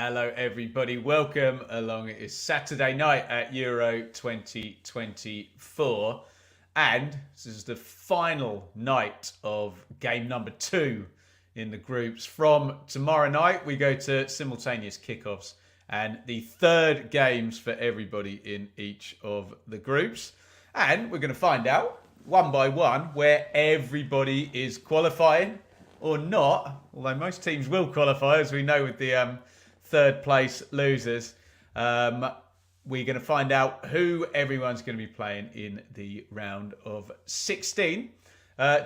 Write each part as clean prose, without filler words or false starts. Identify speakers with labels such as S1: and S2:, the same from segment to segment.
S1: Hello, everybody. Welcome along. It is Saturday night at Euro 2024. And this is the final night of game number 2 in the groups. From tomorrow night, we go to simultaneous kickoffs and the third games for everybody in each of the groups. And we're going to find out one by one where everybody is qualifying or not, although most teams will qualify, as we know with the third place losers. We're going to find out who everyone's going to be playing in the round of 16.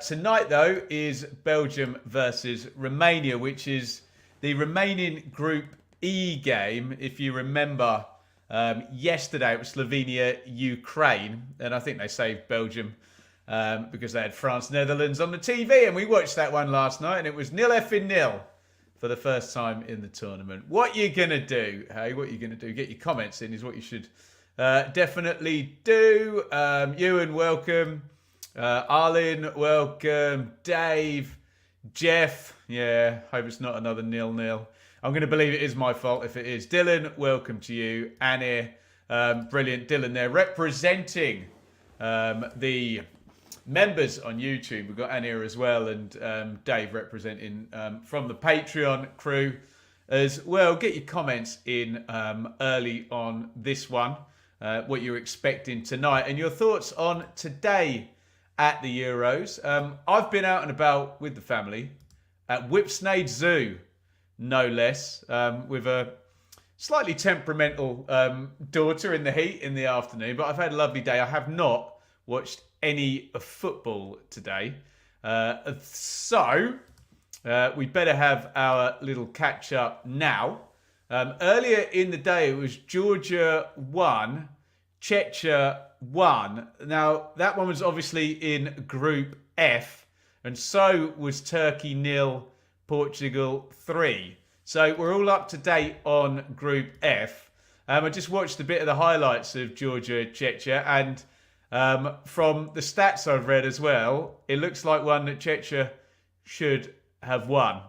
S1: Tonight, though, is Belgium versus Romania, which is the remaining Group E game. If you remember, yesterday it was Slovenia-Ukraine, and I think they saved Belgium because they had France-Netherlands on the TV, and we watched that one last night, and it was 0-0 for the first time in the tournament. What you going to do, hey? What you going to do? Get your comments in is what you should definitely do. Ewan, welcome. Arlen, welcome. Dave, Jeff, yeah, hope it's not another 0-0. I'm going to believe it is my fault if it is. Dylan, welcome to you. Annie, brilliant. Dylan there representing the members on YouTube. We've got Ania as well, and Dave representing from the Patreon crew as well. Get your comments in early on this one, what you're expecting tonight, and your thoughts on today at the Euros. I've been out and about with the family at Whipsnade Zoo, no less, with a slightly temperamental daughter in the heat in the afternoon, but I've had a lovely day. I have not watched any football today. So we better have our little catch up now. Earlier in the day, it was Georgia 1, Czechia 1. Now, that one was obviously in Group F, and so was Turkey 0, Portugal 3. So we're all up to date on Group F. I just watched a bit of the highlights of Georgia, Czechia, and from the stats I've read as well, it looks like one that Czechia should have won.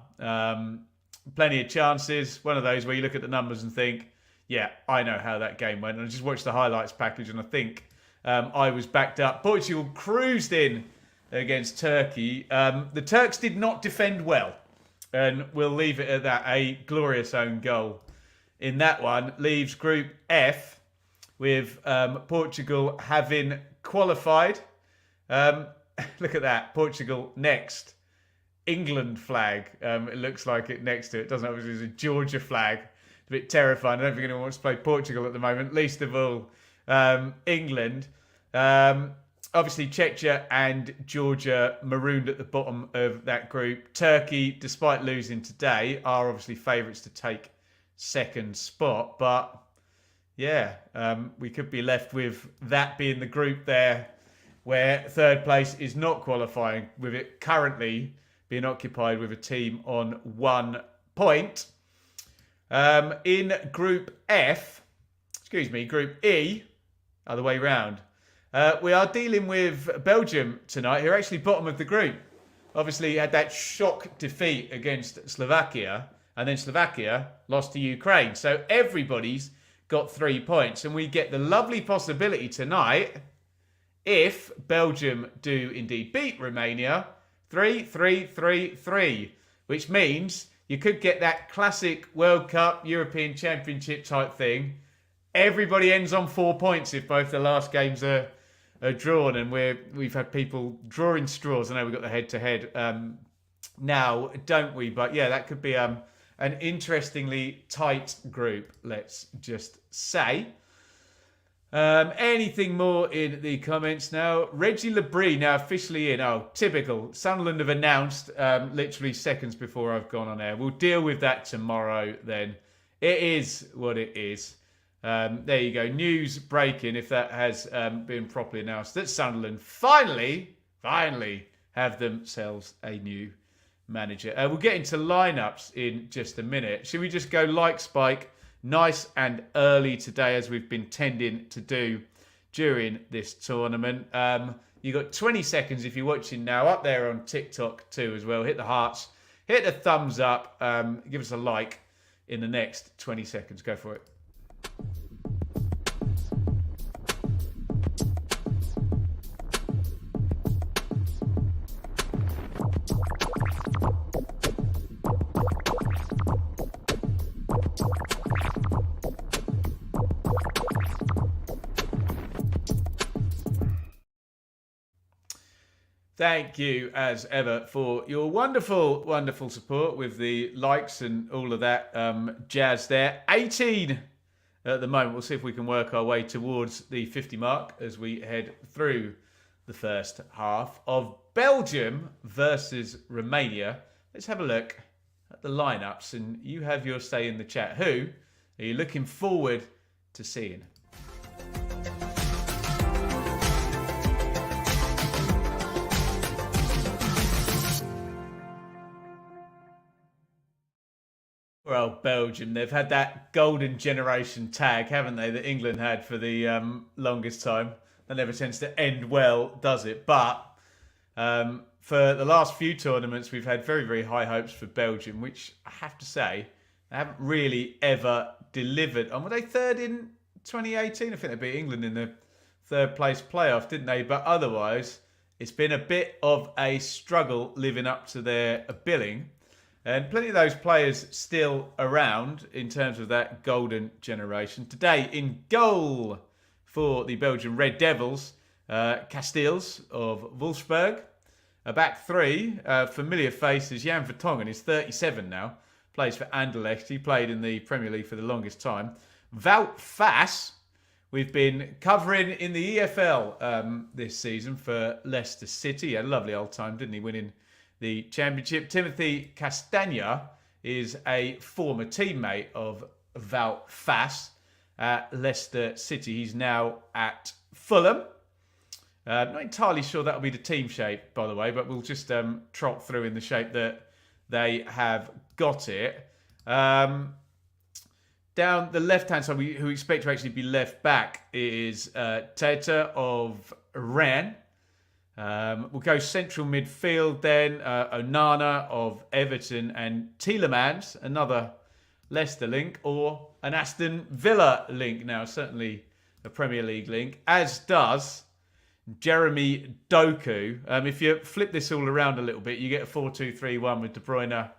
S1: Plenty of chances. One of those where you look at the numbers and think, yeah, I know how that game went. And I just watched the highlights package and I think I was backed up. Portugal cruised in against Turkey. The Turks did not defend well. And we'll leave it at that. A glorious own goal in that one leaves Group F with Portugal having qualified. Look at that. Portugal next. England flag. It looks like it next to it. Doesn't obviously. It's a Georgia flag. It's a bit terrifying. I don't think anyone wants to play Portugal at the moment. Least of all, England. Obviously, Czechia and Georgia marooned at the bottom of that group. Turkey, despite losing today, are obviously favourites to take second spot. But yeah, we could be left with that being the group there where third place is not qualifying, with it currently being occupied with a team on 1 point. In Group Group E, other way round, we are dealing with Belgium tonight, who are actually bottom of the group. Obviously had that shock defeat against Slovakia, and then Slovakia lost to Ukraine. So everybody's got 3 points, and we get the lovely possibility tonight, if Belgium do indeed beat Romania, 3-3-3-3, which means you could get that classic World Cup, European Championship type thing. Everybody ends on 4 points if both the last games are drawn, and we've had people drawing straws. I know we've got the head-to-head now, don't we? But yeah, that could be an interestingly tight group, let's just say. Anything more in the comments now? Reggie Labrie now officially in. Oh, typical. Sunderland have announced literally seconds before I've gone on air. We'll deal with that tomorrow then. It is what it is. There you go. News breaking, if that has been properly announced, that Sunderland finally have themselves a new manager. We'll get into lineups in just a minute. Should we just go like Spike? Nice and early today, as we've been tending to do during this tournament. You got 20 seconds if you're watching now, up there on TikTok too as well. Hit the hearts, hit the thumbs up, give us a like in the next 20 seconds. Go for it. Thank you, as ever, for your wonderful, wonderful support with the likes and all of that jazz there. 18 at the moment. We'll see if we can work our way towards the 50 mark as we head through the first half of Belgium versus Romania. Let's have a look at the lineups, and you have your say in the chat. Who are you looking forward to seeing? Well, Belgium, they've had that golden generation tag, haven't they, that England had for the longest time. That never tends to end well, does it? But for the last few tournaments, we've had very, very high hopes for Belgium, which I have to say, they haven't really ever delivered. And were they third in 2018? I think they beat England in the third place playoff, didn't they? But otherwise, it's been a bit of a struggle living up to their billing. And plenty of those players still around in terms of that golden generation. Today, in goal for the Belgian Red Devils, Casteels of Wolfsburg. A back three, familiar faces, Jan Vertonghen is 37 now. Plays for Anderlecht. He played in the Premier League for the longest time. Wout Faes, we've been covering in the EFL this season for Leicester City. He had a lovely old time, didn't he, winning the championship. Timothy Castagna is a former teammate of Wout Faes at Leicester City. He's now at Fulham. Not entirely sure that'll be the team shape, by the way, but we'll just trot through in the shape that they have got it. Down the left-hand side, who we expect to actually be left back is Teta of Rennes. We'll go central midfield then. Onana of Everton and Tielemans, another Leicester link, or an Aston Villa link now, certainly a Premier League link, as does Jeremy Doku. If you flip this all around a little bit, you get a 4-2-3-1 with De Bruyne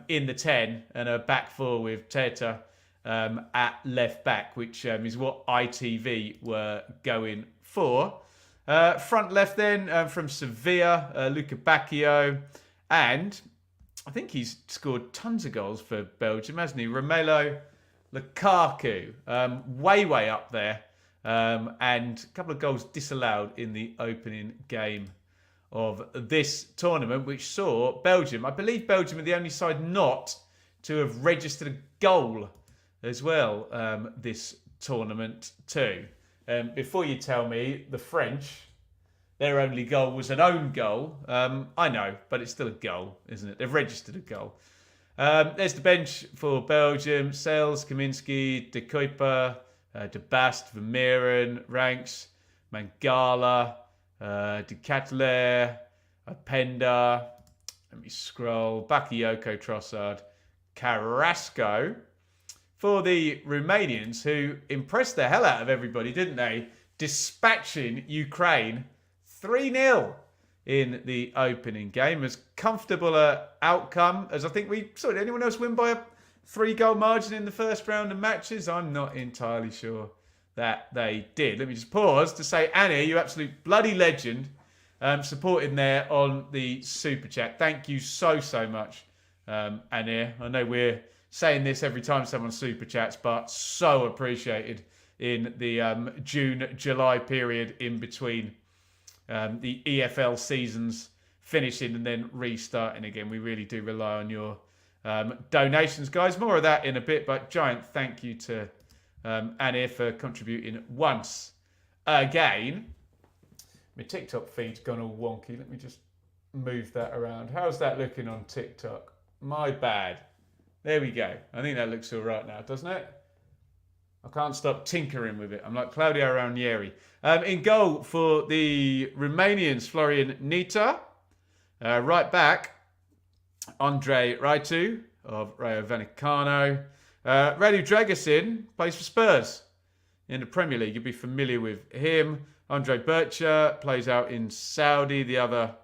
S1: in the 10 and a back four with Teta at left back, which is what ITV were going for. Front left then from Sevilla, Luca Bacchio, and I think he's scored tons of goals for Belgium, hasn't he? Romelu Lukaku, way up there, and a couple of goals disallowed in the opening game of this tournament, which saw Belgium, I believe Belgium are the only side not to have registered a goal as well this tournament too. Before you tell me the French, their only goal was an own goal. I know, but it's still a goal, isn't it? They've registered a goal. There's the bench for Belgium. Sales, Kaminski, De Kuyper, De Bast, Vermeeren, Ranks, Mangala, De Ketelaere, Openda. Let me scroll. Bakayoko, Trossard, Carrasco. For the Romanians, who impressed the hell out of everybody, didn't they? Dispatching Ukraine 3-0 in the opening game. As comfortable an outcome as I think we saw. Did anyone else win by a 3-goal margin in the first round of matches? I'm not entirely sure that they did. Let me just pause to say, Annie, you absolute bloody legend, supporting there on the Super Chat. Thank you so much, Annie. I know we're saying this every time someone super chats, but so appreciated in the June-July period in between the EFL seasons finishing and then restarting again. We really do rely on your donations, guys. More of that in a bit, but giant thank you to Annie for contributing once again. My TikTok feed's gone all wonky. Let me just move that around. How's that looking on TikTok? My bad. There we go. I think that looks all right now, doesn't it? I can't stop tinkering with it. I'm like Claudio Ranieri. In goal for the Romanians, Florian Nita. Right back, Andrei Raitu of Rayo Vallecano. Radu Dragusin plays for Spurs in the Premier League. You'll be familiar with him. Andre Bircher plays out in Saudi, the other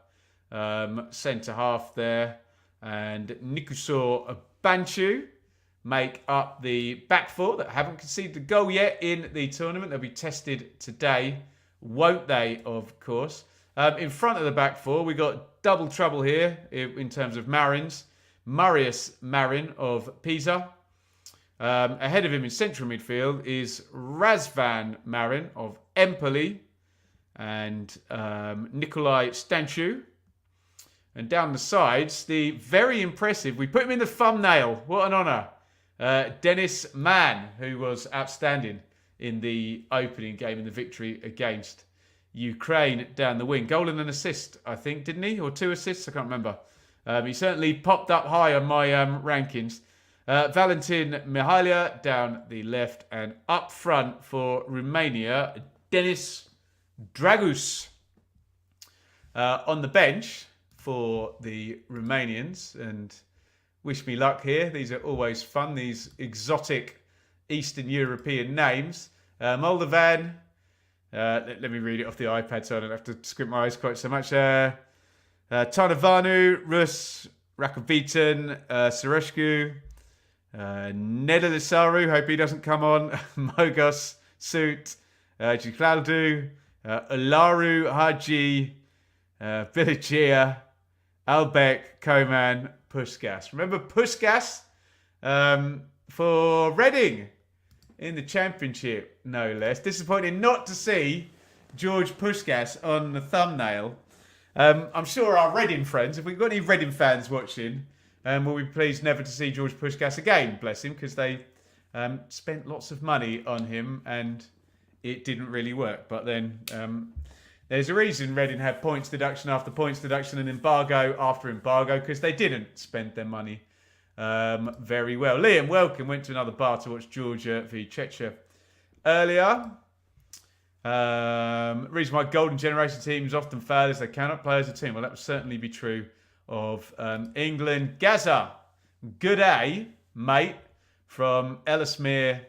S1: centre-half there. And Nikusor Banchu make up the back four that haven't conceded a goal yet in the tournament. They'll be tested today, won't they, of course. In front of the back four, we got double trouble here in terms of Marins. Marius Marin of Pisa. Ahead of him in central midfield is Razvan Marin of Empoli and Nikolai Stanchu. And down the sides, the very impressive, we put him in the thumbnail, what an honour, Dennis Mann, who was outstanding in the opening game in the victory against Ukraine down the wing. Goal and an assist, I think, didn't he? Or 2 assists, I can't remember. He certainly popped up high on my rankings. Valentin Mihalia down the left, and up front for Romania, Denis Dragus. On the bench for the Romanians, and wish me luck here. These are always fun, these exotic Eastern European names. Moldovan, let me read it off the iPad so I don't have to squint my eyes quite so much. Tarnavanu, Rus, Rakovitan, Serescu, Nedelisaru, hope he doesn't come on, Mogos, Suit, Jiklaldu, Olaru, Haji, Villagea, Albeck, Koman, Puskas. Remember Puskas for Reading in the Championship, no less. Disappointing not to see George Puskas on the thumbnail. I'm sure our Reading friends, if we've got any Reading fans watching, will be pleased never to see George Puskas again, bless him, because they spent lots of money on him and it didn't really work. But then there's a reason Reading had points deduction after points deduction and embargo after embargo, because they didn't spend their money very well. Liam, welcome. Went to another bar to watch Georgia v Czechia earlier. Reason why Golden Generation teams often fail is they cannot play as a team. Well, that would certainly be true of England. Gaza, good day, mate, from Ellesmere,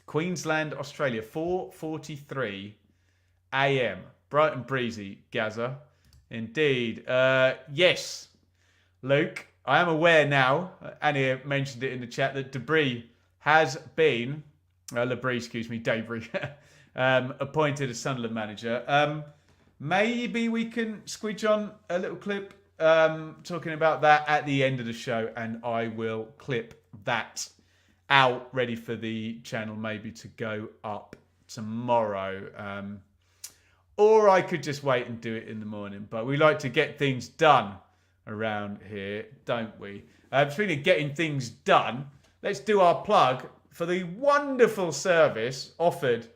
S1: Queensland, Australia. 4:43 a.m. Bright and breezy, Gaza. Indeed. Yes, Luke, I am aware now, Annie mentioned it in the chat, that Debris has been, Debris, appointed as Sunderland manager. Maybe we can squidge on a little clip talking about that at the end of the show, and I will clip that out, ready for the channel maybe to go up tomorrow. Or I could just wait and do it in the morning. But we like to get things done around here, don't we? Speaking of getting things done, let's do our plug for the wonderful service offered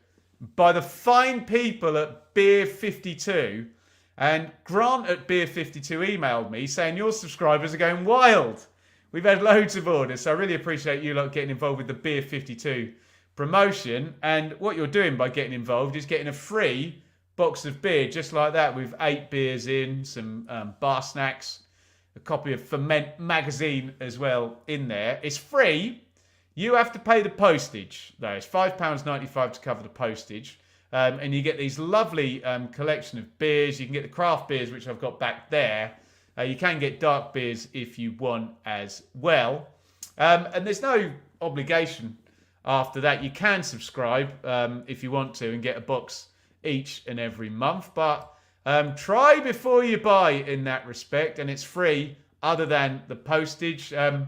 S1: by the fine people at Beer 52. And Grant at Beer 52 emailed me saying your subscribers are going wild. We've had loads of orders, so I really appreciate you lot getting involved with the Beer 52 promotion. And what you're doing by getting involved is getting a free box of beer, just like that, with 8 beers in, some bar snacks, a copy of Ferment magazine as well in there. It's free. You have to pay the postage, though. It's £5.95 to cover the postage. And you get these lovely collection of beers. You can get the craft beers, which I've got back there. You can get dark beers if you want as well. And there's no obligation after that. You can subscribe if you want to and get a box each and every month. But try before you buy in that respect. And it's free other than the postage. I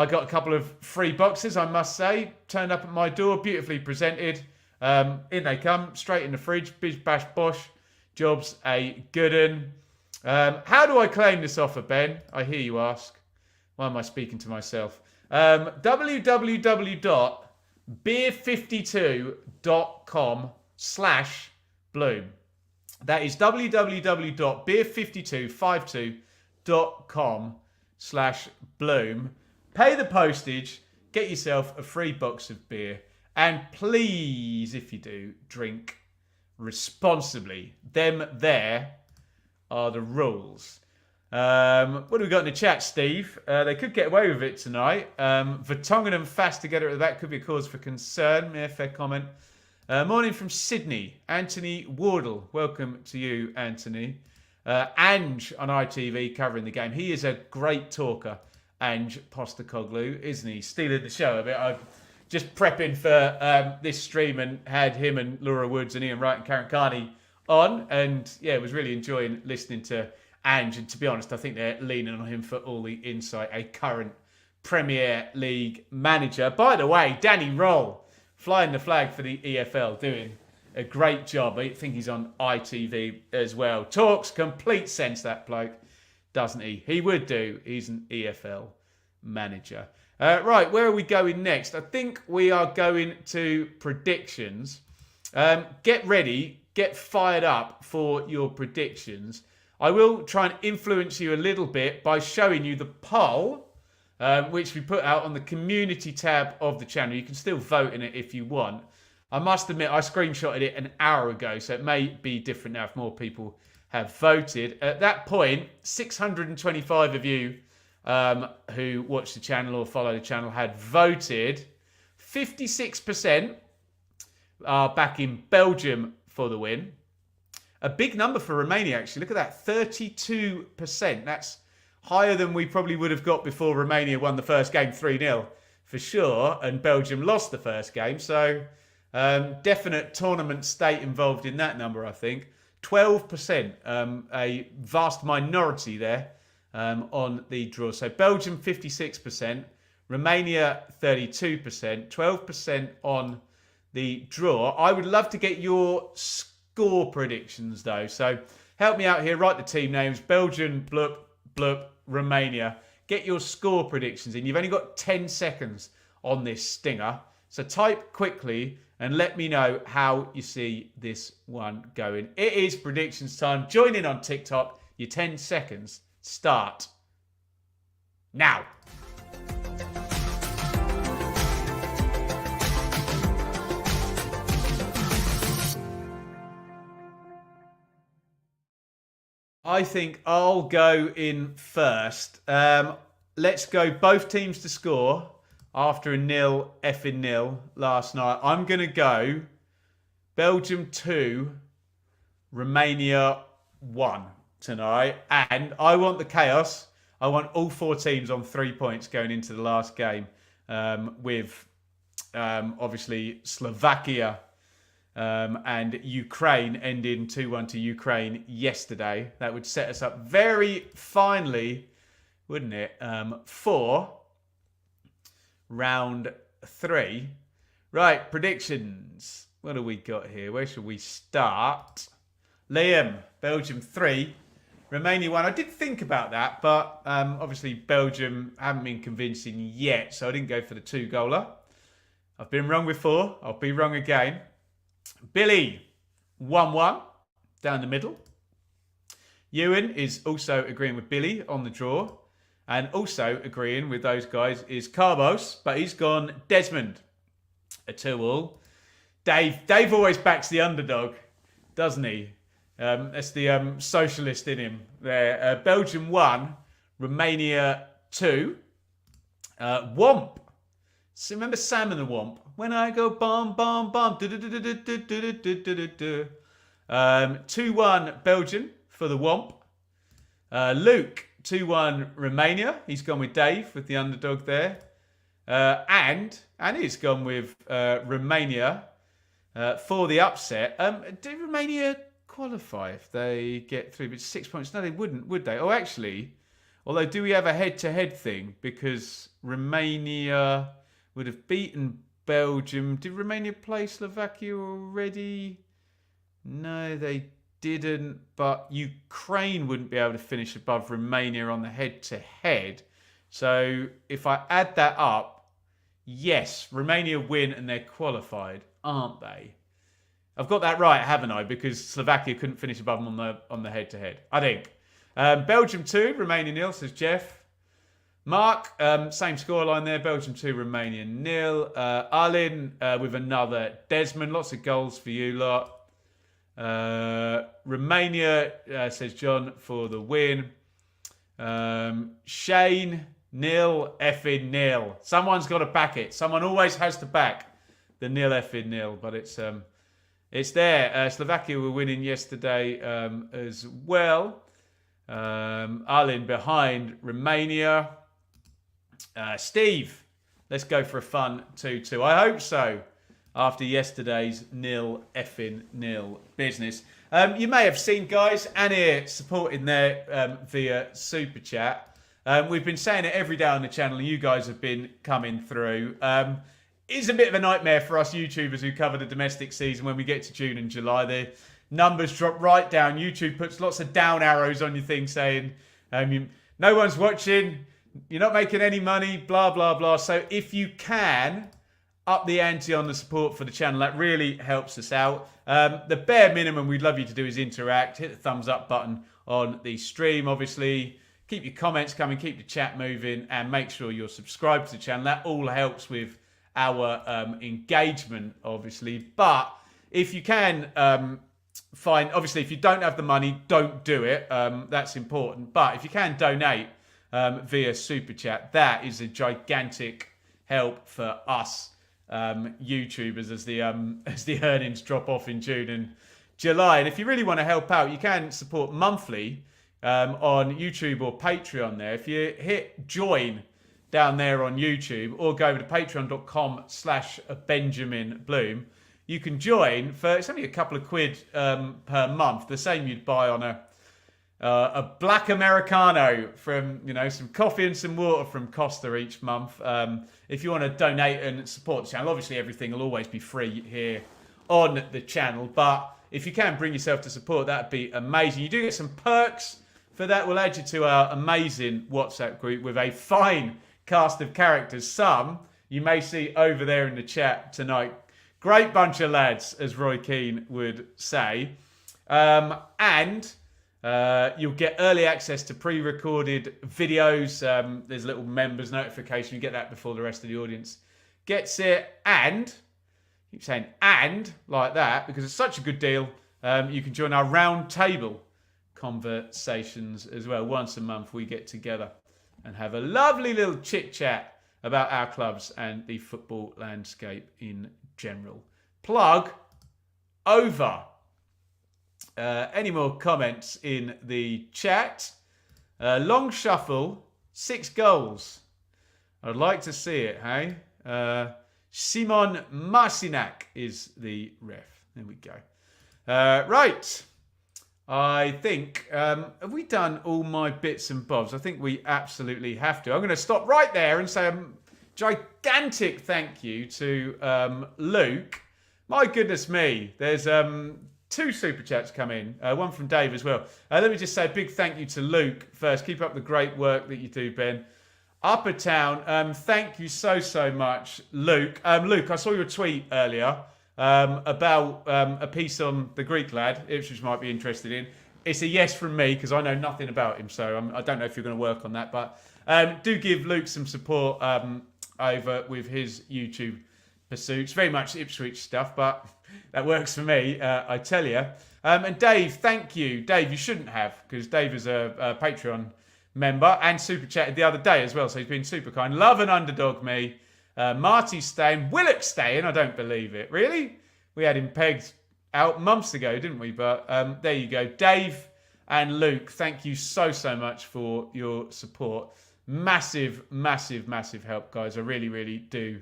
S1: got a couple of free boxes, I must say, turned up at my door, beautifully presented. In they come, straight in the fridge, bish bash bosh, job's a good un. How do I claim this offer, Ben? I hear you ask. Why am I speaking to myself? www.beer52.com/bloom. That is www.beer52.com/bloom. Pay the postage, get yourself a free box of beer, and please, if you do, drink responsibly. Them there are the rules. What do we got in the chat, Steve? They could get away with it tonight. Vertonghen fast together at the back could be a cause for concern. Yeah, fair comment. Morning from Sydney. Anthony Wardle. Welcome to you, Anthony. Ange on ITV covering the game. He is a great talker, Ange Postecoglou, isn't he? Stealing the show a bit. I'm just prepping for this stream and had him and Laura Woods and Ian Wright and Karen Carney on. And yeah, was really enjoying listening to Ange. And to be honest, I think they're leaning on him for all the insight. A current Premier League manager. By the way, Danny Roll flying the flag for the EFL, doing a great job. I think he's on ITV as well. Talks complete sense, that bloke, doesn't he? He would do. He's an EFL manager. Right, where are we going next? I think we are going to predictions. Get ready, get fired up for your predictions. I will try and influence you a little bit by showing you the poll, which we put out on the community tab of the channel. You can still vote in it if you want. I must admit, I screenshotted it an hour ago, so it may be different now if more people have voted. At that point, 625 of you who watch the channel or follow the channel had voted. 56% are backing Belgium for the win. A big number for Romania, actually. Look at that, 32%. That's higher than we probably would have got before Romania won the first game 3-0 for sure, and Belgium lost the first game. So definite tournament state involved in that number, I think. 12%, a vast minority there on the draw. So Belgium 56%, Romania 32%, 12% on the draw. I would love to get your score predictions though. So help me out here, write the team names, Belgium, blup, blup, Romania. Get your score predictions in. You've only got 10 seconds on this stinger. So type quickly and let me know how you see this one going. It is predictions time. Join in on TikTok. Your 10 seconds start now. I think I'll go in first. Let's go both teams to score after a 0-0 last night. I'm going to go Belgium 2, Romania 1 tonight. And I want the chaos. I want all four teams on 3 points going into the last game with obviously Slovakia and Ukraine ending 2-1 to Ukraine yesterday. That would set us up very finely, wouldn't it, for round 3. Right, predictions. What have we got here? Where should we start? Liam, Belgium 3, Romania 1. I did think about that, but obviously Belgium haven't been convincing yet, so I didn't go for the 2-goaler. I've been wrong before. I'll be wrong again. Billy, 1-1, down the middle. Ewan is also agreeing with Billy on the draw. And also agreeing with those guys is Carbos, but he's gone Desmond, a 2-2. Dave always backs the underdog, doesn't he? That's the socialist in him there. Belgium 1, Romania 2. Womp. So remember Sam and the Womp? When I go bomb, bomb, bomb. 2-1 Belgium for the Womp. Luke, 2-1 Romania. He's gone with Dave with the underdog there. And he's gone with Romania for the upset. Did Romania qualify if they get through? But 6 points. No, they wouldn't, would they? Oh, actually, although do we have a head-to-head thing? Because Romania would have beaten Belgium. Did Romania play Slovakia already? No, they didn't. But Ukraine wouldn't be able to finish above Romania on the head-to-head. So if I add that up, yes, Romania win and they're qualified, aren't they? I've got that right, haven't I? Because Slovakia couldn't finish above them on the head-to-head, I think. Belgium 2, Romania 0, says Jeff. Mark, same scoreline there. Belgium 2, Romania 0. Arlin with another. Desmond, lots of goals for you lot. Romania, says John, for the win. Shane, nil effing nil. Someone's got to back it. Someone always has to back the nil effing nil, but it's there. Slovakia were winning yesterday as well. Arlen behind Romania. Steve, let's go for a fun 2-2. I hope so. After yesterday's nil effing nil business. You may have seen, guys, Annie supporting there via Super Chat. We've been saying it every day on the channel. You guys have been coming through. It's a bit of a nightmare for us YouTubers who cover the domestic season when we get to June and July. The numbers drop right down. YouTube puts lots of down arrows on your thing saying no one's watching, you're not making any money, blah, blah, blah. So if you can up the ante on the support for the channel, that really helps us out. The bare minimum we'd love you to do is interact, hit the thumbs up button on the stream, obviously. Keep your comments coming, keep the chat moving, and make sure you're subscribed to the channel. That all helps with our engagement, obviously. But if you can obviously, if you don't have the money, don't do it. That's important. But if you can donate via Super Chat, that is a gigantic help for us YouTubers as the earnings drop off in June and July. And if you really want to help out, you can support monthly on YouTube or Patreon there. If you hit join down there on YouTube or go over to patreon.com/Benjamin Bloom, you can join for, it's only a couple of quid per month, the same you'd buy on a black Americano from, some coffee and some water from Costa each month. If you want to donate and support the channel, obviously everything will always be free here on the channel. But if you can bring yourself to support, that'd be amazing. You do get some perks for that. We'll add you to our amazing WhatsApp group with a fine cast of characters. Some you may see over there in the chat tonight. Great bunch of lads, as Roy Keane would say. And you'll get early access to pre-recorded videos. There's a little members notification. You get that before the rest of the audience gets it. And, keep saying and like that because it's such a good deal. You can join our round table conversations as well. Once a month we get together and have a lovely little chit-chat about our clubs and the football landscape in general. Plug over. Any more comments in the chat? Long shuffle, 6 goals. I'd like to see it, hey? Simon Marcinac is the ref. There we go. Right. I think, have we done all my bits and bobs? I think we absolutely have to. I'm going to stop right there and say a gigantic thank you to Luke. My goodness me. There's 2 super chats come in, one from Dave as well. Let me just say a big thank you to Luke first. Keep up the great work that you do, Ben. Upper Town, thank you so much, Luke. Luke, I saw your tweet earlier about a piece on the Greek lad, which might be interested in. It's a yes from me because I know nothing about him, so I don't know if you're going to work on that. But do give Luke some support over with his YouTube pursuits. Very much Ipswich stuff, but that works for me, I tell you. And Dave, thank you. Dave, you shouldn't have, because Dave is a Patreon member and super chatted the other day as well, so he's been super kind. Love and underdog me. Marty's staying. Willock's staying. I don't believe it. Really? We had him pegged out months ago, didn't we? But there you go. Dave and Luke, thank you so much for your support. Massive help, guys. I really do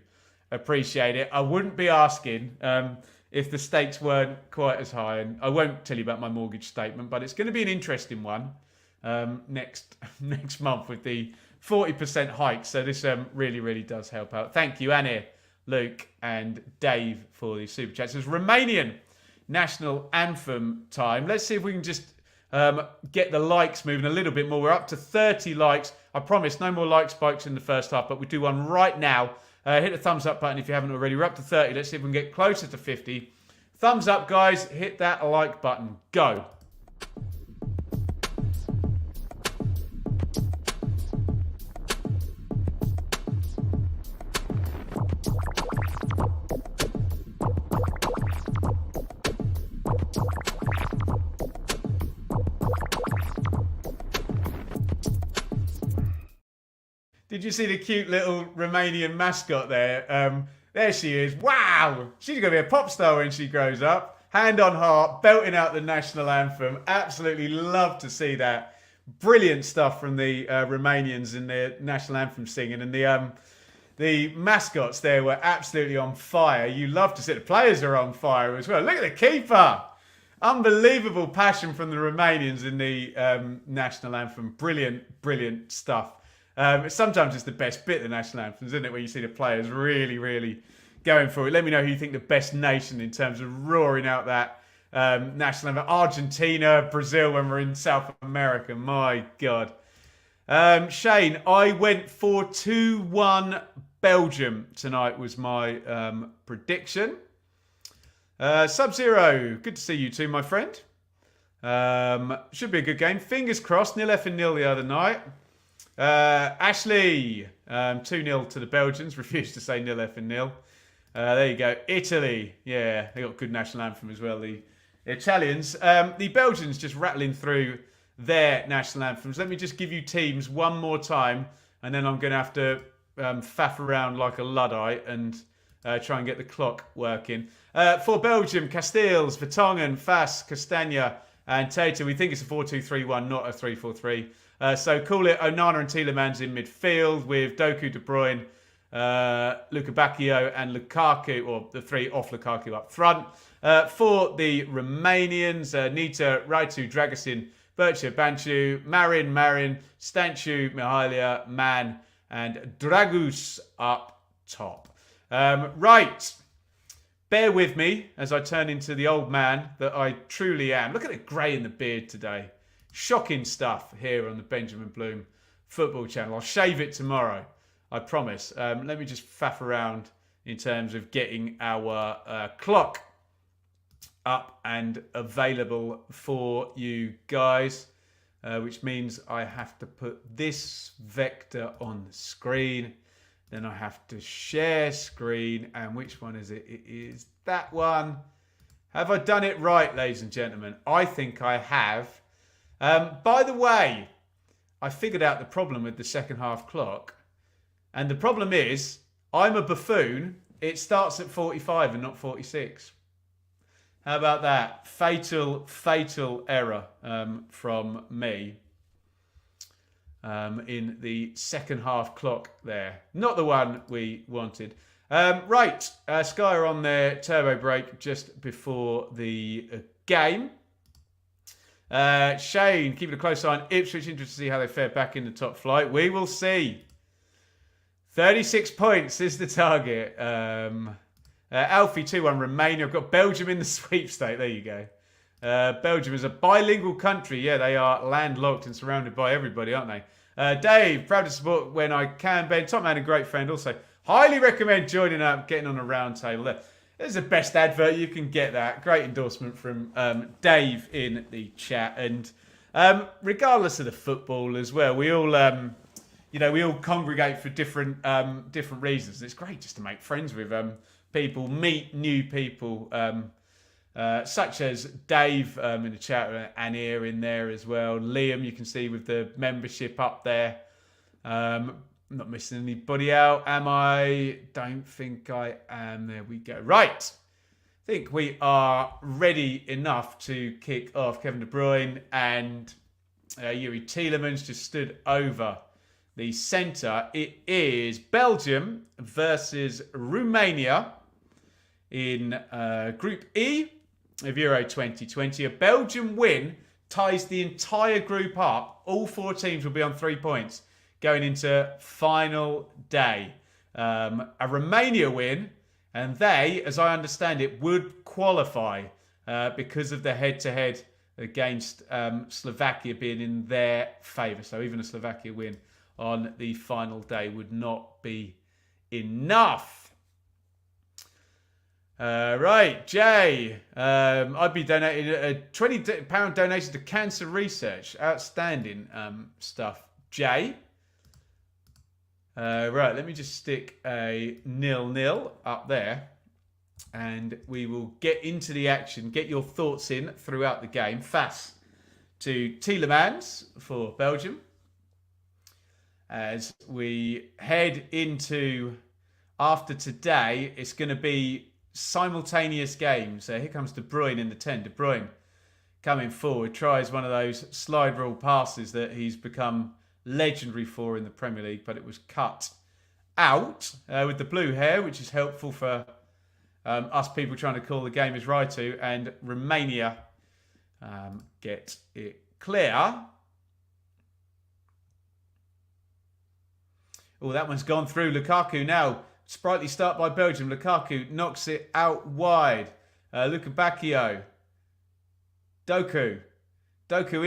S1: appreciate it. I wouldn't be asking if the stakes weren't quite as high. And I won't tell you about my mortgage statement, but it's going to be an interesting one next month with the 40% hike. So this really does help out. Thank you, Annie, Luke, and Dave for the super chats. It's Romanian national anthem time. Let's see if we can just get the likes moving a little bit more. We're up to 30 likes. I promise no more like spikes in the first half, but we do one right now. Hit the thumbs up button if you haven't already. We're up to 30. Let's see if we can get closer to 50. Thumbs up, guys. Hit that like button. Go. Did you see the cute little Romanian mascot there? There she is. Wow! She's going to be a pop star when she grows up. Hand on heart, belting out the national anthem. Absolutely love to see that. Brilliant stuff from the Romanians in their national anthem singing. And the mascots there were absolutely on fire. You love to see the players are on fire as well. Look at the keeper. Unbelievable passion from the Romanians in the national anthem. Brilliant, brilliant stuff. Sometimes it's the best bit of the national anthems, isn't it? When you see the players really, really going for it. Let me know who you think the best nation in terms of roaring out that national anthem. Argentina, Brazil when we're in South America. My God. Shane, I went for 2-1 Belgium tonight was my prediction. Sub-Zero, good to see you too, my friend. Should be a good game. Fingers crossed, 0-0 and 0 the other night. Ashley, 2-0 to the Belgians. Refused to say 0-0 and 0. There you go. Italy, yeah, they got good national anthem as well. The Italians. The Belgians just rattling through their national anthems. Let me just give you teams one more time, and then I'm going to have to faff around like a Luddite and try and get the clock working. For Belgium, Castells, Vertonghen, Fass, Castagna, and Tata. We think it's a 4-2-3-1, not a 3-4-3. So call it Onana and Tielemans in midfield with Doku, De Bruyne, Luka Bacchio and Lukaku, or the three off Lukaku up front. For the Romanians, Nita, Raitu, Dragusin, Bercher, Banchu, Marin, Stanchu, Mihalia, Man, and Dragus up top. Right. Bear with me as I turn into the old man that I truly am. Look at the grey in the beard today. Shocking stuff here on the Benjamin Bloom football channel. I'll shave it tomorrow, I promise. Let me just faff around in terms of getting our clock up and available for you guys, which means I have to put this vector on the screen. Then I have to share screen. And which one is it? It is that one. Have I done it right, ladies and gentlemen? I think I have. By the way, I figured out the problem with the second half clock. And the problem is, I'm a buffoon. It starts at 45 and not 46. How about that? Fatal error from me in the second half clock there. Not the one we wanted. Right, Sky are on their turbo break just before the game. Shane, keeping a close eye on Ipswich. Interested to see how they fare back in the top flight. We will see. 36 points is the target. Alfie 2-1 Romania. I've got Belgium in the sweepstake. There you go. Belgium is a bilingual country. Yeah, they are landlocked and surrounded by everybody, aren't they? Dave, proud to support when I can. Ben, top man and great friend. Also, highly recommend joining up, getting on a round table there. There's the best advert you can get. That great endorsement from Dave in the chat. And regardless of the football as well, we all we all congregate for different reasons. It's great just to make friends with people, meet new people, such as Dave in the chat, Anir in there as well. Liam, you can see with the membership up there. I'm not missing anybody out, am I? Don't think I am. There we go. Right. I think we are ready enough to kick off. Kevin De Bruyne and Yuri Tielemans just stood over the centre. It is Belgium versus Romania in Group E of Euro 2020. A Belgium win ties the entire group up. All four teams will be on 3 points going into final day. A Romania win, and they, as I understand it, would qualify because of the head-to-head against Slovakia being in their favour. So even a Slovakia win on the final day would not be enough. Right, Jay. I'd be donating a £20 donation to cancer research. Outstanding stuff, Jay. Right, let me just stick a 0-0 up there. And we will get into the action. Get your thoughts in throughout the game. Fass to Tielemans for Belgium. as we head into after today. It's going to be simultaneous games. Here comes De Bruyne in the 10. De Bruyne coming forward, tries one of those slide rule passes that he's become legendary for in the Premier League, but it was cut out with the blue hair, which is helpful for us people trying to call the game is right to, and Romania get it clear. Oh, that one's gone through. Lukaku now. Sprightly start by Belgium. Lukaku knocks it out wide. Lukabakio. Doku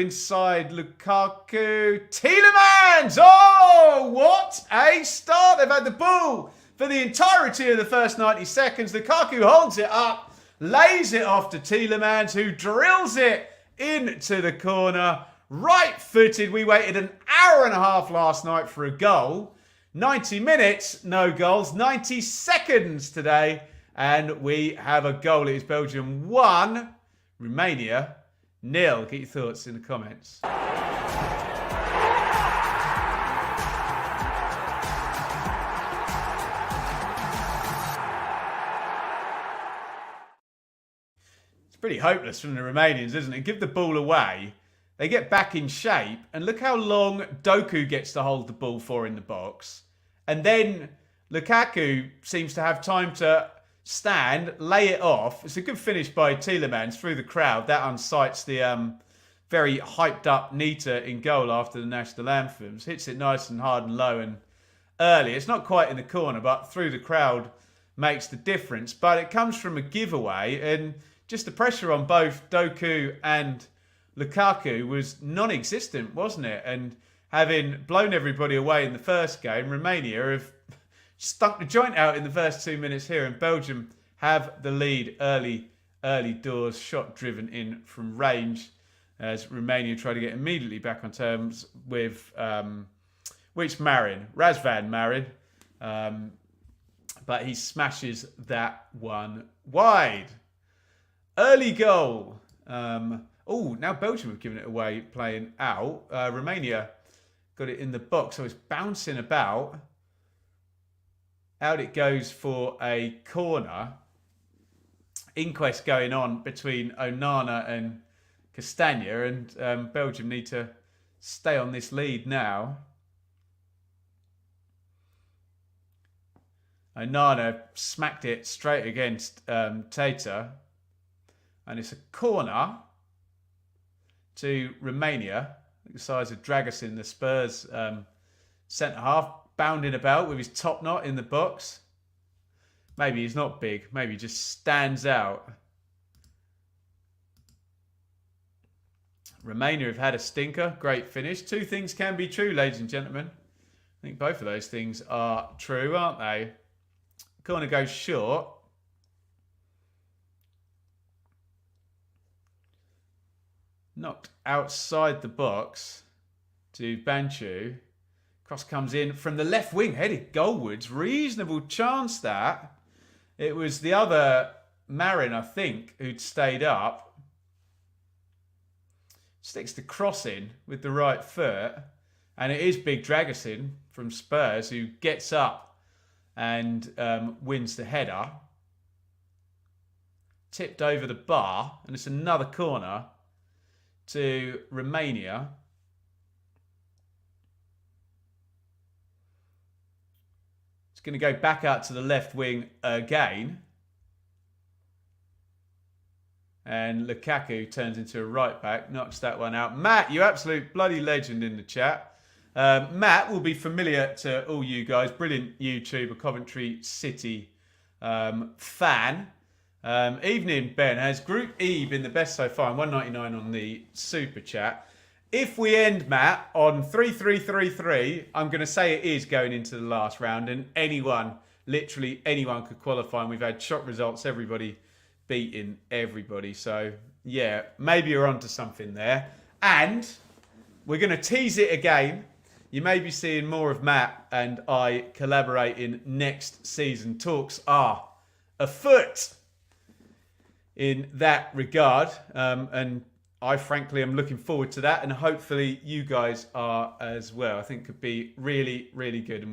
S1: inside Lukaku. Tielemans! Oh, what a start. They've had the ball for the entirety of the first 90 seconds. Lukaku holds it up, lays it off to Tielemans, who drills it into the corner. Right-footed. We waited an hour and a half last night for a goal. 90 minutes, no goals. 90 seconds today, and we have a goal. It is Belgium 1, Romania 0. Get your thoughts in the comments. It's pretty hopeless from the Romanians, isn't it? Give the ball away. They get back in shape, and look how long Doku gets to hold the ball for in the box. And then Lukaku seems to have time to stand, lay it off. It's a good finish by Tielemans through the crowd. That unsights the very hyped up Nita in goal after the national anthems. Hits it nice and hard and low and early. It's not quite in the corner, but through the crowd makes the difference. But it comes from a giveaway, and just the pressure on both Doku and Lukaku was non-existent, wasn't it? And having blown everybody away in the first game, Romania have stuck the joint out in the first 2 minutes here, and Belgium have the lead early doors. Shot driven in from range as Romania try to get immediately back on terms with Razvan Marin. But he smashes that one wide. Early goal. Now Belgium have given it away playing out. Romania got it in the box, so it's bouncing about. Out it goes for a corner. Inquest going on between Onana and Castagna, and Belgium need to stay on this lead now. Onana smacked it straight against Tata, and it's a corner to Romania. The size of Dragusin, the Spurs centre-half, bounding about with his top knot in the box. Maybe he's not big. Maybe he just stands out. Romania have had a stinker. Great finish. Two things can be true, ladies and gentlemen. I think both of those things are true, aren't they? Corner goes short. Knocked outside the box to Banchu. Cross comes in from the left wing, headed goalwards. Reasonable chance that. It was the other Marin, I think, who'd stayed up. Sticks the cross in with the right foot. And it is Big Dragusin from Spurs who gets up and wins the header. Tipped over the bar, and it's another corner to Romania. It's going to go back out to the left wing again. And Lukaku turns into a right back, knocks that one out. Matt, you absolute bloody legend in the chat. Matt will be familiar to all you guys. Brilliant YouTuber, Coventry City fan. Evening, Ben. Has Group E been the best so far? And $1.99 on the super chat. If we end, Matt, on 3-3-3-3, I'm going to say it is going into the last round, and literally anyone could qualify, and we've had shock results, everybody beating everybody. So, yeah, maybe you're onto something there. And we're going to tease it again. You may be seeing more of Matt and I collaborating next season. Talks are afoot in that regard. And I frankly am looking forward to that, and hopefully you guys are as well. I think it could be really, really good, and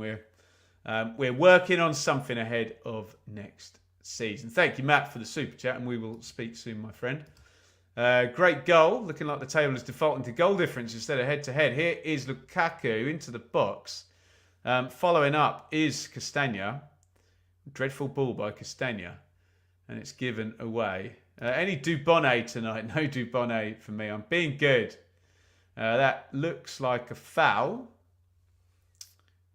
S1: we're working on something ahead of next season. Thank you, Matt, for the super chat, and we will speak soon, my friend. Great goal. Looking like the table is defaulting to goal difference instead of head-to-head. Here is Lukaku into the box. Following up is Castagna. Dreadful ball by Castagna. And it's given away. Any Dubonnet tonight? No Dubonnet for me. I'm being good. That looks like a foul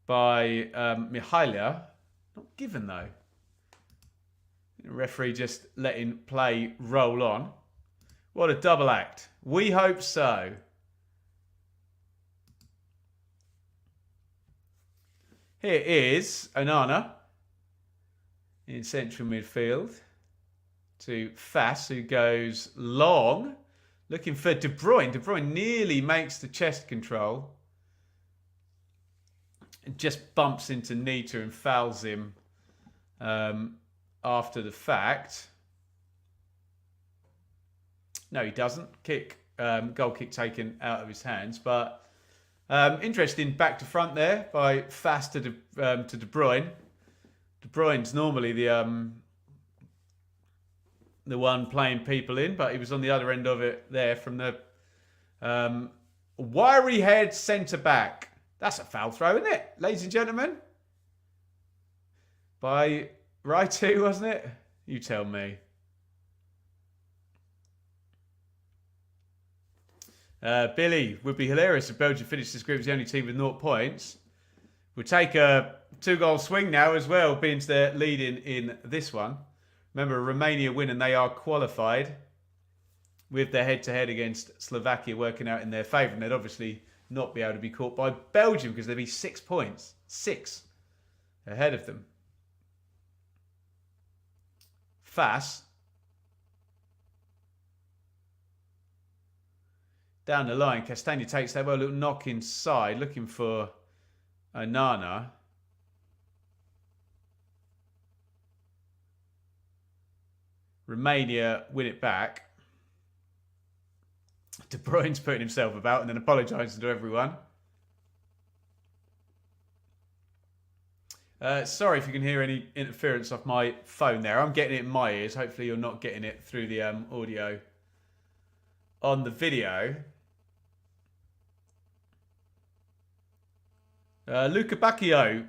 S1: by Mihaila. Not given, though. The referee just letting play roll on. What a double act. We hope so. Here is Onana in central midfield to Fass, who goes long, looking for De Bruyne. De Bruyne nearly makes the chest control. And just bumps into Nita and fouls him after the fact. No, he doesn't. Goal kick taken out of his hands. But interesting back to front there by Fass to De Bruyne. De Bruyne's normally the one playing people in, but he was on the other end of it there from the wiry haired centre back. That's a foul throw, isn't it, ladies and gentlemen? By Righty, wasn't it? You tell me. Billy, would be hilarious if Belgium finished this group as the only team with 0 points. We'll take a 2-goal swing now as well, being they're leading in this one. Remember, Romania win and they are qualified with their head-to-head against Slovakia working out in their favour. And they'd obviously not be able to be caught by Belgium because they'd be 6 points. 6 ahead of them. Fass. Down the line, Castagna takes that well, a little knock inside, looking for Onana. Romania win it back. De Bruyne's putting himself about and then apologising to everyone. Sorry if you can hear any interference off my phone there. I'm getting it in my ears. Hopefully you're not getting it through the audio on the video. Luca Bacchio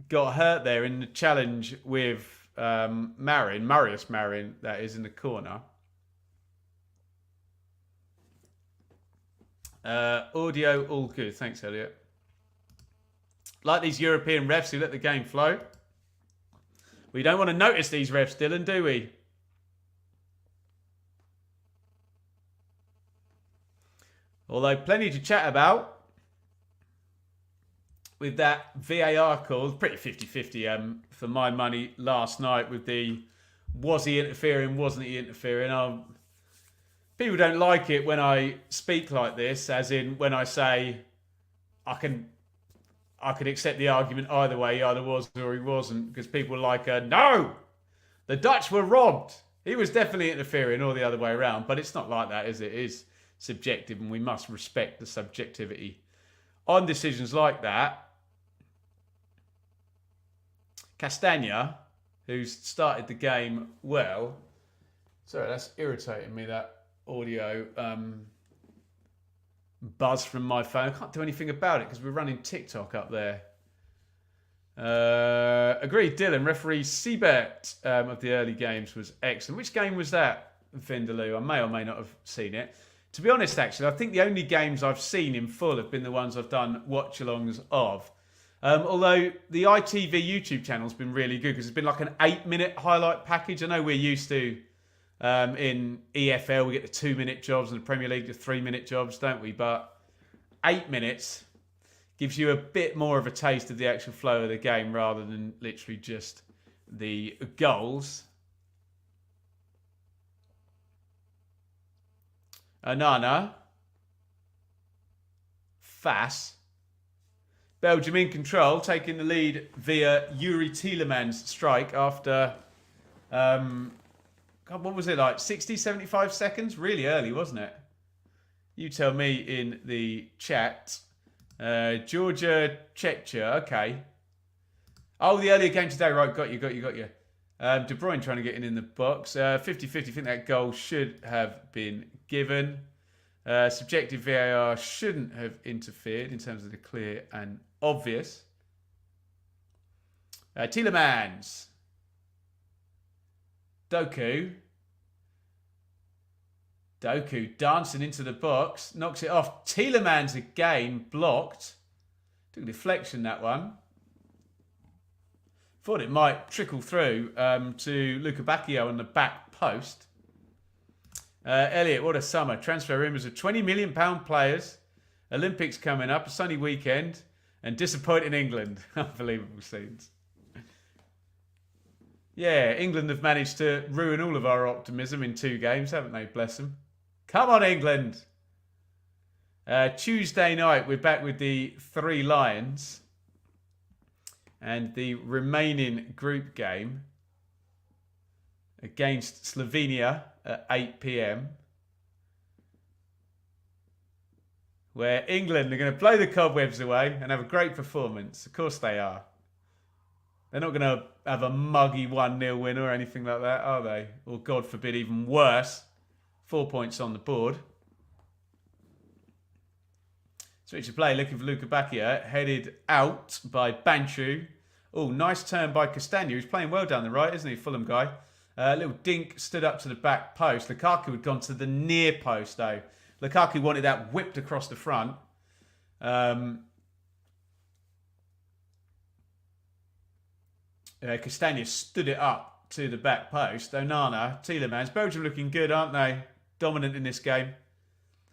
S1: got hurt there in the challenge with Marius Marin, that is, in the corner. Audio all good. Thanks, Elliot. Like these European refs who let the game flow. We don't want to notice these refs, Dylan, do we? Although plenty to chat about with that VAR call. Pretty 50-50 for my money last night with the was he interfering, wasn't he interfering. People don't like it when I speak like this, as in when I say I could accept the argument either way, he either was or he wasn't, because people are like, no, the Dutch were robbed. He was definitely interfering, or the other way around. But it's not like that, is it? It is subjective, and we must respect the subjectivity on decisions like that. Castagna, who's started the game well. Sorry, that's irritating me, that audio buzz from my phone. I can't do anything about it because we're running TikTok up there. Agreed, Dylan. Referee Siebert of the early games was excellent. Which game was that, Vindaloo? I may or may not have seen it. To be honest, actually, I think the only games I've seen in full have been the ones I've done watch-alongs of. Although the ITV YouTube channel's been really good because it's been like an 8-minute highlight package. I know we're used to in EFL, we get the 2-minute jobs, and the Premier League, the 3-minute jobs, don't we? But 8 minutes gives you a bit more of a taste of the actual flow of the game rather than literally just the goals. Onana. Fass. Belgium in control, taking the lead via Yuri Tielemans' strike after, God, what was it, like 60, 75 seconds? Really early, wasn't it? You tell me in the chat. Georgia, Czechia, okay. Oh, the earlier game today, right, got you. De Bruyne trying to get in the box. 50-50, I think that goal should have been given. Subjective VAR shouldn't have interfered in terms of the clear and obvious. Tielemans. Doku dancing into the box. Knocks it off. Tielemans again blocked. Took a deflection, that one. Thought it might trickle through to Luca Bacchio on the back post. Elliot, what a summer. Transfer rumours of £20 million players. Olympics coming up. A sunny weekend. And disappointing England. Unbelievable scenes. Yeah, England have managed to ruin all of our optimism in 2 games, haven't they? Bless them. Come on, England. Tuesday night, we're back with the 3 Lions. And the remaining group game against Slovenia at 8 p.m. where England are going to blow the cobwebs away and have a great performance. Of course they are. They're not going to have a muggy 1-0 win or anything like that, are they? Or, God forbid, even worse. 4 points on the board. Switch of play, looking for Luca Bacchia. Headed out by Banchu. Oh, nice turn by Castagna, who's playing well down the right, isn't he? Fulham guy. Little dink stood up to the back post. Lukaku had gone to the near post, though. Lukaku wanted that whipped across the front. Castagna stood it up to the back post. Onana, Tielemans. Belgium looking good, aren't they? Dominant in this game.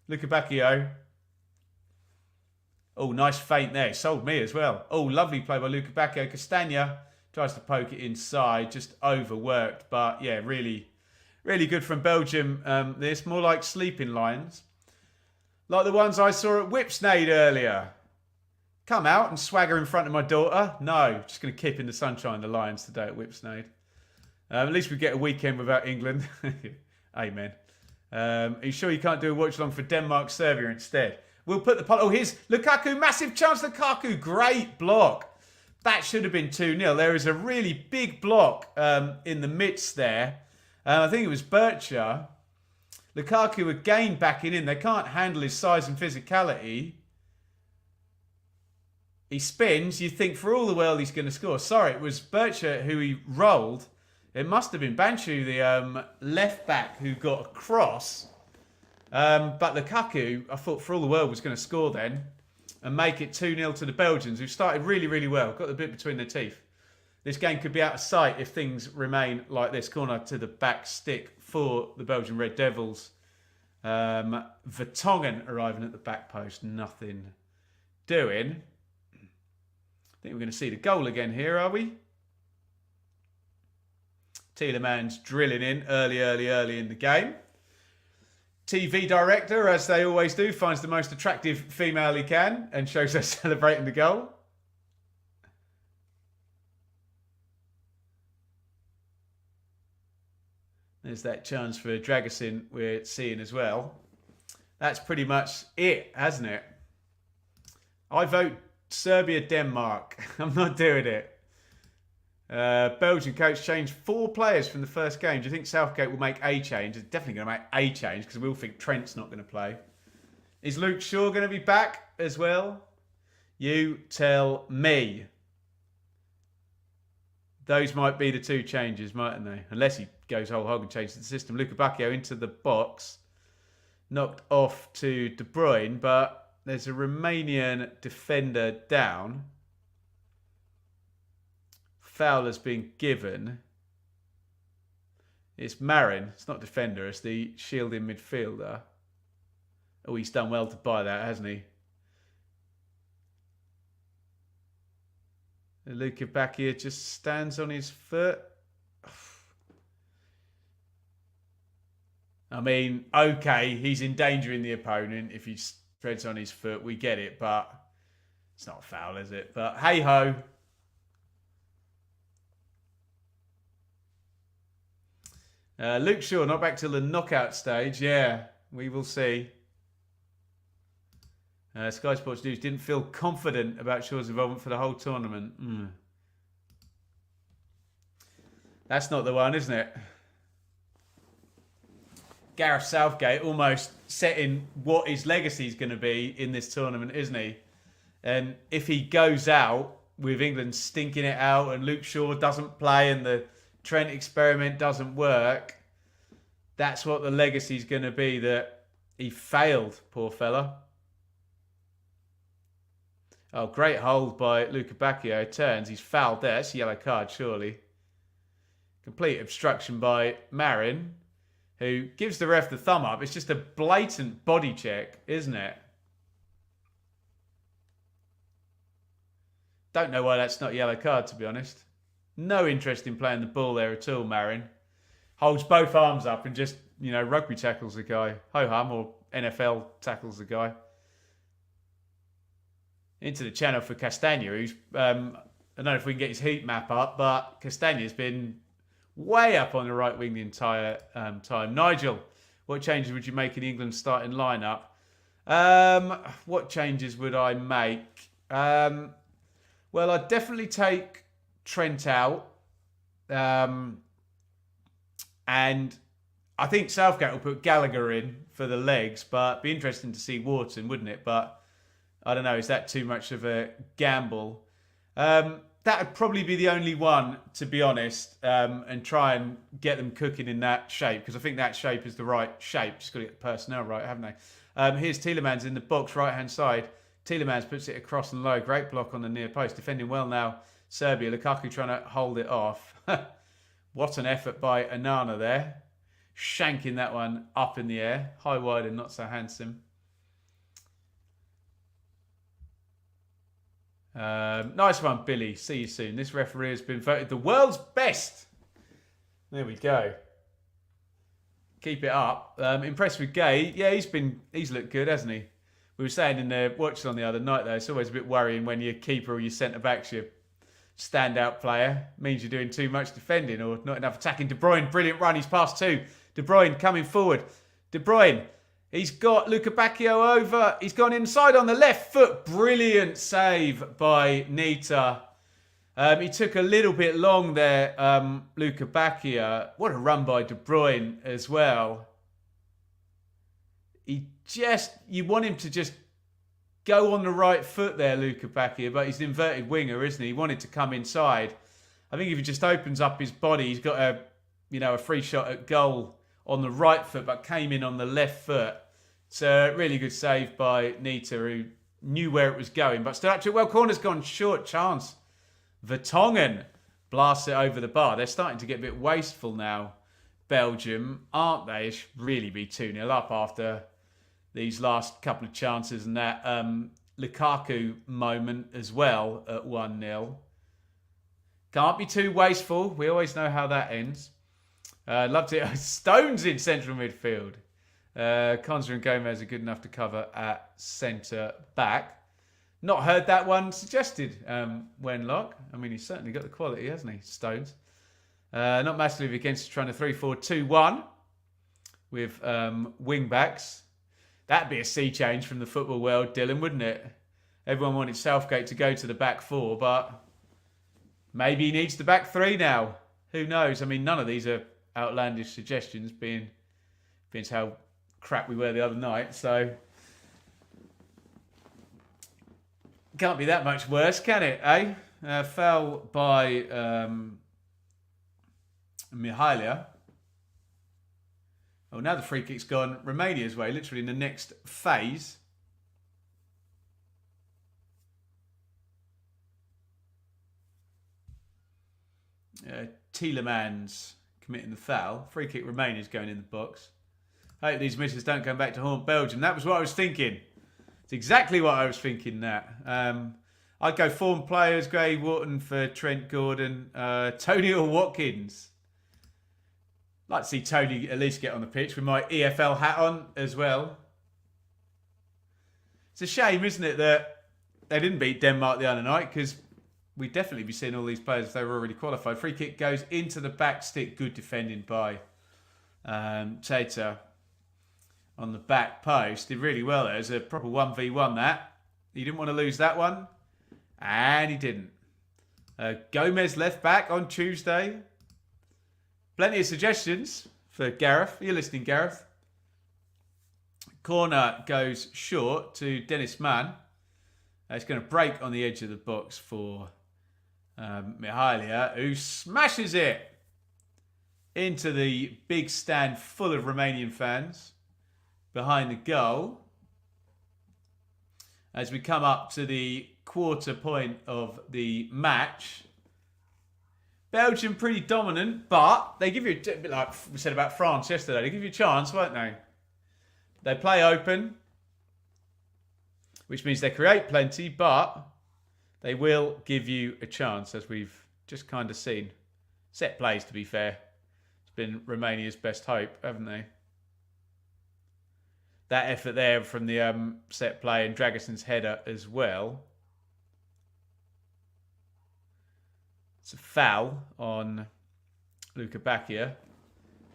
S1: Luca Bacchio. Oh, nice feint there. Sold me as well. Oh, lovely play by Luca Bacchio. Castagna tries to poke it inside. Just overworked. But, yeah, really, really good from Belgium. This more like sleeping lions. Like the ones I saw at Whipsnade earlier. Come out and swagger in front of my daughter. No, just going to keep in the sunshine the Lions today at Whipsnade. At least we get a weekend without England. Amen. Are you sure you can't do a watch along for Denmark, Serbia instead? We'll put the... Oh, here's Lukaku. Massive chance. Lukaku. Great block. That should have been 2-0. There is a really big block in the midst there. I think it was Bircher. Lukaku again backing in. They can't handle his size and physicality. He spins. You think for all the world he's going to score. Sorry, it was Bircher who he rolled. It must have been Banchu, the left back, who got across. But Lukaku, I thought for all the world was going to score then and make it 2-0 to the Belgians, who started really, really well. Got the bit between their teeth. This game could be out of sight if things remain like this. Corner to the back stick for the Belgian Red Devils. Vertonghen arriving at the back post. Nothing doing. I think we're going to see the goal again here, are we? Tielemans drilling in early in the game. TV director, as they always do, finds the most attractive female he can and shows her celebrating the goal. There's that chance for Dragusin we're seeing as well. That's pretty much it, hasn't it? I vote Serbia, Denmark. I'm not doing it. Belgian coach changed 4 players from the first game. Do you think Southgate will make a change? He's definitely going to make a change because we all think Trent's not going to play. Is Luke Shaw going to be back as well? You tell me. Those might be the 2 changes, mightn't they? Unless he goes whole hog and changes the system. Luca Bacchio into the box. Knocked off to De Bruyne, but there's a Romanian defender down. Foul has been given. It's Marin. It's not defender. It's the shielding midfielder. Oh, he's done well to buy that, hasn't he? Luca Bacchia just stands on his foot. I mean, okay, he's endangering the opponent if he treads on his foot. We get it, but it's not a foul, is it? But hey-ho. Luke Shaw, not back till the knockout stage. Yeah, we will see. Sky Sports News didn't feel confident about Shaw's involvement for the whole tournament. That's not the one, isn't it? Gareth Southgate almost setting what his legacy is going to be in this tournament, isn't he? And if he goes out with England stinking it out and Luke Shaw doesn't play and the Trent experiment doesn't work, that's what the legacy is going to be, that he failed, poor fella. Oh, great hold by Luca Bacchio. Turns, he's fouled there. That's a yellow card, surely. Complete obstruction by Marin, who gives the ref the thumb up. It's just a blatant body check, isn't it? Don't know why that's not a yellow card, to be honest. No interest in playing the ball there at all, Marin. Holds both arms up and just, rugby tackles the guy. Ho-hum, or NFL tackles the guy. Into the channel for Castagna, who's, I don't know if we can get his heat map up, but Castagna's been way up on the right wing the entire time. Nigel, what changes would you make in England's starting lineup? What changes would I make? Well, I'd definitely take Trent out. And I think Southgate will put Gallagher in for the legs, but it'd be interesting to see Wharton, wouldn't it? But I don't know, is that too much of a gamble? That would probably be the only one, to be honest, and try and get them cooking in that shape, because I think that shape is the right shape. Just got to get the personnel right, haven't they? Here's Tielemans in the box, right-hand side. Tielemans puts it across and low. Great block on the near post. Defending well now, Serbia. Lukaku trying to hold it off. What an effort by Anana there. Shanking that one up in the air. High, wide, and not so handsome. Nice one, Billy. See you soon. This referee has been voted the world's best. There we go. Keep it up. Impressed with Gay. Yeah, he's looked good, hasn't he? We were saying in the watches on the other night, though, it's always a bit worrying when your keeper or your centre-back's your standout player. Means you're doing too much defending or not enough attacking. De Bruyne, brilliant run. He's past two. De Bruyne coming forward. De Bruyne. He's got Luca Bacchio over. He's gone inside on the left foot. Brilliant save by Nita. He took a little bit long there, Luca Bacchio. What a run by De Bruyne as well. You want him to just go on the right foot there, Luca Bacchio, but he's an inverted winger, isn't he? He wanted to come inside. I think if he just opens up his body, he's got a free shot at goal on the right foot, but came in on the left foot. It's a really good save by Nita, who knew where it was going, but still actually, well, corner's gone short. Chance. Vertonghen blasts it over the bar. They're starting to get a bit wasteful now, Belgium, aren't they? It should really be 2-0 up after these last couple of chances and that Lukaku moment as well at 1-0. Can't be too wasteful. We always know how that ends. Loved it. Stones in central midfield. Konza and Gomez are good enough to cover at centre back. Not heard that one suggested, Wenlock. I mean, he's certainly got the quality, hasn't he, Stones? Not massively against trying to 3-4-2-1 with wing backs. That'd be a sea change from the football world, Dylan, wouldn't it? Everyone wanted Southgate to go to the back four, but maybe he needs the back three now. Who knows? I mean, none of these are outlandish suggestions, being how crap we were the other night. So can't be that much worse, can it? Foul by Mihailia. Oh, now the free kick's gone Romania's way, literally in the next phase. Tielemans committing the foul. Free kick Romania's going in the box. Hope these misses don't come back to haunt Belgium. That was what I was thinking. It's exactly what I was thinking, that. I'd go form players, Gray, Wharton for Trent, Gordon, Tony or Watkins. Like to see Tony at least get on the pitch with my EFL hat on as well. It's a shame, isn't it, that they didn't beat Denmark the other night, because we'd definitely be seeing all these players if they were already qualified. Free kick goes into the back stick. Good defending by Tata. on the back post. Did really well there. It was a proper 1v1 that. He didn't want to lose that one. And he didn't. Gomez left back on Tuesday. Plenty of suggestions for Gareth. You're listening, Gareth. Corner goes short to Dennis Mann. It's going to break on the edge of the box for Mihailia, who smashes it into the big stand full of Romanian fans behind the goal. As we come up to the quarter point of the match, Belgium pretty dominant, but they give you, a bit like we said about France yesterday, they give you a chance, won't they? They play open, which means they create plenty, but they will give you a chance, as we've just kind of seen. Set plays, to be fair. It's been Romania's best hope, haven't they? That effort there from the set play and Dragoson's header as well. It's a foul on Luka Bacchia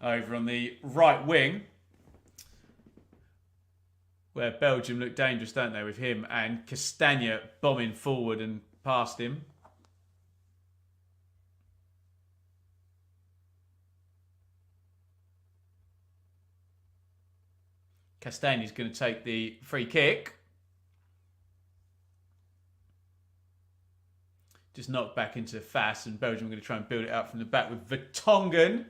S1: over on the right wing, where Belgium look dangerous, don't they, with him and Castagna bombing forward and past him. Castagna's going to take the free kick. Just knocked back into Fass, and Belgium are going to try and build it up from the back with Vertonghen,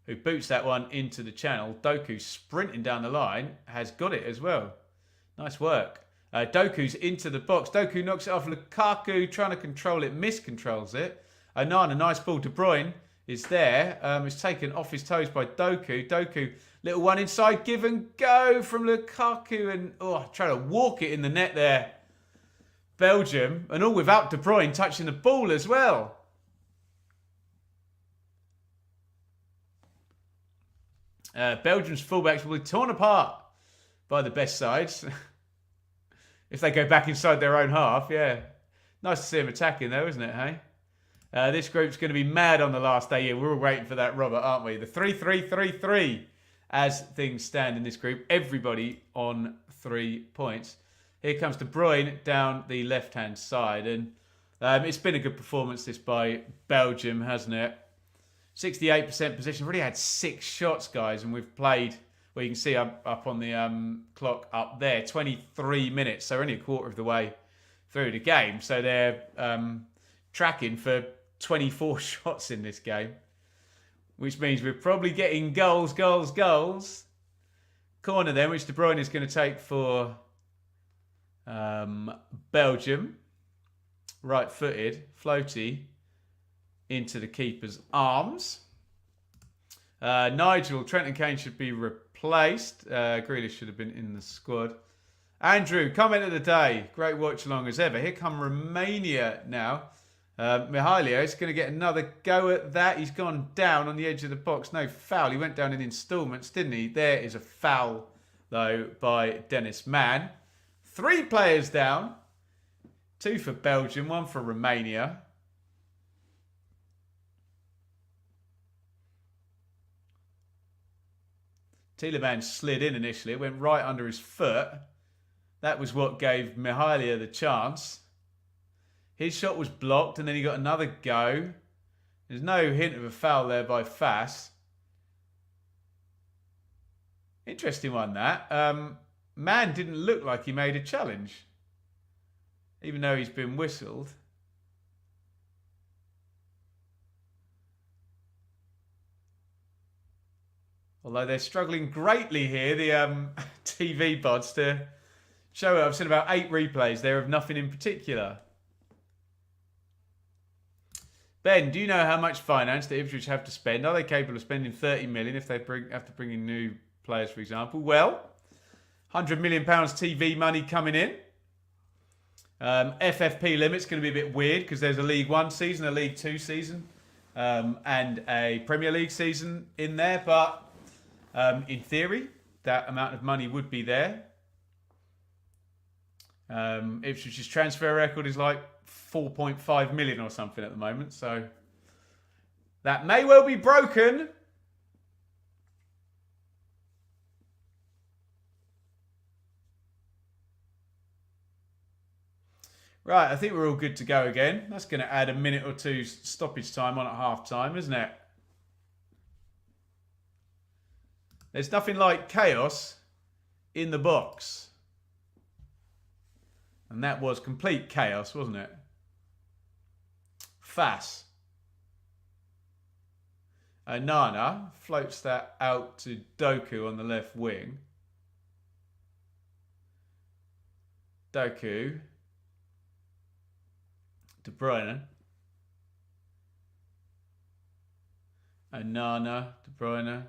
S1: who boots that one into the channel. Doku sprinting down the line, has got it as well. Nice work. Doku's into the box. Doku knocks it off Lukaku, trying to control it, miscontrols it. Onana, nice ball. De Bruyne is there. It's taken off his toes by Doku. Doku, little one inside, give and go from Lukaku, and trying to walk it in the net there. Belgium, and all without De Bruyne touching the ball as well. Belgium's fullbacks will be torn apart by the best sides. If they go back inside their own half, yeah. Nice to see them attacking though, isn't it, hey? This group's going to be mad on the last day. Yeah, we're all waiting for that, Robert, aren't we? The 3-3-3-3 as things stand in this group. Everybody on 3 points. Here comes De Bruyne down the left-hand side. And it's been a good performance this by Belgium, hasn't it? 68% possession. Really had 6 shots, guys. And we've played, well, you can see up on the clock up there, 23 minutes. So only a quarter of the way through the game. So they're tracking for 24 shots in this game. Which means we're probably getting goals. Corner then, which De Bruyne is going to take for Belgium. Right-footed, floaty into the keeper's arms. Nigel, Trent and Kane should be replaced. Grealish should have been in the squad. Andrew, comment of the day. Great watch along as ever. Here come Romania now. Mihailia is going to get another go at that. He's gone down on the edge of the box. No foul. He went down in installments, didn't he? There is a foul, though, by Dennis Mann. 3 players down. 2 for Belgium, 1 for Romania. Tielemans slid in initially. It went right under his foot. That was what gave Mihailia the chance. His shot was blocked and then he got another go. There's no hint of a foul there by Fass. Interesting one, that. Man didn't look like he made a challenge, even though he's been whistled. Although they're struggling greatly here, the TV bots, to show it. I've seen about 8 replays there of nothing in particular. Ben, do you know how much finance the Ipswich have to spend? Are they capable of spending 30 million if they have to bring in new players, for example? Well, £100 million TV money coming in. FFP limit's going to be a bit weird because there's a League One season, a League Two season, and a Premier League season in there. But in theory, that amount of money would be there. Ipswich's transfer record is like 4.5 million or something at the moment, so that may well be broken. Right, I think we're all good to go again. That's going to add a minute or two stoppage time on at half time, isn't it? There's nothing like chaos in the box. And that was complete chaos, wasn't it? Fass. Nana floats that out to Doku on the left wing. Doku. De Bruyne. Nana. De Bruyne.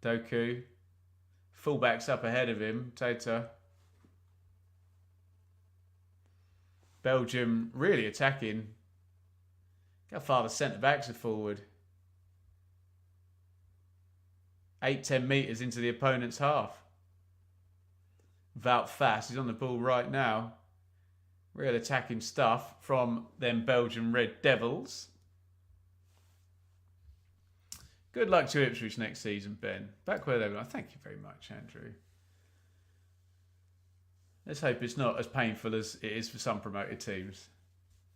S1: Doku. Fullbacks up ahead of him. Tata. Belgium really attacking. How far the centre-backs are forward. 8-10 metres into the opponent's half. Wout Fass is on the ball right now. Real attacking stuff from them Belgian Red Devils. Good luck to Ipswich next season, Ben. Back where they were. Thank you very much, Andrew. Let's hope it's not as painful as it is for some promoted teams.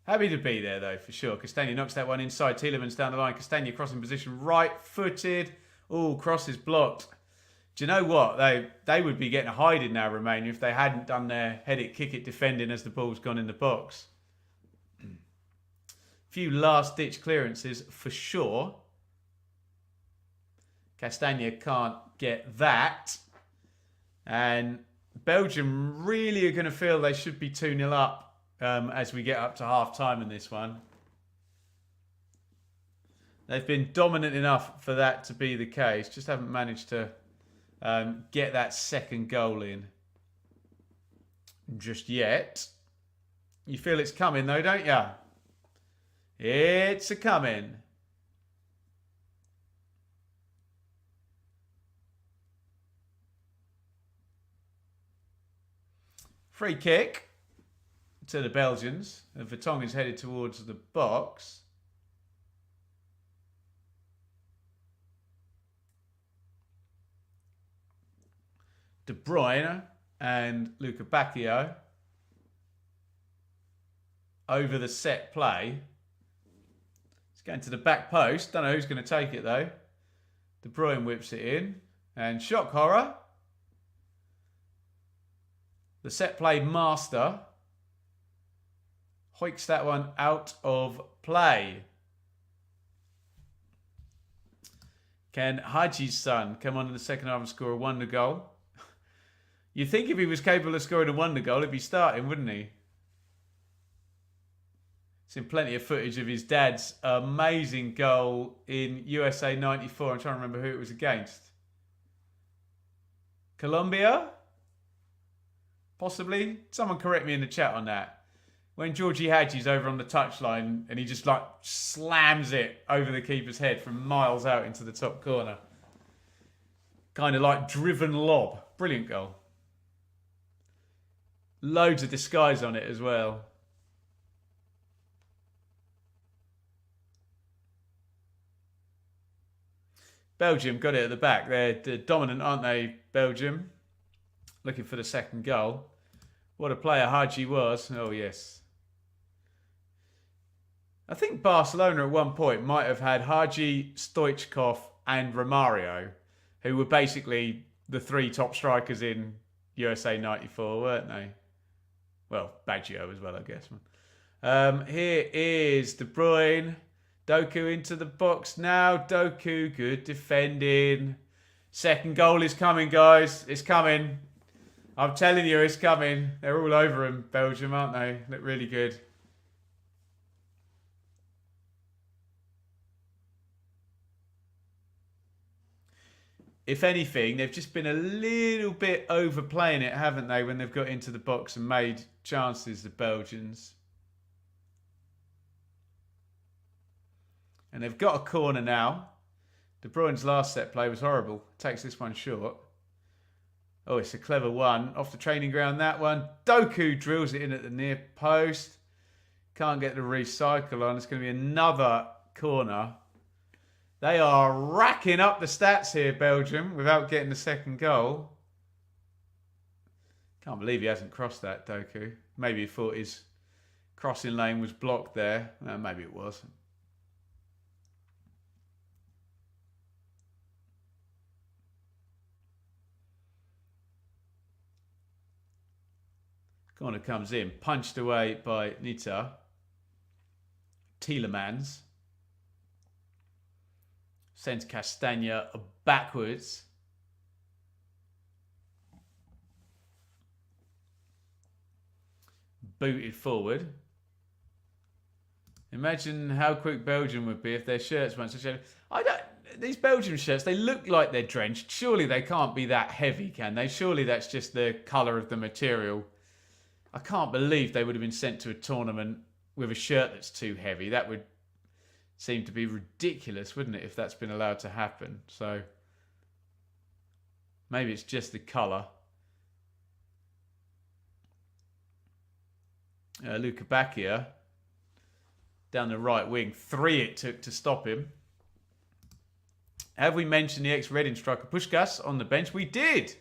S1: Happy to be there, though, for sure. Castagna knocks that one inside. Tielemans down the line. Castagna crossing position. Right-footed. Oh, cross is blocked. Do you know what? They would be getting a hiding now, Romania, if they hadn't done their head-it, kick-it defending as the ball's gone in the box. Few last-ditch clearances, for sure. Castagna can't get that. And Belgium really are going to feel they should be 2-0 up. As we get up to half-time in this one. They've been dominant enough for that to be the case. Just haven't managed to get that second goal in just yet. You feel it's coming though, don't you? It's a-coming. Free kick to the Belgians. And Vertonghen is headed towards the box. De Bruyne and Luca Bacchio over the set play. It's going to the back post. Don't know who's going to take it though. De Bruyne whips it in. And shock horror. The set play master hoiks that one out of play. Can Haji's son come on in the second half and score a wonder goal? You'd think if he was capable of scoring a wonder goal, he'd be starting, wouldn't he? Seen plenty of footage of his dad's amazing goal in USA 94. I'm trying to remember who it was against. Colombia? Possibly. Someone correct me in the chat on that. When Georgie Hadji's over on the touchline and he just like slams it over the keeper's head from miles out into the top corner. Kind of like driven lob. Brilliant goal. Loads of disguise on it as well. Belgium got it at the back. They're dominant, aren't they, Belgium? Looking for the second goal. What a player Hadji was. Oh, yes. I think Barcelona at one point might have had Hadji, Stoichkov and Romario, who were basically the three top strikers in USA 94, weren't they? Well, Baggio as well, I guess. Here is De Bruyne. Doku into the box now. Doku, good defending. Second goal is coming, guys. It's coming. I'm telling you, it's coming. They're all over him, Belgium, aren't they? Look really good. If anything, they've just been a little bit overplaying it, haven't they, when they've got into the box and made chances, the Belgians. And they've got a corner now. De Bruyne's last set play was horrible. Takes this one short. Oh, it's a clever one. Off the training ground, that one. Doku drills it in at the near post. Can't get the recycle on. It's going to be another corner. They are racking up the stats here, Belgium, without getting the second goal. Can't believe he hasn't crossed that, Doku. Maybe he thought his crossing lane was blocked there. Maybe it was. Corner comes in, punched away by Nita. Tielemans sends Castagna backwards. Booted forward. Imagine how quick Belgium would be if their shirts weren't such heavy. These Belgian shirts, they look like they're drenched. Surely they can't be that heavy, can they? Surely that's just the colour of the material. I can't believe they would have been sent to a tournament with a shirt that's too heavy. That would seem to be ridiculous, wouldn't it, if that's been allowed to happen? So maybe it's just the colour. Luka Bacchia down the right wing. 3 it took to stop him. Have we mentioned the ex-Reading striker Puskás on the bench? We did.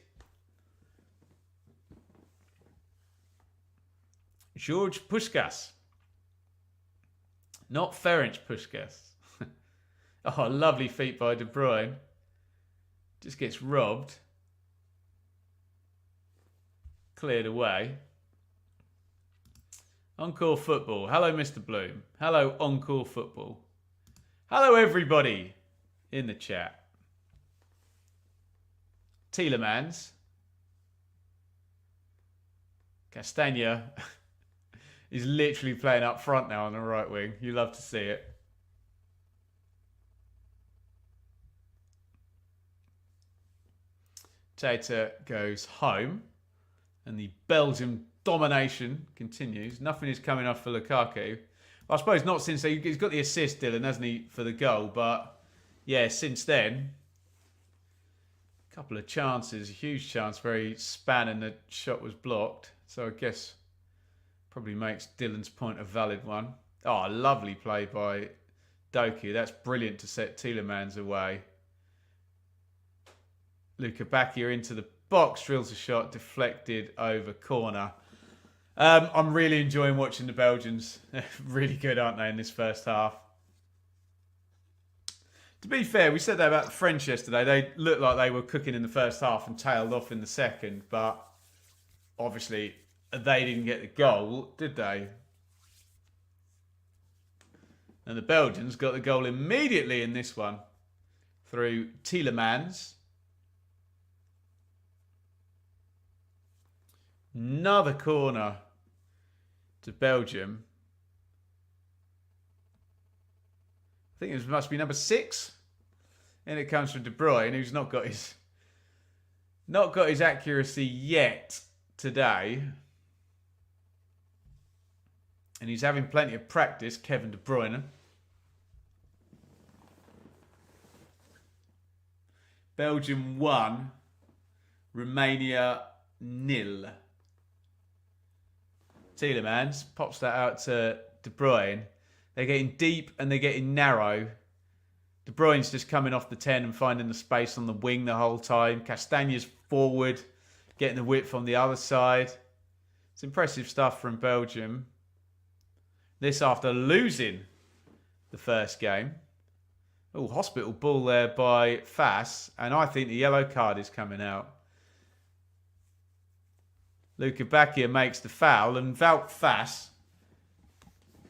S1: George Puskás. Not Ferenc Puskás. Oh, lovely feat by De Bruyne. Just gets robbed. Cleared away. Encore Football. Hello, Mr. Bloom. Hello, Encore Football. Hello, everybody in the chat. Tielemans. Castagna is literally playing up front now on the right wing. You love to see it. Tata goes home. And the Belgian domination continues. Nothing is coming off for Lukaku. Well, I suppose not since he's got the assist, Dylan, hasn't he, for the goal. But, yeah, since then, a couple of chances. A huge chance where he span and the shot was blocked. So I guess probably makes Dylan's point a valid one. Oh, a lovely play by Doku. That's brilliant to set Tielemans away. Luka Bacchia into the box, drills a shot, deflected over corner. I'm really enjoying watching the Belgians. They're really good, aren't they, in this first half? To be fair, we said that about the French yesterday. They looked like they were cooking in the first half and tailed off in the second, but obviously they didn't get the goal, did they? And the Belgians got the goal immediately in this one through Tielemans. Another corner to Belgium. I think it must be number 6. And it comes from De Bruyne, who's not got his accuracy yet today. And he's having plenty of practice, Kevin De Bruyne. Belgium 1, Romania 0. Tielemans pops that out to De Bruyne. They're getting deep and they're getting narrow. De Bruyne's just coming off the 10 and finding the space on the wing the whole time. Castagna's forward, getting the width on the other side. It's impressive stuff from Belgium. This after losing the first game. Oh, hospital ball there by Fass. And I think the yellow card is coming out. Luka Bacchia makes the foul, and Wout Fass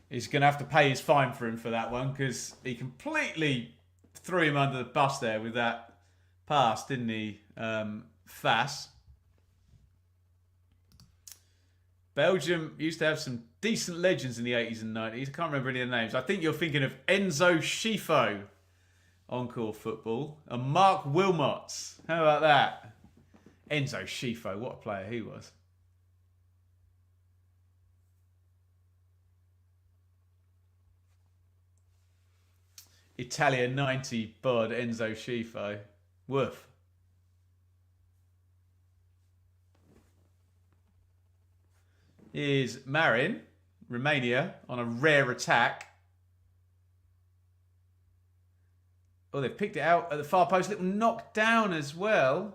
S1: is going to have to pay his fine for him for that one because he completely threw him under the bus there with that pass, didn't he, Fass? Belgium used to have some decent legends in the 80s and 90s. I can't remember any of the names. I think you're thinking of Enzo Schifo, Encore Football, and Mark Wilmots. How about that? Enzo Schifo, what a player he was. Italia 90 bod Enzo Schifo. Woof. Is Marin, Romania, on a rare attack. Oh, they've picked it out at the far post. Little knock down as well.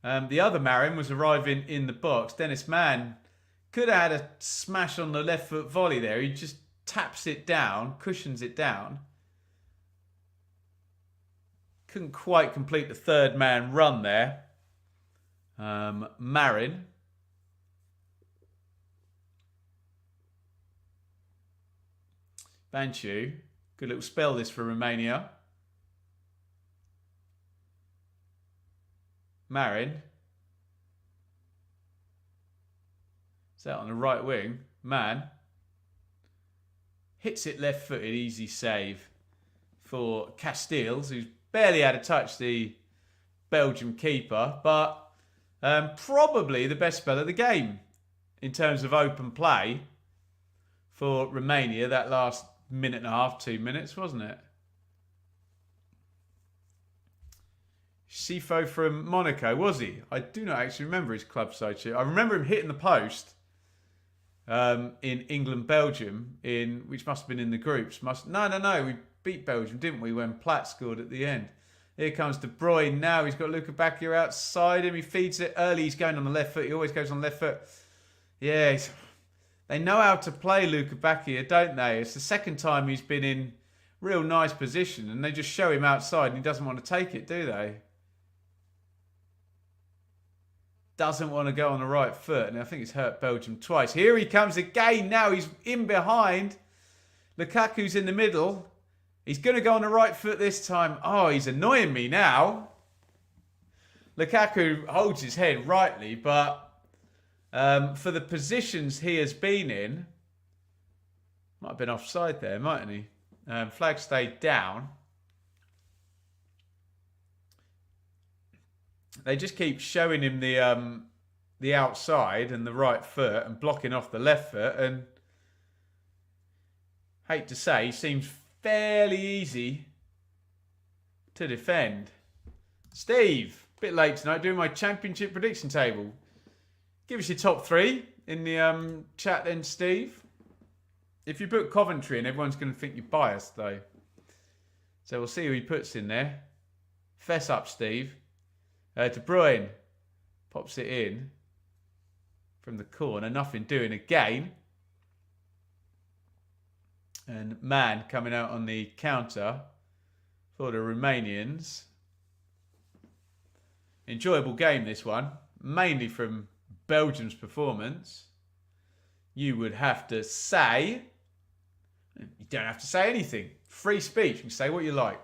S1: The other Marin was arriving in the box. Dennis Mann could have had a smash on the left foot volley there. He just taps it down, cushions it down. Couldn't quite complete the third man run there. Marin. Banchu. Good little spell this for Romania. Marin. Is that on the right wing? Man. Hits it left-footed, easy save for Castells, who's barely had to touch the Belgium keeper, but probably the best spell of the game in terms of open play for Romania. That last minute and a half, 2 minutes, wasn't it? Sifo from Monaco, was he? I do not actually remember his club side shirt. I remember him hitting the post in England, Belgium, which must have been in the groups. No. We beat Belgium, didn't we, when Platt scored at the end? Here comes De Bruyne now. He's got Luka Bacchio outside him. He feeds it early. He's going on the left foot. He always goes on the left foot. Yeah, they know how to play Luka Bacchio, don't they? It's the second time he's been in real nice position, and they just show him outside, and he doesn't want to take it, do they? Doesn't want to go on the right foot, and I think it's hurt Belgium twice. Here he comes again now. He's in behind. Lukaku's in the middle. He's going to go on the right foot this time. Oh, he's annoying me now. Lukaku holds his head rightly, but for the positions he has been in, might have been offside there, mightn't he? Flag stayed down. They just keep showing him the outside and the right foot and blocking off the left foot. And hate to say, he seems fairly easy to defend. Steve, a bit late tonight, doing my championship prediction table. Give us your top three in the chat then, Steve. If you put Coventry in, everyone's going to think you're biased, though. So we'll see who he puts in there. Fess up, Steve. De Bruyne pops it in from the corner. Nothing doing again. And Mann coming out on the counter for the Romanians. Enjoyable game, this one. Mainly from Belgium's performance. You would have to say... You don't have to say anything. Free speech. You can say what you like.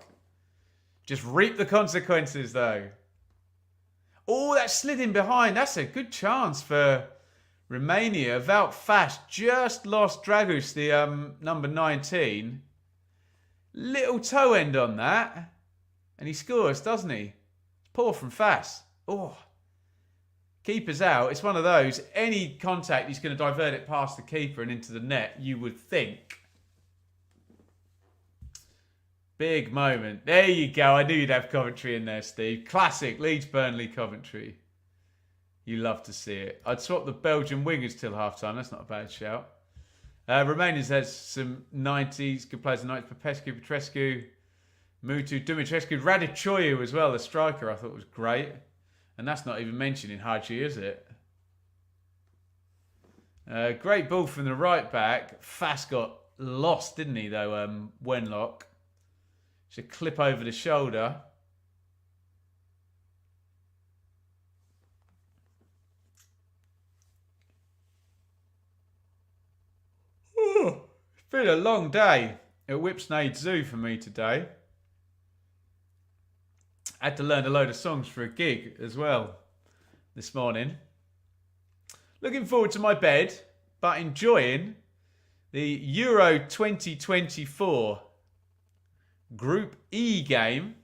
S1: Just reap the consequences, though. Oh, that slid in behind. That's a good chance for Romania. Wout Faes just lost Dragus, the number 19. Little toe end on that. And he scores, doesn't he? Poor from Faes. Oh. Keeper's out. It's one of those. Any contact, he's going to divert it past the keeper and into the net, you would think. Big moment. There you go. I knew you'd have Coventry in there, Steve. Classic Leeds Burnley Coventry. You love to see it. I'd swap the Belgian wingers till half-time. That's not a bad shout. Romanians has some 90s. Good players of 90s. Popescu, Petrescu, Mutu, Dumitrescu, Radichoiu as well. The striker I thought was great. And that's not even mentioning Haji, is it? Great ball from the right back. Faes got lost, didn't he, though, Wenlock. Should clip over the shoulder. It's been a long day at Whipsnade Zoo for me today. I had to learn a load of songs for a gig as well this morning. Looking forward to my bed, but enjoying the Euro 2024 Group E game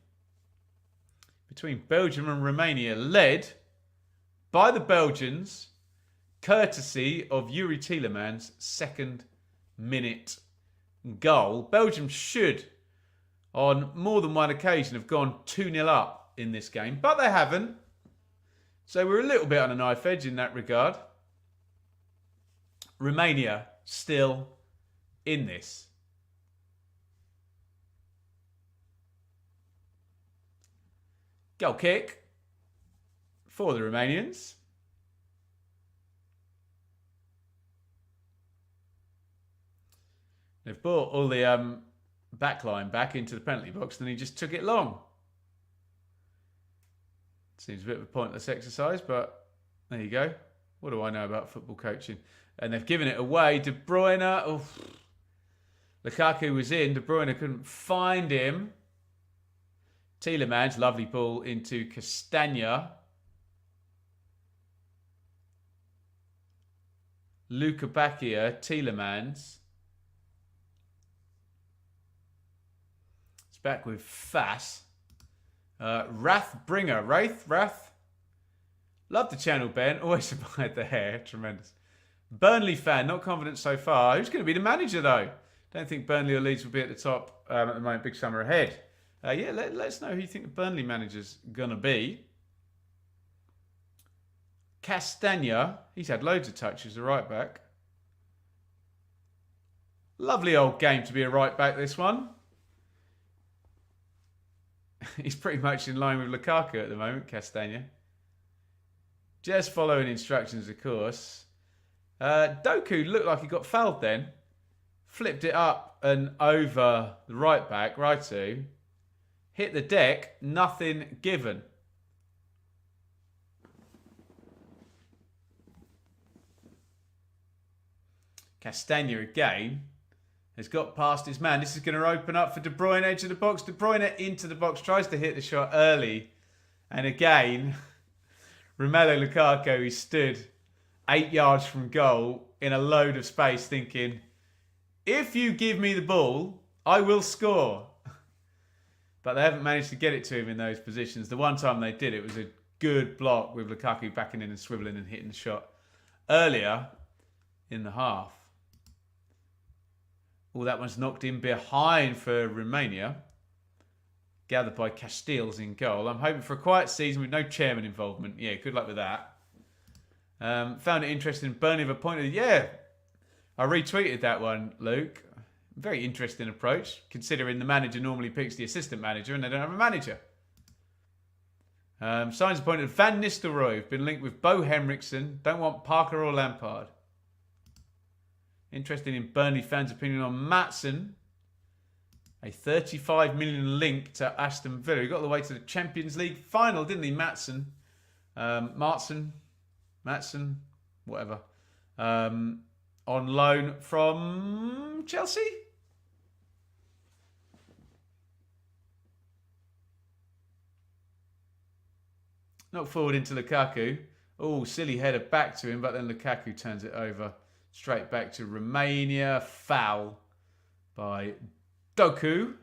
S1: between Belgium and Romania, led by the Belgians, courtesy of Yuri Tielemans' second-minute goal. Belgium should, on more than one occasion, have gone 2-0 up in this game, but they haven't. So we're a little bit on a knife edge in that regard. Romania still in this. Goal kick for the Romanians. They've brought all the backline back into the penalty box, and he just took it long. Seems a bit of a pointless exercise, but there you go. What do I know about football coaching? And they've given it away. De Bruyne. Oof. Lukaku was in. De Bruyne couldn't find him. Tielemans, lovely ball into Castagna. Luka Bakia, Tielemans. It's back with Fass. Rathbringer. Rath. Love the channel, Ben. Always admired the hair. Tremendous. Burnley fan. Not confident so far. Who's going to be the manager, though? Don't think Burnley or Leeds will be at the top at the moment. Big summer ahead. Yeah, let us know who you think the Burnley manager's going to be. Castagna. He's had loads of touches, a right back. Lovely old game to be a right back, this one. He's pretty much in line with Lukaku at the moment, Castagna. Just following instructions, of course. Doku looked like he got fouled then. Flipped it up and over the right back, righto. Hit the deck, nothing given. Castagna again has got past his man. This is going to open up for De Bruyne, edge of the box. De Bruyne into the box, tries to hit the shot early. And again, Romelu Lukaku, he stood 8 yards from goal in a load of space thinking, if you give me the ball, I will score. But they haven't managed to get it to him in those positions. The one time they did, it was a good block with Lukaku backing in and swivelling and hitting the shot earlier in the half. Oh, that one's knocked in behind for Romania. Gathered by Castells in goal. I'm hoping for a quiet season with no chairman involvement. Yeah, good luck with that. Found it interesting. Burnley have appointed. Yeah, I retweeted that one, Luke. Very interesting approach, considering the manager normally picks the assistant manager and they don't have a manager. Signs appointed Van Nistelrooy. Been linked with Bo Henriksen. Don't want Parker or Lampard. Interested in Burnley fans' opinion on Maatsen. A 35 million link to Aston Villa. He got all the way to the Champions League final, didn't he, Maatsen? Maatsen, whatever. On loan from Chelsea? Knocked forward into Lukaku. Oh, silly header back to him, but then Lukaku turns it over. Straight back to Romania. Foul by Doku.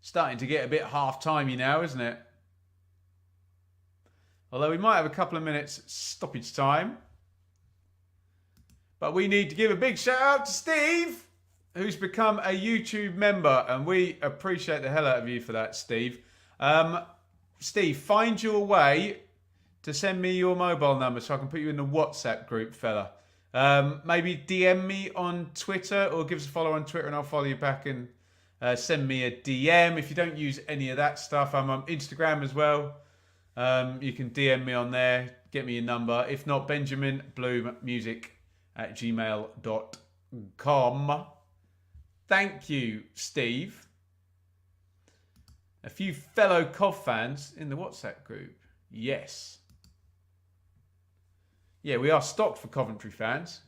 S1: Starting to get a bit half-timey now, isn't it? Although we might have a couple of minutes stoppage time. But we need to give a big shout out to Steve, who's become a YouTube member, and we appreciate the hell out of you for that, Steve. Steve, find your way to send me your mobile number so I can put you in the WhatsApp group, fella. Maybe DM me on Twitter or give us a follow on Twitter and I'll follow you back and send me a DM. If you don't use any of that stuff, I'm on Instagram as well. You can DM me on there, get me your number. If not, benjaminbloommusic@gmail.com. Thank you, Steve. A few fellow Cov fans in the WhatsApp group. Yes. Yeah, we are stocked for Coventry fans.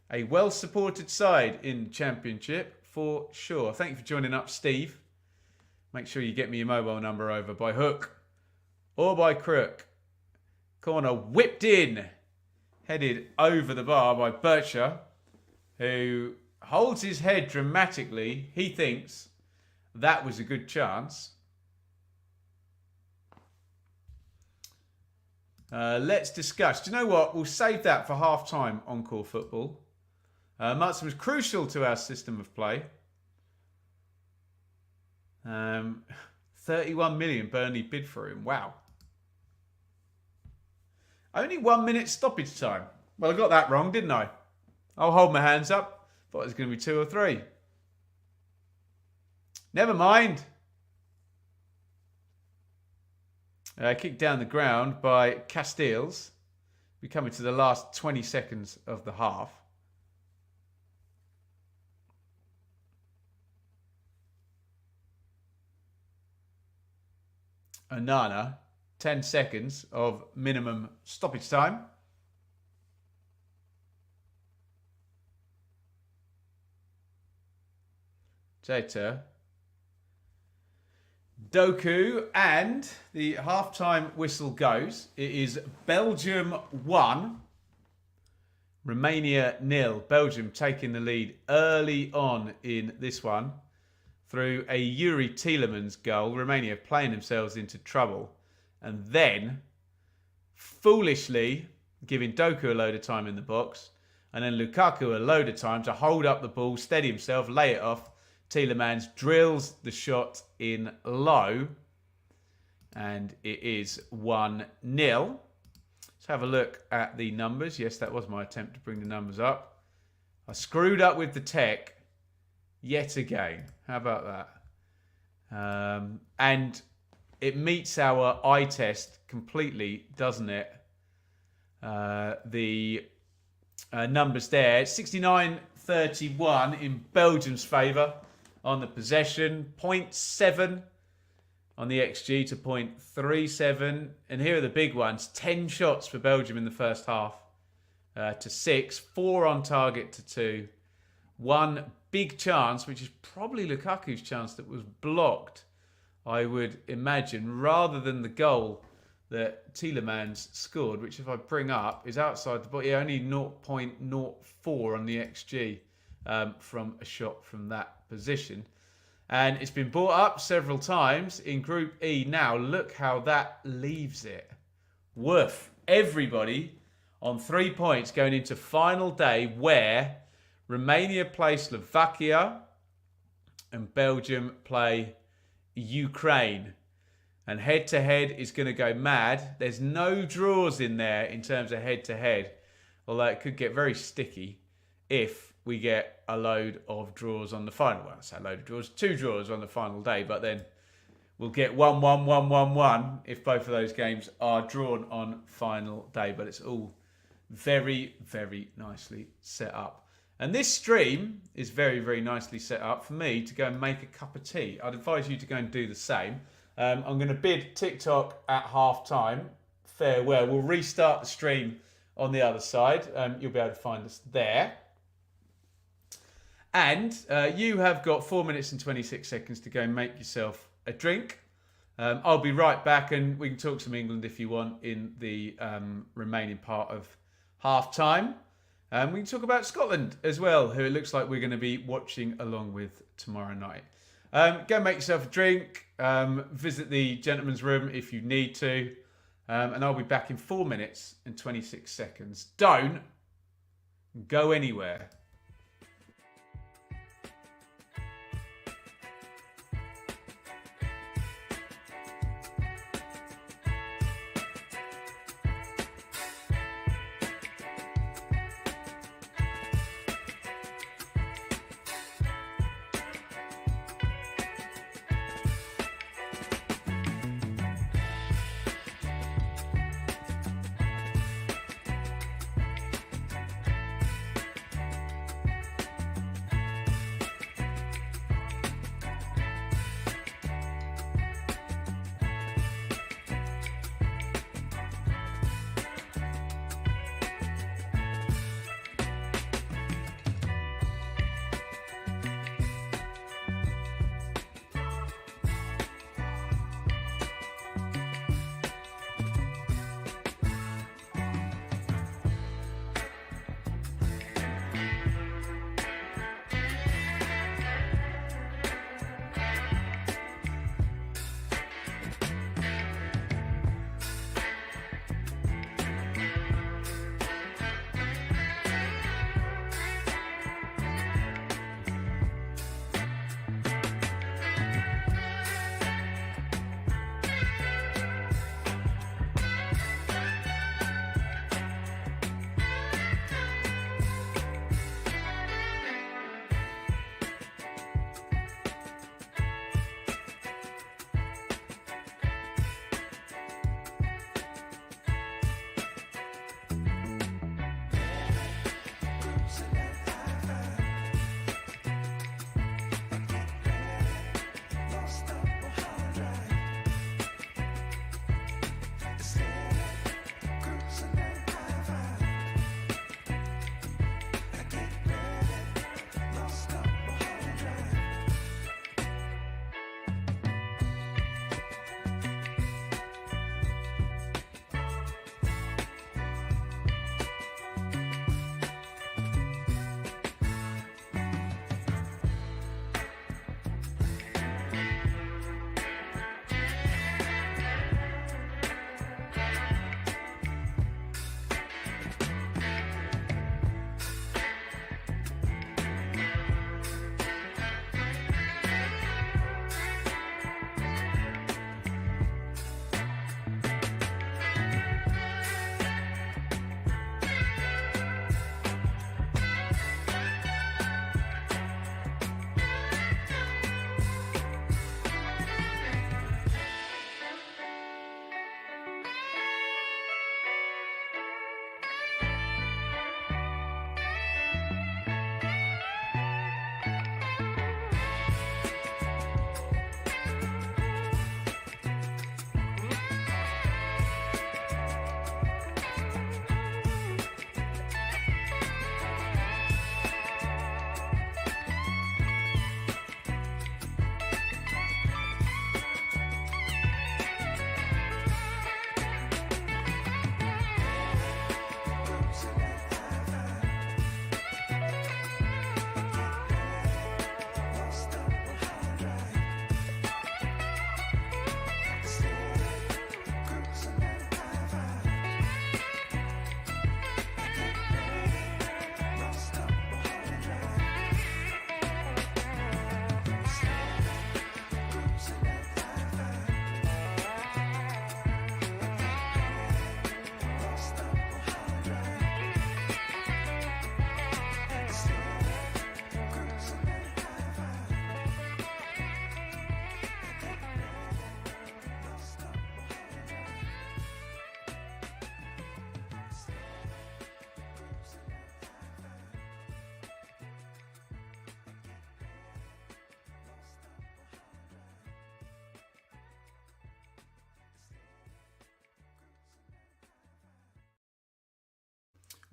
S1: A well-supported side in the Championship, for sure. Thank you for joining up, Steve. Make sure you get me your mobile number over by hook or by crook. Corner whipped in. Headed over the bar by Bircher, who holds his head dramatically. He thinks that was a good chance. Let's discuss. Do you know what? We'll save that for half-time Encore Football. Maatsen was crucial to our system of play. 31 million Burnley bid for him. Wow. Only 1 minute stoppage time. Well, I got that wrong, didn't I? I'll hold my hands up. Thought it was going to be 2 or 3. Never mind. Kicked down the ground by Castiles. We're coming to the last 20 seconds of the half. Onana, 10 seconds of minimum stoppage time. Jeta. Doku, and the half-time whistle goes. It is Belgium 1, Romania 0. Belgium taking the lead early on in this one through a Yuri Tielemans goal. Romania playing themselves into trouble, and then foolishly giving Doku a load of time in the box, and then Lukaku a load of time to hold up the ball, steady himself, lay it off. Tielemans drills the shot in low, and it is 1-0. Let's have a look at the numbers. Yes, that was my attempt to bring the numbers up. I screwed up with the tech yet again. How about that? And it meets our eye test completely, doesn't it? The numbers there, 69-31 in Belgium's favour on the possession, 0.7 on the XG to 0.37. And here are the big ones. 10 shots for Belgium in the first half to 6. 4 on target to 2. 1 big chance, which is probably Lukaku's chance, that was blocked, I would imagine, rather than the goal that Tielemans scored, which if I bring up is outside the box. Yeah, only 0.04 on the XG from a shot from that position. And it's been brought up several times in Group E. Now, look how that leaves it. Woof. Everybody on 3 points going into final day, where Romania play Slovakia and Belgium play Ukraine. And head-to-head is going to go mad. There's no draws in there in terms of head-to-head, although it could get very sticky if we get a load of draws on the final. Well, I say a load of draws, 2 draws on the final day, but then we'll get 1-1, 1-1-1 if both of those games are drawn on final day. But it's all very, very nicely set up. And this stream is very, very nicely set up for me to go and make a cup of tea. I'd advise you to go and do the same. I'm going to bid TikTok at half time farewell. We'll restart the stream on the other side. You'll be able to find us there. And you have got 4 minutes and 26 seconds to go and make yourself a drink. I'll be right back, and we can talk some England if you want in the remaining part of half time. We can talk about Scotland as well, who it looks like we're going to be watching along with tomorrow night. Go make yourself a drink. Visit the gentleman's room if you need to. And I'll be back in 4 minutes and 26 seconds. Don't go anywhere.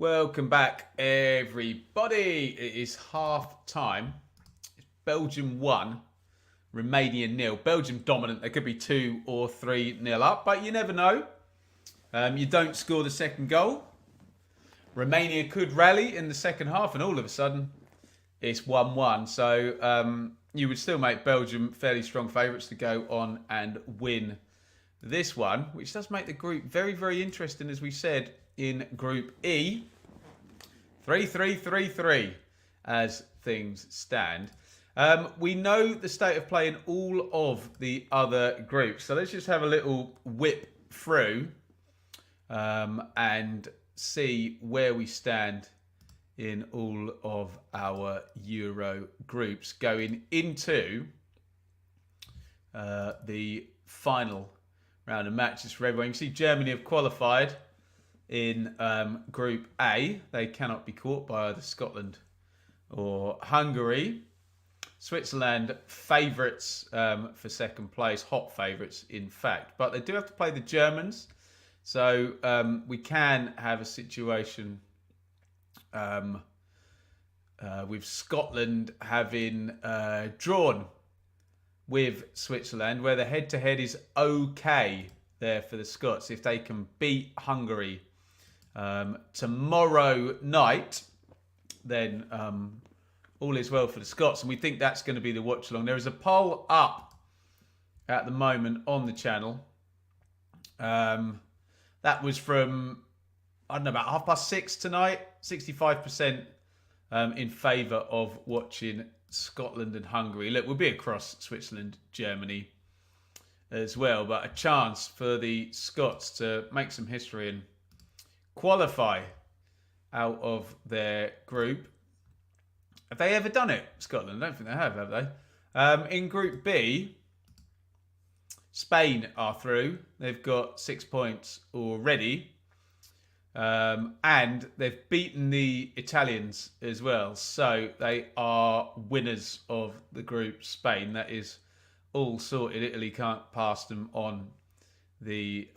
S1: Welcome back, everybody. It is half time. Belgium 1, Romania 0. Belgium dominant. They could be 2 or 3-0 up, but you never know. You don't score the second goal. Romania could rally in the second half, and all of a sudden, it's 1-1. So you would still make Belgium fairly strong favourites to go on and win this one, which does make the group very, very interesting, as we said, in Group E. 3-3-3-3 as things stand. We know the state of play in all of the other groups. So let's just have a little whip through and see where we stand in all of our Euro groups going into the final round of matches for everyone. You can see Germany have qualified in Group A. They cannot be caught by either Scotland or Hungary. Switzerland favourites for second place, hot favourites in fact, but they do have to play the Germans. So we can have a situation with Scotland having drawn with Switzerland, where the head-to-head is okay there for the Scots if they can beat Hungary tomorrow night. Then all is well for the Scots, and we think that's going to be the watch along. There is a poll up at the moment on the channel. That was from, I don't know, about 6:30 tonight. 65% in favour of watching Scotland and Hungary. Look, we'll be across Switzerland, Germany as well, but a chance for the Scots to make some history and qualify out of their group. Have they ever done it, Scotland? I don't think they have they? In Group B, Spain are through. They've got 6 points already. And they've beaten the Italians as well. So they are winners of the group, Spain. That is all sorted. Italy can't pass them on the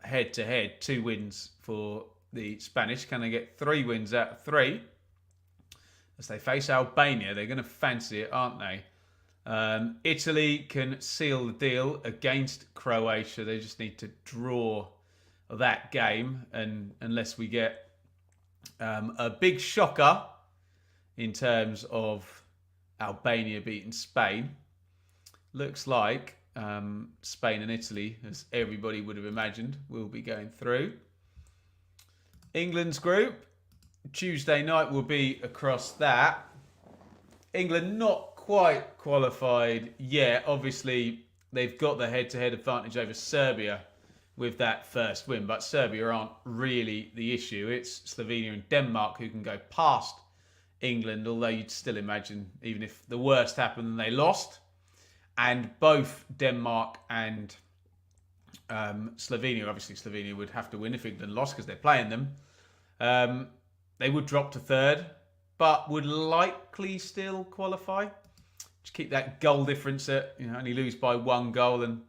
S1: head-to-head. 2 wins for the Spanish. Can they get 3 wins out of 3? As they face Albania, they're going to fancy it, aren't they? Italy can seal the deal against Croatia. They just need to draw that game, and unless we get a big shocker in terms of Albania beating Spain, looks like Spain and Italy, as everybody would have imagined, will be going through. England's group, Tuesday night will be across that. England not quite qualified yet. Obviously, they've got the head-to-head advantage over Serbia with that first win, but Serbia aren't really the issue. It's Slovenia and Denmark who can go past England, although you'd still imagine, even if the worst happened and they lost, and both Denmark and Slovenia, obviously Slovenia would have to win if England lost because they're playing them. They would drop to third, but would likely still qualify. Just keep that goal difference at, only lose by 1 goal and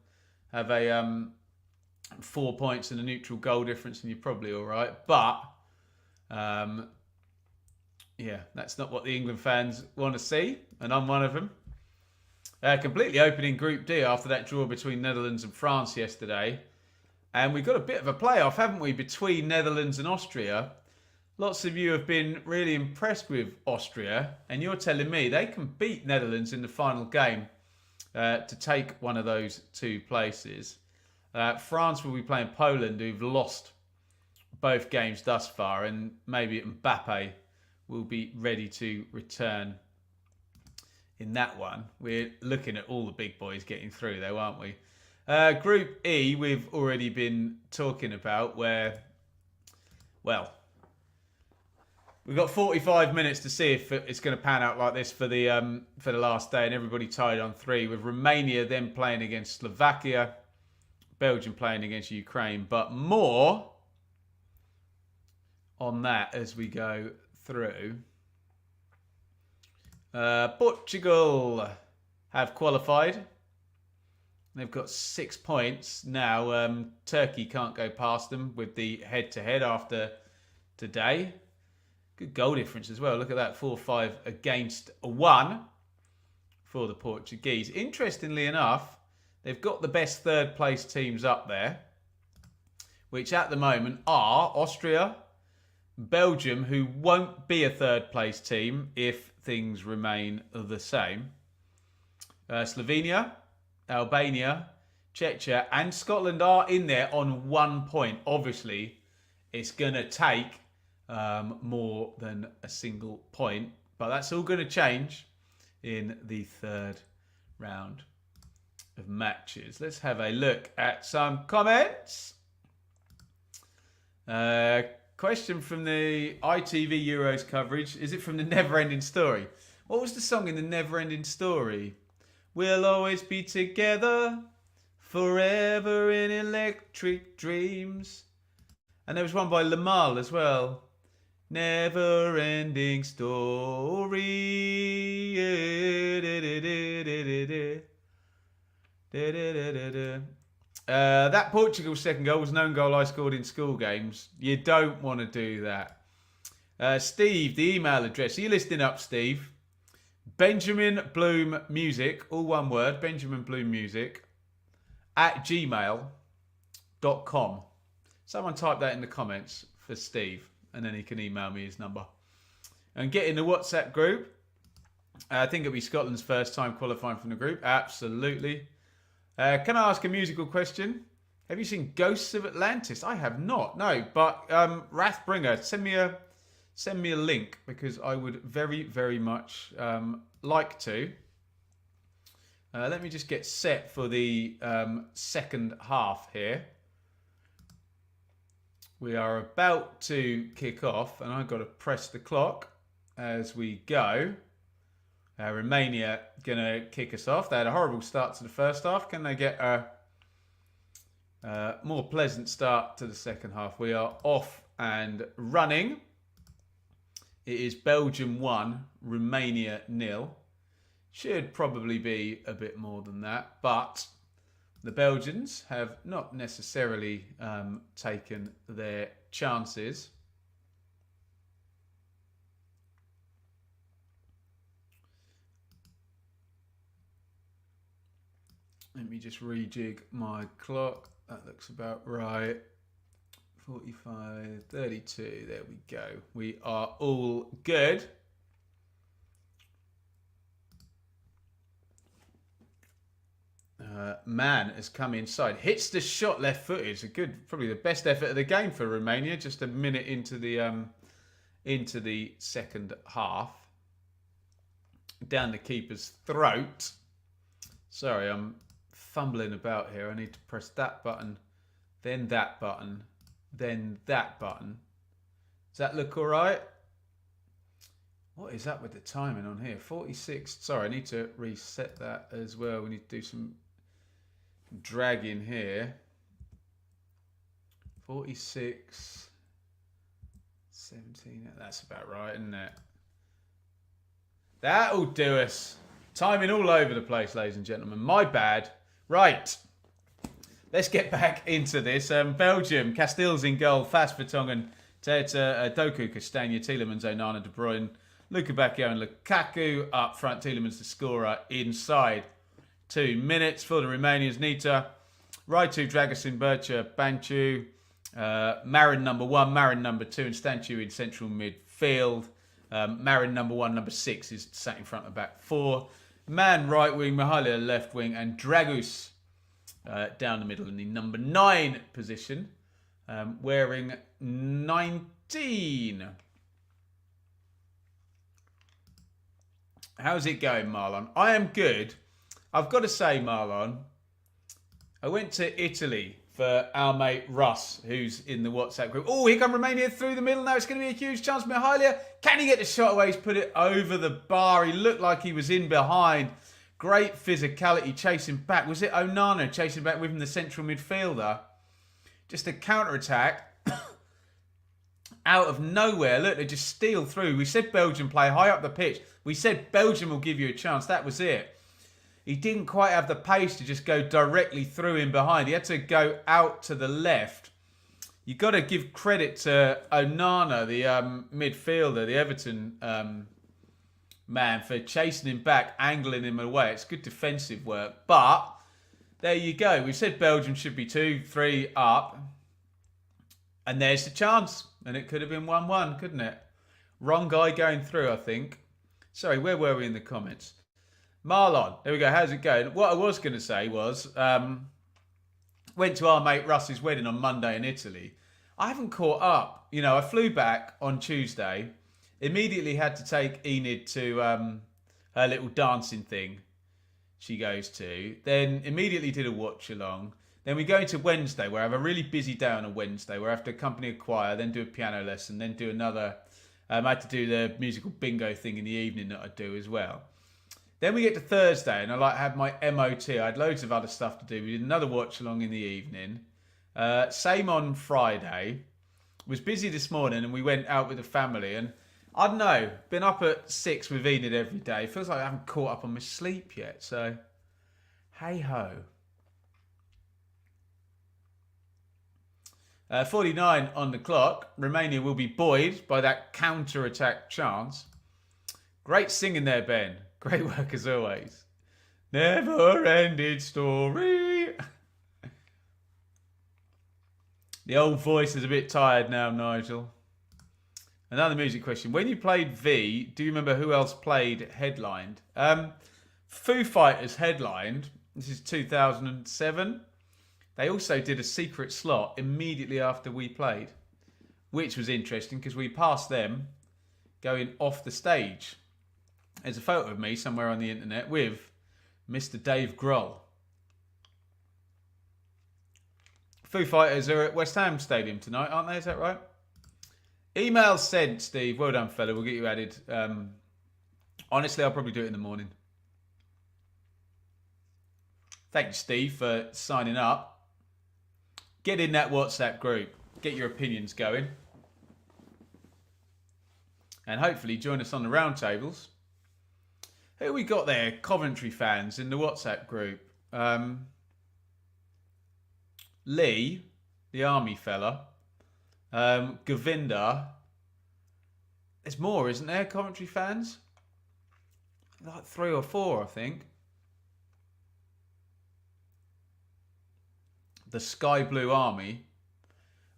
S1: have a 4 points and a neutral goal difference, and you're probably all right. But yeah, that's not what the England fans want to see, and I'm one of them. Completely open in Group D after that draw between Netherlands and France yesterday. And we've got a bit of a playoff, haven't we, between Netherlands and Austria. Lots of you have been really impressed with Austria, and you're telling me they can beat Netherlands in the final game to take one of those 2 places. France will be playing Poland, who've lost both games thus far, and maybe Mbappe will be ready to return in that one. We're looking at all the big boys getting through, though, aren't we? Group E, we've already been talking about, where, well, we've got 45 minutes to see if it's going to pan out like this for the last day, and everybody tied on 3, with Romania then playing against Slovakia, Belgium playing against Ukraine, but more on that as we go through. Portugal have qualified. They've got 6 points now. Turkey can't go past them with the head-to-head after today. Good goal difference as well. Look at that, 4-5 against 1 for the Portuguese. Interestingly enough, they've got the best third place teams up there, which at the moment are Austria, Belgium, who won't be a third place team if things remain the same, Slovenia, Albania, Czechia, and Scotland are in there on 1 point. Obviously, it's going to take more than a single point, but that's all going to change in the third round of matches. Let's have a look at some comments. Question from the ITV Euros coverage. Is it from the Never Ending Story? What was the song in the Never Ending Story? We'll always be together, forever in electric dreams. And there was one by Lamal as well. Never Ending Story. That Portugal second goal was an own goal I scored in school games. You don't want to do that. Steve, the email address. Are you listening up, Steve? Benjamin Bloom Music, all one word, Benjamin Bloom Music, @gmail.com. Someone type that in the comments for Steve, and then he can email me his number. And get in the WhatsApp group. I think it'll be Scotland's first time qualifying from the group. Absolutely. Can I ask a musical question? Have you seen Ghosts of Atlantis? I have not, no. But Wrathbringer, send me a link, because I would very, very much like to. Let me just get set for the second half here. We are about to kick off, and I've got to press the clock as we go. Romania going to kick us off. They had a horrible start to the first half. Can they get a more pleasant start to the second half? We are off and running. It is Belgium 1, Romania 0. Should probably be a bit more than that, but the Belgians have not necessarily taken their chances. Let me just rejig my clock. That looks about right. 45, 32, there we go. We are all good. Man has come inside. Hits the shot left footed. A good, probably the best effort of the game for Romania. Just a minute into the second half. Down the keeper's throat. Sorry, I'm fumbling about here. I need to press that button, then that button, then that button. Does that look all right? What is that with the timing on here? 46. Sorry, I need to reset that as well. We need to do some dragging here. 46. 17. That's about right, isn't it? That'll do us. Timing all over the place, ladies and gentlemen. My bad. Right. Let's get back into this. Belgium, Castells in goal, Fast Vertonghen, Teta, Doku, Castagna, Tielemans, Onana, De Bruyne, Luka Bacchio and Lukaku up front. Tielemans the scorer inside 2 minutes for the Romanians. Nita, Raitu, Dragosin, Bercha, Banchu, Marin number 1, Marin number 2 and Stanchu in central midfield. Marin number 1, number 6 is sat in front of back 4. Man right wing, Mihalia left wing and Dragus down the middle in the number 9 position, wearing 19. How's it going, Marlon? I am good. I've got to say, Marlon, I went to Italy for our mate Russ, who's in the WhatsApp group. Oh, here come Romania through the middle. Now it's going to be a huge chance. Mihalia, can he get the shot away? He's put it over the bar. He looked like he was in behind. Great physicality chasing back. Was it Onana chasing back with him, the central midfielder? Just a counter-attack out of nowhere. Look, they just steal through. We said Belgium play high up the pitch. We said Belgium will give you a chance. That was it. He didn't quite have the pace to just go directly through in behind. He had to go out to the left. You got to give credit to Onana, the midfielder, the Everton man, for chasing him back, angling him away. It's good defensive work. But there you go. We said Belgium should be 2-3 up. And there's the chance. And it could have been 1-1, couldn't it? Wrong guy going through, I think. Sorry, where were we in the comments? Marlon, there we go. How's it going? What I was going to say was, went to our mate Russ's wedding on Monday in Italy. I haven't caught up. You know, I flew back on Tuesday. Immediately had to take Enid to her little dancing thing she goes to. Then immediately did a watch along. Then we go into Wednesday, where I have a really busy day on a Wednesday, where I have to accompany a choir, then do a piano lesson, then do another. I had to do the musical bingo thing in the evening that I do as well. Then we get to Thursday, and I had my MOT. I had loads of other stuff to do. We did another watch along in the evening. Same on Friday. Was busy this morning, and we went out with the family. And I don't know, been up at 6 with Enid every day. Feels like I haven't caught up on my sleep yet. So, hey ho. 49 on the clock. Romania will be buoyed by that counter-attack chance. Great singing there, Ben. Great work as always. Never-ended story. The old voice is a bit tired now, Nigel. Another music question. When you played V, do you remember who else played headlined? Foo Fighters headlined. This is 2007. They also did a secret slot immediately after we played, which was interesting because we passed them going off the stage. There's a photo of me somewhere on the internet with Mr. Dave Grohl. Foo Fighters are at West Ham Stadium tonight, aren't they? Is that right? Email sent, Steve. Well done, fella. We'll get you added. Honestly, I'll probably do it in the morning. Thank you, Steve, for signing up. Get in that WhatsApp group. Get your opinions going. And hopefully join us on the roundtables. Who we got there? Coventry fans in the WhatsApp group. Lee, the army fella. Govinda. There's more, isn't there? Coventry fans? Like 3 or 4, I think. The Sky Blue Army.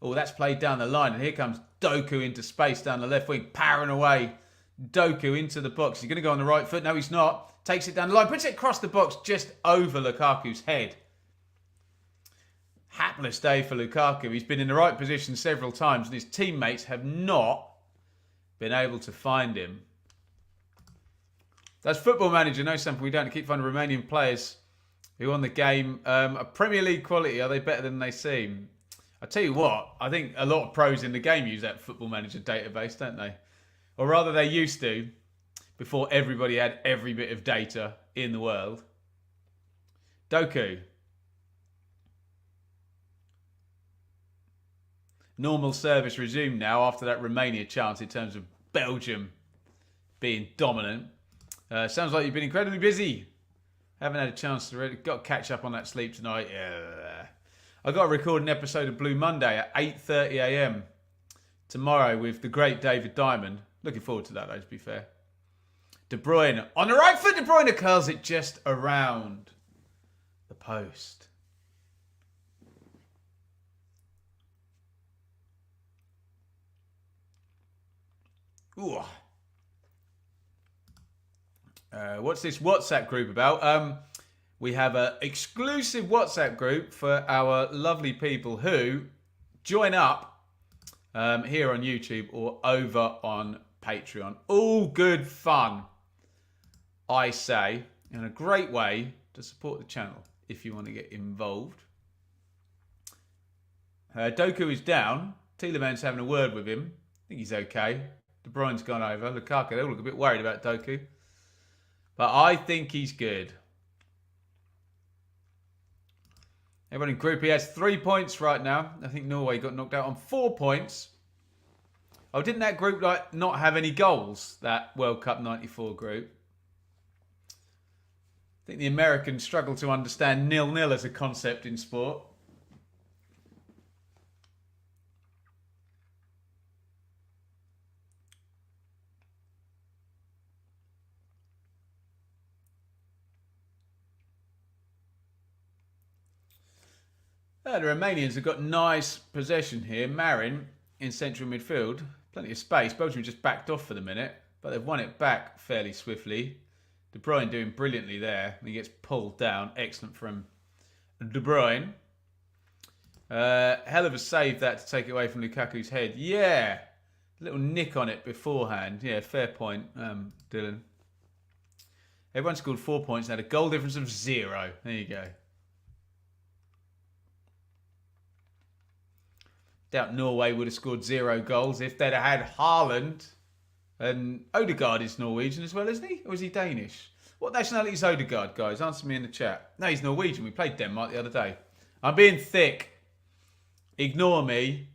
S1: Oh, that's played down the line. And here comes Doku into space down the left wing. Powering away. Doku into the box. He's going to go on the right foot. No, he's not. Takes it down the line. Puts it across the box just over Lukaku's head. Hapless day for Lukaku. He's been in the right position several times. And his teammates have not been able to find him. Does Football Manager know something we don't? Keep finding Romanian players who won the game are Premier League quality. Are they better than they seem? I tell you what, I think a lot of pros in the game use that Football Manager database, don't they? Or rather, they used to, before everybody had every bit of data in the world. Doku. Normal service resumed now after that Romania chance in terms of Belgium being dominant. Sounds like you've been incredibly busy. Haven't had a chance to really... Got to catch up on that sleep tonight. Yeah. I've got to record an episode of Blue Monday at 8:30 a.m. tomorrow with the great David Diamond. Looking forward to that, though, to be fair. De Bruyne. On the right foot, De Bruyne curls it just around the post. Ooh. What's this WhatsApp group about? We have an exclusive WhatsApp group for our lovely people who join up here on YouTube or over on Patreon. All good fun, I say, and a great way to support the channel if you want to get involved. Doku is down. Tielemans having a word with him. I think he's okay. De Bruyne's gone over. Lukaku, they all look a bit worried about Doku. But I think he's good. Everyone in Group E has 3 points right now. I think Norway got knocked out on 4 points. Oh, didn't that group not have any goals, that World Cup 94 group? I think the Americans struggle to understand 0-0 as a concept in sport. The Romanians have got nice possession here. Marin in central midfield. Plenty of space. Belgium just backed off for the minute, but they've won it back fairly swiftly. De Bruyne doing brilliantly there. He gets pulled down. Excellent from De Bruyne. Hell of a save that to take it away from Lukaku's head. Yeah. Little nick on it beforehand. Yeah, fair point, Dylan. Everyone scored 4 points and had a goal difference of 0. There you go. Doubt Norway would have scored 0 goals if they'd have had Haaland. And Odegaard is Norwegian as well, isn't he? Or is he Danish? What nationality is Odegaard, guys? Answer me in the chat. No, he's Norwegian. We played Denmark the other day. I'm being thick. Ignore me.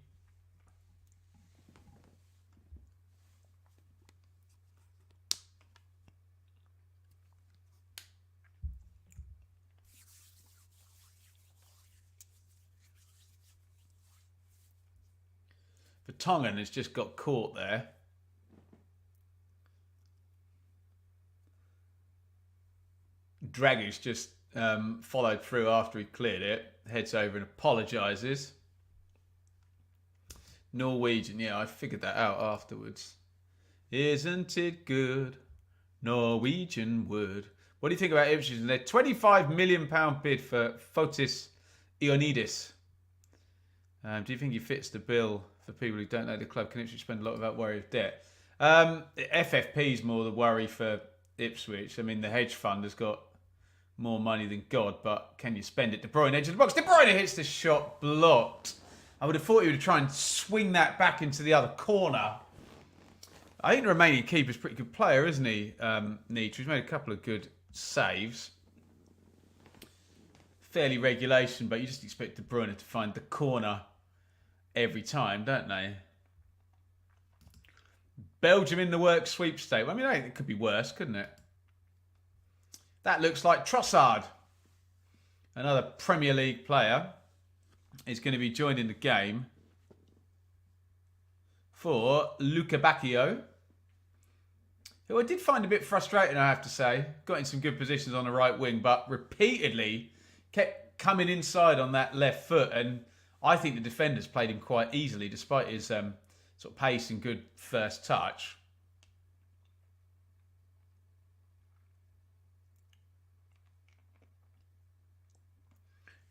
S1: Vertonghen has just got caught there. Dragic just followed through after he cleared it. Heads over and apologises. Norwegian, yeah, I figured that out afterwards. Isn't it good? Norwegian word. What do you think about Ipswich and their £25 million bid for Fotis Ioannidis? Do you think he fits the bill for people who don't know the club? Can Ipswich spend a lot without worry of debt? FFP is more the worry for Ipswich. I mean, the hedge fund has got more money than God, but can you spend it? De Bruyne edge of the box. De Bruyne hits the shot, blocked. I would have thought he would try and swing that back into the other corner. I think the Romanian keeper's a pretty good player, isn't he, Nietzsche? He's made a couple of good saves. Fairly regulation, but you just expect De Bruyne to find the corner every time, don't they? Belgium in the works sweepstake. I mean, I think it could be worse, couldn't it? That looks like Trossard. Another Premier League player is going to be joining the game for Luca Bacchio, who I did find a bit frustrating, I have to say. Got in some good positions on the right wing, but repeatedly kept coming inside on that left foot, and I think the defenders played him quite easily despite his sort of pace and good first touch.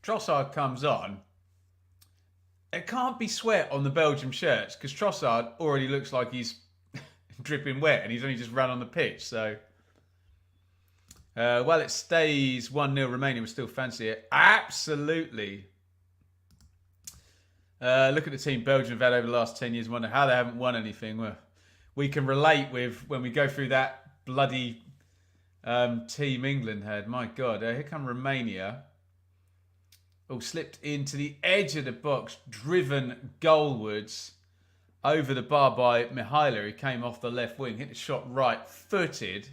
S1: Trossard comes on. It can't be sweat on the Belgium shirts because Trossard already looks like he's dripping wet and he's only just run on the pitch. So, while it stays 1-0, Romania will still fancy it. Absolutely. Look at the team Belgium have had over the last 10 years. Wonder how they haven't won anything. Well, we can relate with when we go through that bloody team England had. My God, here come Romania. Oh, slipped into the edge of the box, driven goalwards over the bar by Mihaila, who came off the left wing, hit the shot right-footed.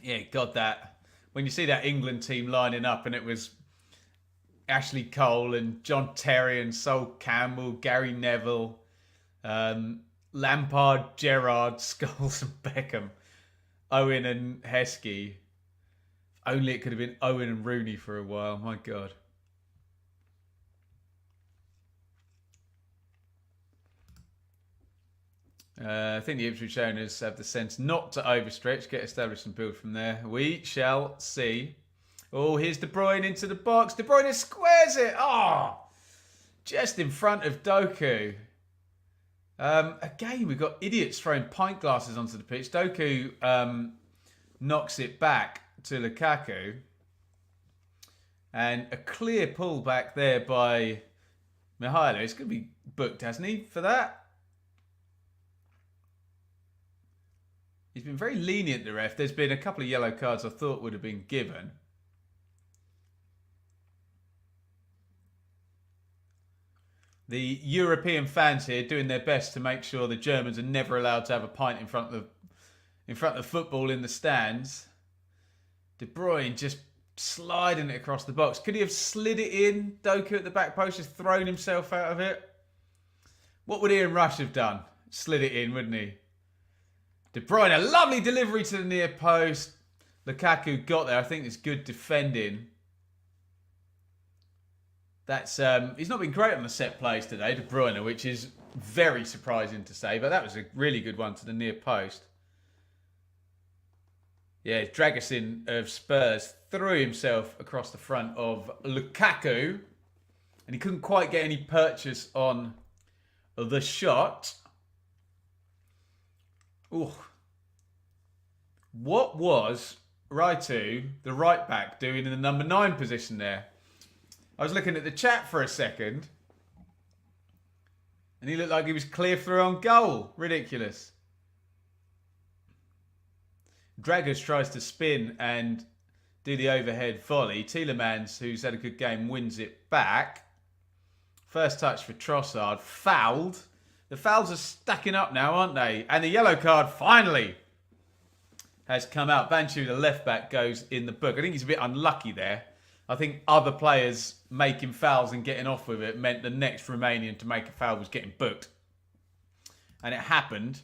S1: Yeah, God, that. When you see that England team lining up and it was Ashley Cole and John Terry and Sol Campbell, Gary Neville, Lampard, Gerrard, Scholes and Beckham, Owen and Heskey. Only it could have been Owen and Rooney for a while. My God. I think the Ipswich owners have the sense not to overstretch, get established and build from there. We shall see. Oh, here's De Bruyne into the box. De Bruyne squares it. Oh, just in front of Doku. Again, we've got idiots throwing pint glasses onto the pitch. Doku knocks it back to Lukaku. And a clear pull back there by Mihailo. He's going to be booked, hasn't he, for that? He's been very lenient, the ref. There's been a couple of yellow cards I thought would have been given. The European fans here doing their best to make sure the Germans are never allowed to have a pint in front of football in the stands. De Bruyne just sliding it across the box. Could he have slid it in? Doku at the back post, just thrown himself out of it. What would Ian Rush have done? Slid it in, wouldn't he? De Bruyne, a lovely delivery to the near post. Lukaku got there. I think it's good defending. That's he's not been great on the set plays today, De Bruyne, which is very surprising to say, but that was a really good one to the near post. Yeah, Dragusin of Spurs threw himself across the front of Lukaku, and he couldn't quite get any purchase on the shot. Ooh. What was Raitu, the right back, doing in the number 9 position there? I was looking at the chat for a second, and he looked like he was clear through on goal. Ridiculous. Dragus tries to spin and do the overhead volley. Tielemans, who's had a good game, wins it back. First touch for Trossard. Fouled. The fouls are stacking up now, aren't they? And the yellow card finally has come out. Banchu, the left back, goes in the book. I think he's a bit unlucky there. I think other players making fouls and getting off with it meant the next Romanian to make a foul was getting booked. And it happened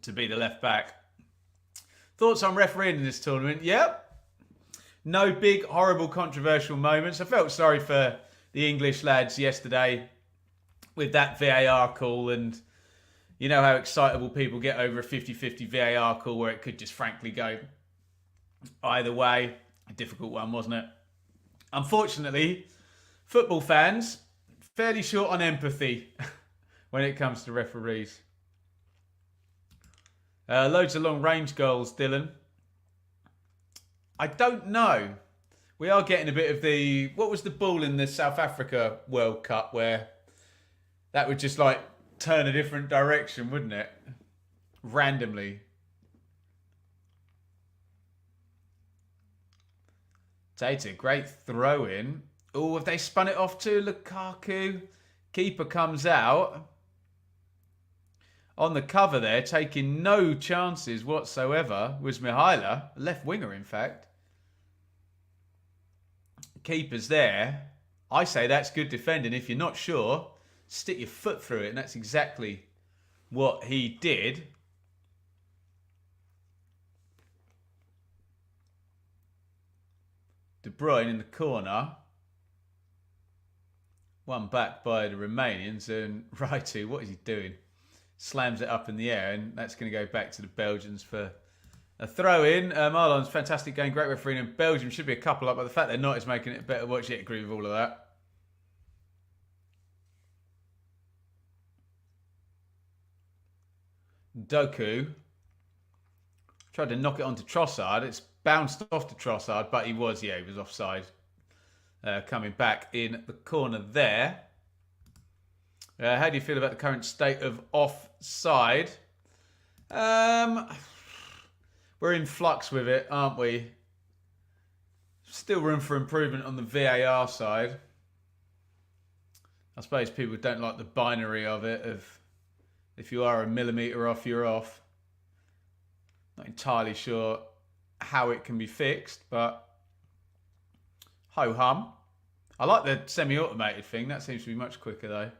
S1: to be the left back. Thoughts on refereeing in this tournament? Yep. No big, horrible, controversial moments. I felt sorry for the English lads yesterday with that VAR call, and you know how excitable people get over a 50-50 VAR call where it could just frankly go either way. A difficult one, wasn't it? Unfortunately, football fans, fairly short on empathy when it comes to referees. Loads of long-range goals, Dylan. I don't know. We are getting a bit of the... What was the ball in the South Africa World Cup where that would just like turn a different direction, wouldn't it? Randomly. Tata, great throw in. Oh, have they spun it off to Lukaku? Keeper comes out. On the cover there, taking no chances whatsoever, was Mihaila, left winger in fact. Keeper's there. I say that's good defending. If you're not sure, stick your foot through it, and that's exactly what he did. De Bruyne in the corner. One back by the Romanians, and Raitu, what is he doing? Slams it up in the air, and that's going to go back to the Belgians for a throw-in. Marlon's fantastic game, great refereeing, and Belgium should be a couple up, but the fact they're not is making it better. Watch it, agree with all of that. Doku tried to knock it onto Trossard. It's bounced off to Trossard, but he was offside. Coming back in the corner there. How do you feel about the current state of offside? We're in flux with it, aren't we? Still room for improvement on the VAR side. I suppose people don't like the binary of it, of if you are a millimetre off, you're off. Not entirely sure how it can be fixed, but ho-hum. I like the semi-automated thing. That seems to be much quicker, though.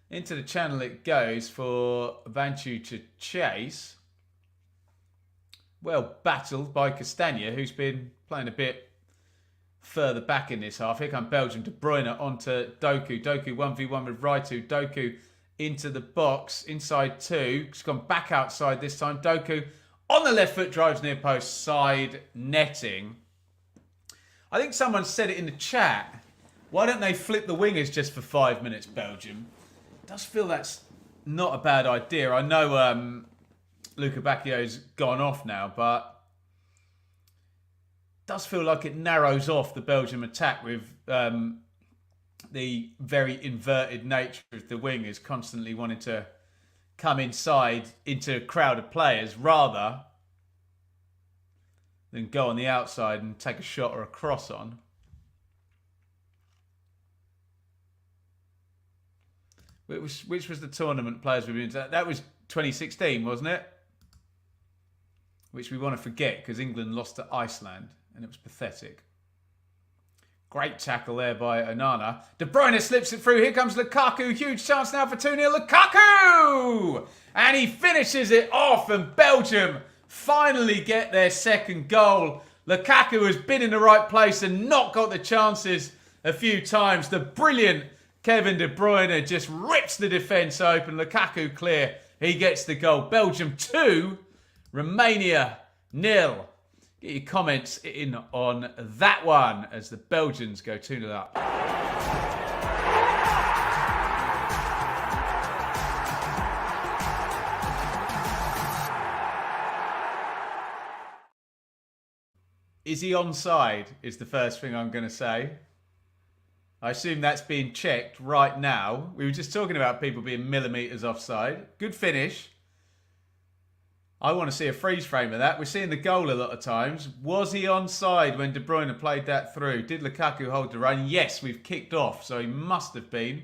S1: Into the channel it goes for Banchu to chase. Well battled by Castagna, who's been playing a bit further back in this half. Here comes Belgium. De Bruyne onto Doku. Doku 1v1 with Raitu. Doku into the box. Inside 2. He's gone back outside this time. Doku on the left foot drives near post. Side netting. I think someone said it in the chat. Why don't they flip the wingers just for 5 minutes, Belgium? It does feel that's not a bad idea. I know Luca Bacchio's gone off now, but it does feel like it narrows off the Belgium attack with the very inverted nature of the wingers constantly wanting to come inside into a crowd of players rather than go on the outside and take a shot or a cross on. Which was the tournament players we've been to? That was 2016, wasn't it? Which we want to forget because England lost to Iceland and it was pathetic. Great tackle there by Onana. De Bruyne slips it through. Here comes Lukaku. Huge chance now for 2-0. Lukaku! And he finishes it off. And Belgium finally get their second goal. Lukaku has been in the right place and not got the chances a few times. The brilliant Kevin De Bruyne just rips the defence open. Lukaku clear. He gets the goal. Belgium 2, Romania 0. Get your comments in on that one as the Belgians go 2-0 up. Is he onside? Is the first thing I'm going to say. I assume that's being checked right now. We were just talking about people being millimetres offside. Good finish. I want to see a freeze frame of that. We're seeing the goal a lot of times. Was he onside when De Bruyne played that through? Did Lukaku hold the run? Yes, we've kicked off, so he must have been.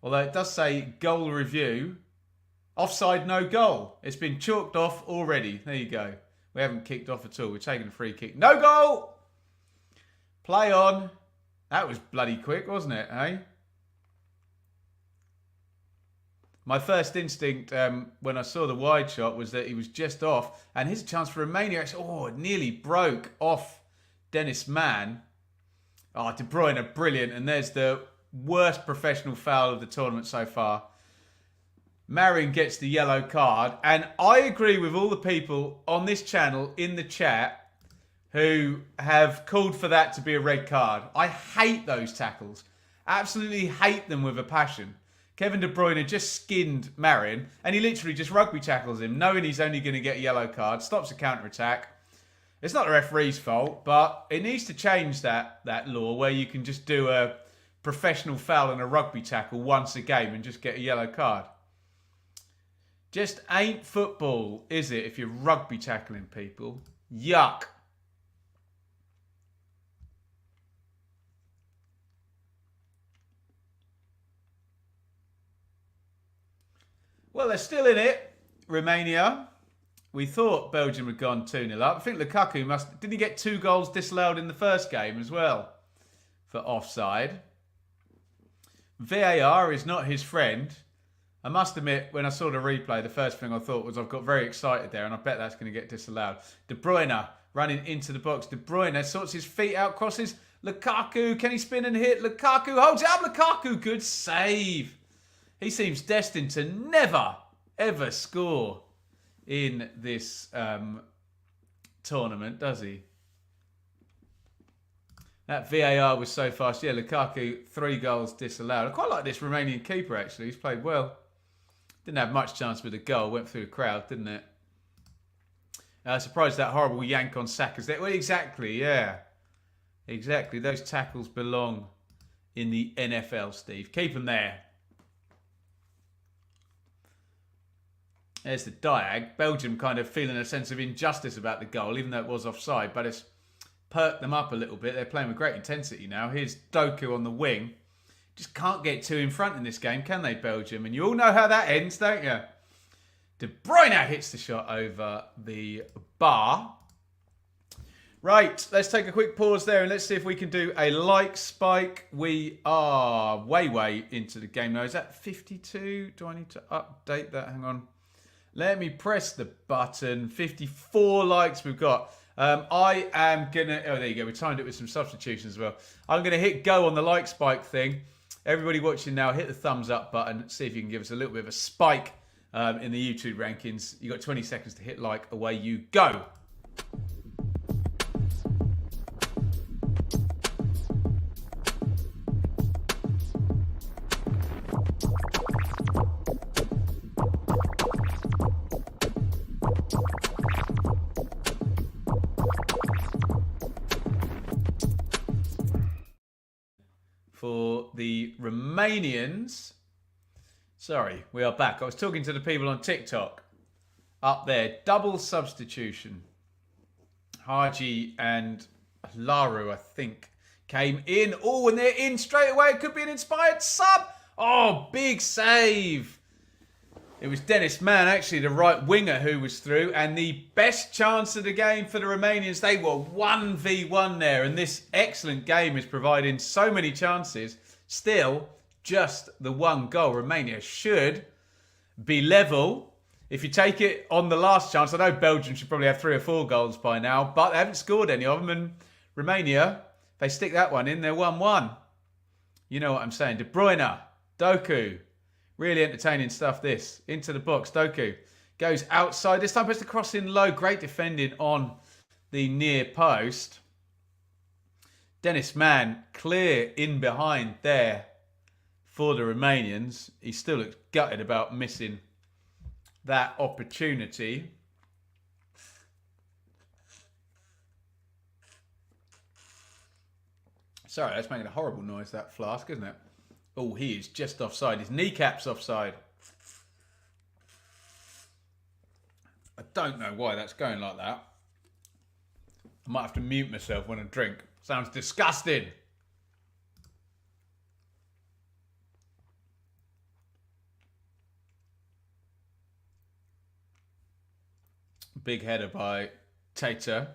S1: Although it does say goal review. Offside, no goal. It's been chalked off already. There you go. We haven't kicked off at all. We're taking a free kick. No goal! Play on. That was bloody quick, wasn't it, eh? My first instinct when I saw the wide shot was that he was just off. And here's a chance for Romania. Oh, it nearly broke off Dennis Mann. Oh, De Bruyne, brilliant. And there's the worst professional foul of the tournament so far. Marion gets the yellow card. And I agree with all the people on this channel in the chat who have called for that to be a red card. I hate those tackles. Absolutely hate them with a passion. Kevin De Bruyne just skinned Marion, and he literally just rugby tackles him, knowing he's only going to get a yellow card, stops a counter-attack. It's not the referee's fault, but it needs to change that law where you can just do a professional foul and a rugby tackle once a game and just get a yellow card. Just ain't football, is it, if you're rugby tackling people? Yuck. Well, they're still in it, Romania. We thought Belgium had gone 2-0 up. I think Lukaku didn't he get 2 goals disallowed in the first game as well for offside? VAR is not his friend. I must admit, when I saw the replay, the first thing I thought was I've got very excited there and I bet that's going to get disallowed. De Bruyne running into the box. De Bruyne sorts his feet out, crosses. Lukaku, can he spin and hit? Lukaku holds it up. Lukaku, good save. He seems destined to never, ever score in this tournament, does he? That VAR was so fast. Yeah, Lukaku, 3 goals disallowed. I quite like this Romanian keeper, actually. He's played well. Didn't have much chance with a goal. Went through the crowd, didn't it? Surprised that horrible yank on Saka's there. Well, exactly, yeah. Exactly. Those tackles belong in the NFL, Steve. Keep them there. There's the diag. Belgium kind of feeling a sense of injustice about the goal, even though it was offside. But it's perked them up a little bit. They're playing with great intensity now. Here's Doku on the wing. Just can't get 2 in front in this game, can they, Belgium? And you all know how that ends, don't you? De Bruyne hits the shot over the bar. Right, let's take a quick pause there and let's see if we can do a like spike. We are way into the game now. Is that 52? Do I need to update that? Hang on. Let me press the button. 54 likes we've got. I am going to... Oh, there you go. We timed it with some substitutions as well. I'm going to hit go on the like spike thing. Everybody watching now, hit the thumbs up button. See if you can give us a little bit of a spike in the YouTube rankings. You've got 20 seconds to hit like. Away you go. For the Romanians. Sorry, we are back. I was talking to the people on TikTok. Up there, double substitution. Haji and Laru, I think, came in. Oh, and they're in straight away. It could be an inspired sub. Oh, big save. It was Dennis Mann, actually, the right winger, who was through. And the best chance of the game for the Romanians. They were 1v1 there. And this excellent game is providing so many chances. Still, just the one goal. Romania should be level. If you take it on the last chance, I know Belgium should probably have 3 or 4 goals by now. But they haven't scored any of them. And Romania, if they stick that one in, they're 1-1. You know what I'm saying. De Bruyne, Doku. Really entertaining stuff, this. Into the box. Doku goes outside. This time puts the cross in low. Great defending on the near post. Dennis Mann clear in behind there for the Romanians. He still looks gutted about missing that opportunity. Sorry, that's making a horrible noise, that flask, isn't it? Oh, he is just offside. His kneecap's offside. I don't know why that's going like that. I might have to mute myself when I drink. Sounds disgusting. Big header by Tater.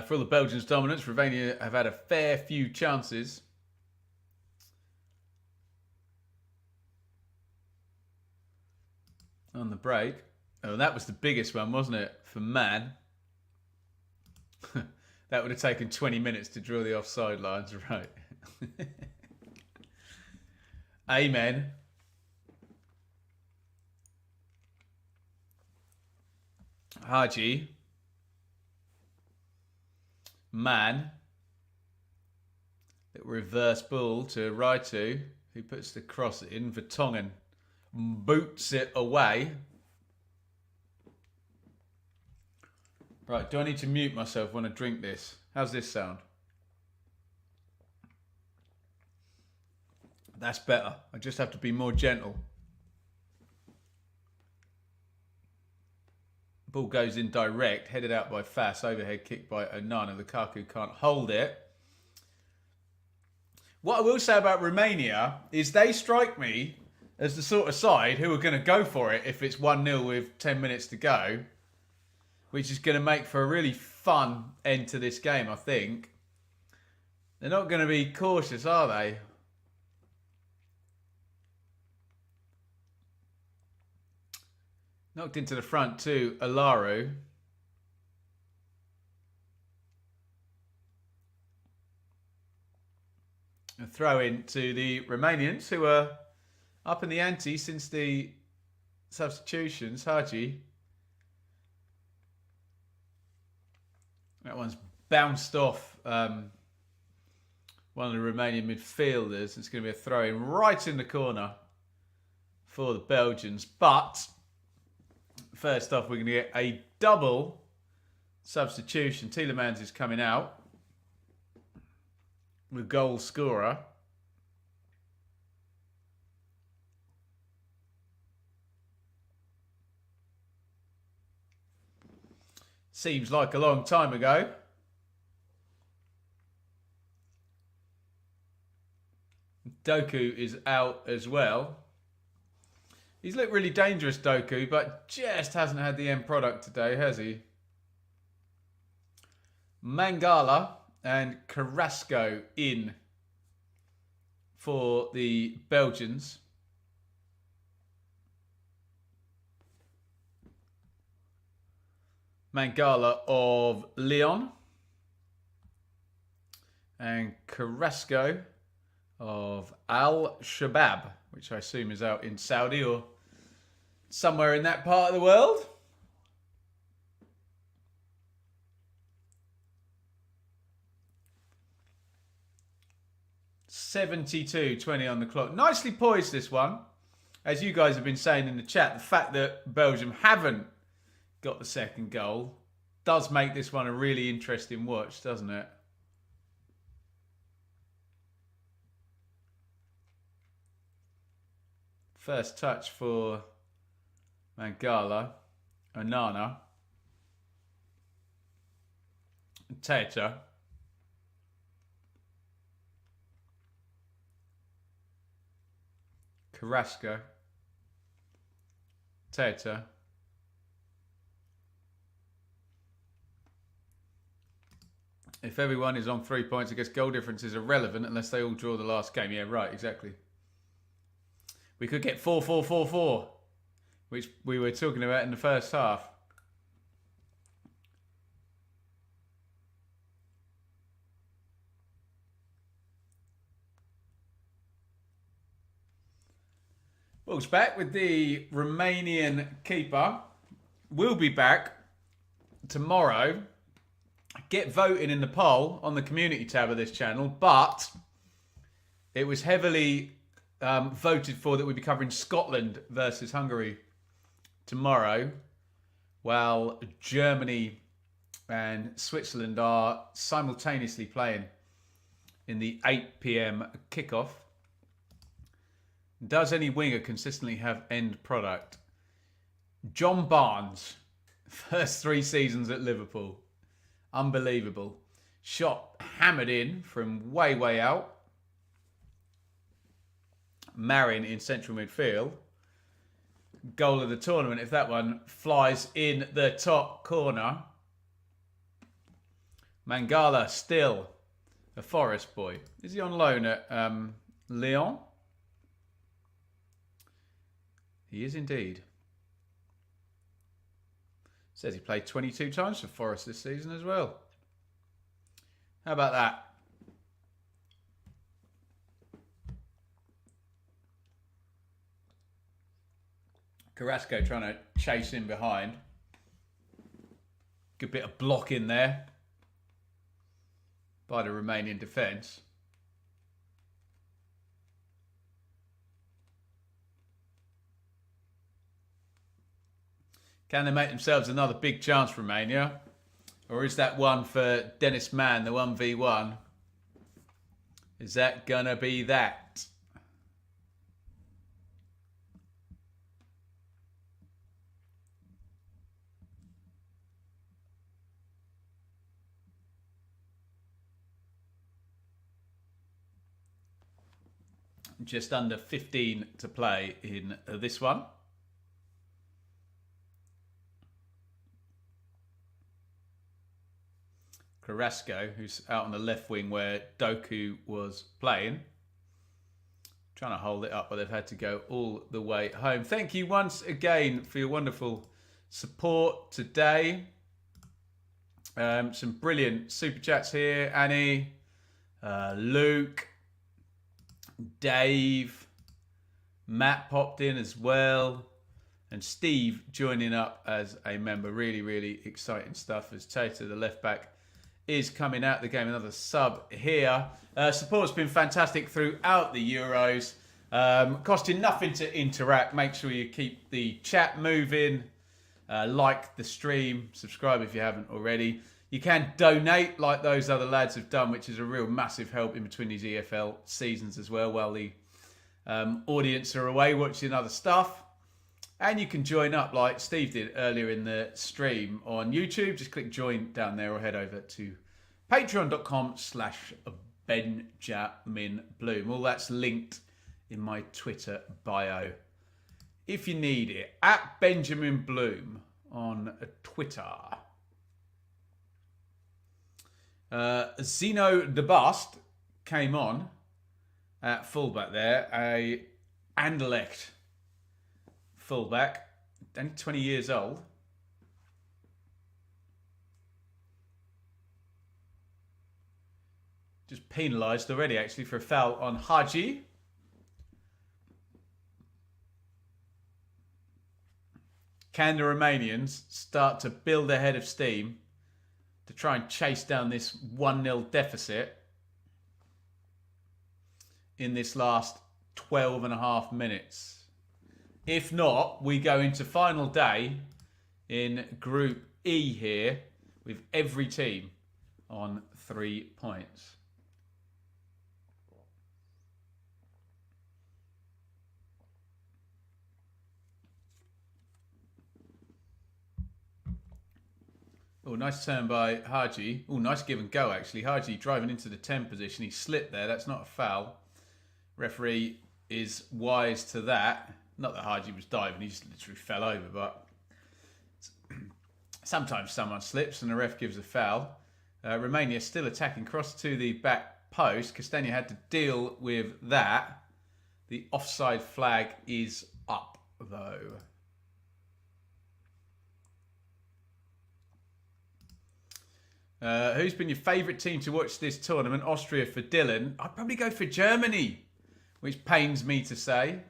S1: For all the Belgians' dominance, Romania have had a fair few chances. On the break. Oh, that was the biggest one, wasn't it? For Mann. That would have taken 20 minutes to draw the offside lines, right? Amen. Haji. Mann. Little reverse ball to Raitu, who puts the cross in. Vertonghen boots it away. Right, do I need to mute myself when I drink this? How's this sound? That's better. I just have to be more gentle. Ball goes in direct, headed out by Fass, overhead kick by Onana. Lukaku can't hold it. What I will say about Romania is they strike me as the sort of side who are going to go for it if it's 1-0 with 10 minutes to go, which is going to make for a really fun end to this game, I think. They're not going to be cautious, are they? Knocked into the front to Alaru. A throw in to the Romanians, who are up in the ante since the substitutions. Haji. That one's bounced off one of the Romanian midfielders. It's going to be a throw in right in the corner for the Belgians. But first off, we're going to get a double substitution. Tielemans is coming out, the goal scorer. Seems like a long time ago. Doku is out as well. He's looked really dangerous, Doku, but just hasn't had the end product today, has he? Mangala and Carrasco in for the Belgians. Mangala of Lyon. And Carrasco of Al-Shabaab, which I assume is out in Saudi or somewhere in that part of the world. $72.20 on the clock. Nicely poised, this one. As you guys have been saying in the chat, the fact that Belgium haven't got the second goal does make this one a really interesting watch, doesn't it? First touch for Mangala. Onana. Teta. Carrasco. Teta. If everyone is on 3 points, I guess goal difference is irrelevant unless they all draw the last game. Yeah, right, exactly. We could get 4-4-4-4, which we were talking about in the first half. Wolves back with the Romanian keeper. We'll be back tomorrow. Get voting in the poll on the community tab of this channel, but it was heavily voted for that we'd be covering Scotland versus Hungary tomorrow, while Germany and Switzerland are simultaneously playing in the 8 p.m. kickoff. Does any winger consistently have end product? John Barnes, first 3 seasons at Liverpool. Unbelievable. Shot hammered in from way, way out. Marin in central midfield. Goal of the tournament if that one flies in the top corner. Mangala still a Forest boy. Is he on loan at Lyon? He is indeed. Says he played 22 times for Forest this season as well. How about that? Carrasco trying to chase in behind. Good bit of block in there by the Romanian defence. Can they make themselves another big chance, Romania? Or is that one for Dennis Mann, the 1v1? Is that going to be that? Just under 15 to play in this one. Carrasco, who's out on the left wing where Doku was playing. Trying to hold it up, but they've had to go all the way home. Thank you once again for your wonderful support today. Some brilliant super chats here. Annie, Luke, Dave, Matt popped in as well, and Steve joining up as a member. Really, really exciting stuff as Tata, the left back, is coming out of the game. Another sub here. Support's been fantastic throughout the Euros. Costing nothing to interact. Make sure you keep the chat moving. Like the stream. Subscribe if you haven't already. You can donate like those other lads have done, which is a real massive help in between these EFL seasons as well, while the audience are away watching other stuff. And you can join up like Steve did earlier in the stream on YouTube. Just click join down there or head over to patreon.com/BenjaminBloom. All that's linked in my Twitter bio if you need it. At Benjamin Bloom on Twitter. Zeno de Bust came on at fullback there. A Anderlecht fullback, only 20 years old. Just penalised already, actually, for a foul on Haji. Can the Romanians start to build their head of steam to try and chase down this 1-0 deficit in this last 12 and a half minutes? If not, we go into final day in Group E here with every team on 3 points. Oh, nice turn by Haji. Oh, nice give and go, actually. Haji driving into the 10 position. He slipped there. That's not a foul. Referee is wise to that. Not that Haji was diving. He just literally fell over. But sometimes someone slips and the ref gives a foul. Romania still attacking. Cross to the back post. Castagna had to deal with that. The offside flag is up, though. Who's been your favourite team to watch this tournament? Austria for Dylan. I'd probably go for Germany, which pains me to say,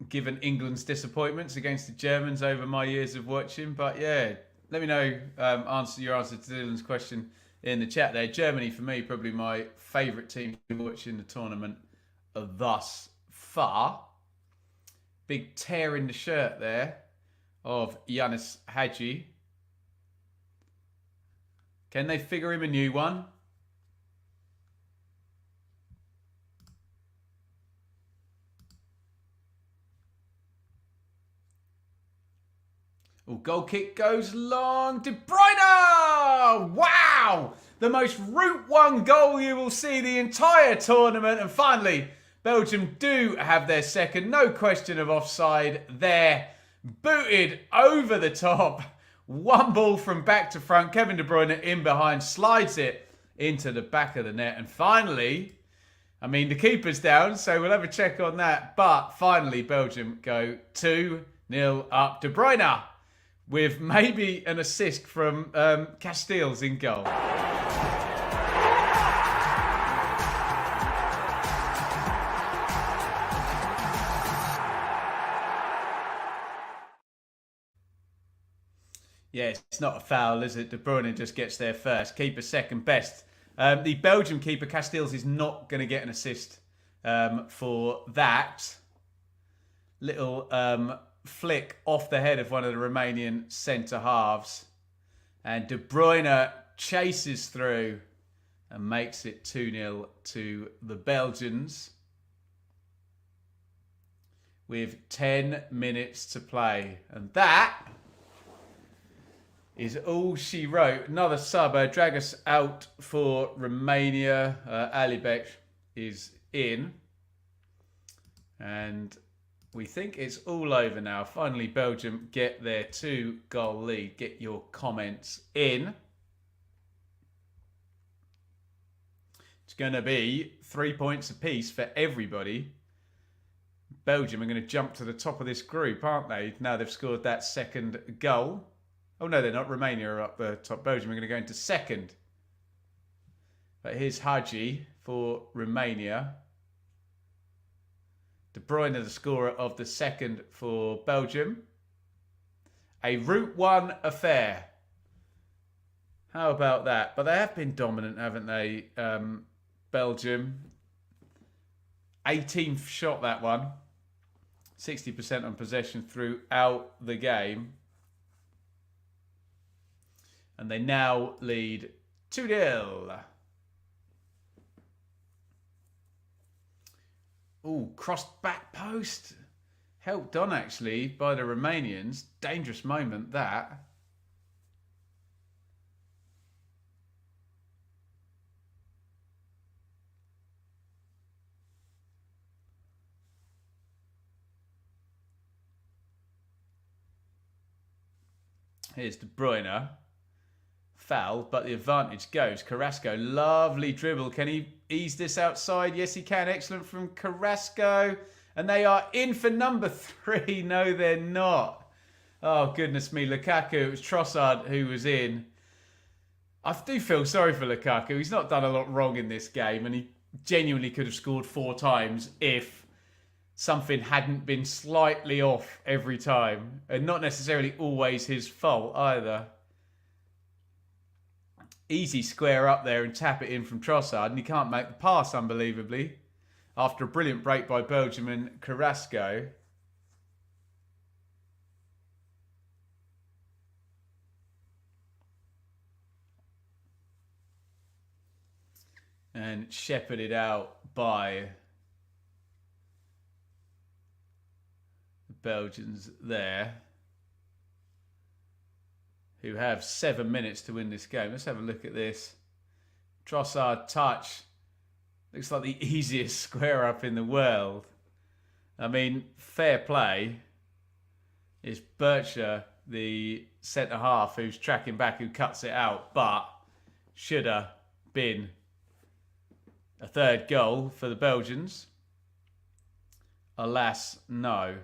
S1: given England's disappointments against the Germans over my years of watching. But yeah, let me know your answer to Dylan's question in the chat there. Germany, for me, probably my favourite team to watch in the tournament thus far. Big tear in the shirt there of Yanis Hadji. Can they figure him a new one? Oh, goal kick goes long. De Bruyne! Wow! The most Route 1 goal you will see the entire tournament. And finally, Belgium do have their second. No question of offside there. Booted over the top. One ball from back to front. Kevin De Bruyne in behind. Slides it into the back of the net. And finally, I mean, the keeper's down, so we'll have a check on that. But finally, Belgium go 2-0 up. De Bruyne with maybe an assist from Castells in goal. Yeah, it's not a foul, is it? De Bruyne just gets there first. Keeper second best. The Belgium keeper, Castells, is not going to get an assist for that. Little flick off the head of one of the Romanian centre-halves. And De Bruyne chases through and makes it 2-0 to the Belgians. With 10 minutes to play. And that is all she wrote. Another sub, drag us out for Romania. Alibek is in. And we think it's all over now. Finally, Belgium get their 2-goal lead. Get your comments in. It's going to be 3 points apiece for everybody. Belgium are going to jump to the top of this group, aren't they? Now they've scored that second goal. Oh, no, they're not. Romania are up the top. Belgium are going to go into second. But here's Hadji for Romania. De Bruyne, the scorer of the second for Belgium. A Route 1 affair. How about that? But they have been dominant, haven't they? Belgium. 18th shot, that one. 60% on possession throughout the game. And they now lead 2-0. Ooh, crossed back post. Helped on, actually, by the Romanians. Dangerous moment, that. Here's De Bruyne. Foul, but the advantage goes. Carrasco, lovely dribble. Can he ease this outside? Yes, he can. Excellent from Carrasco. And they are in for number 3. No, they're not. Oh, goodness me. Lukaku, it was Trossard who was in. I do feel sorry for Lukaku. He's not done a lot wrong in this game, and he genuinely could have scored 4 times if something hadn't been slightly off every time. And not necessarily always his fault either. Easy square up there and tap it in from Trossard, and he can't make the pass, unbelievably, after a brilliant break by Belgium and Carrasco. And shepherded out by the Belgians there. who have 7 minutes to win this game. Let's have a look at this. Trossard touch. Looks like the easiest square up in the world. I mean, fair play. It's Bircher, the centre half, who's tracking back, who cuts it out, but should have been a third goal for the Belgians. Alas, no.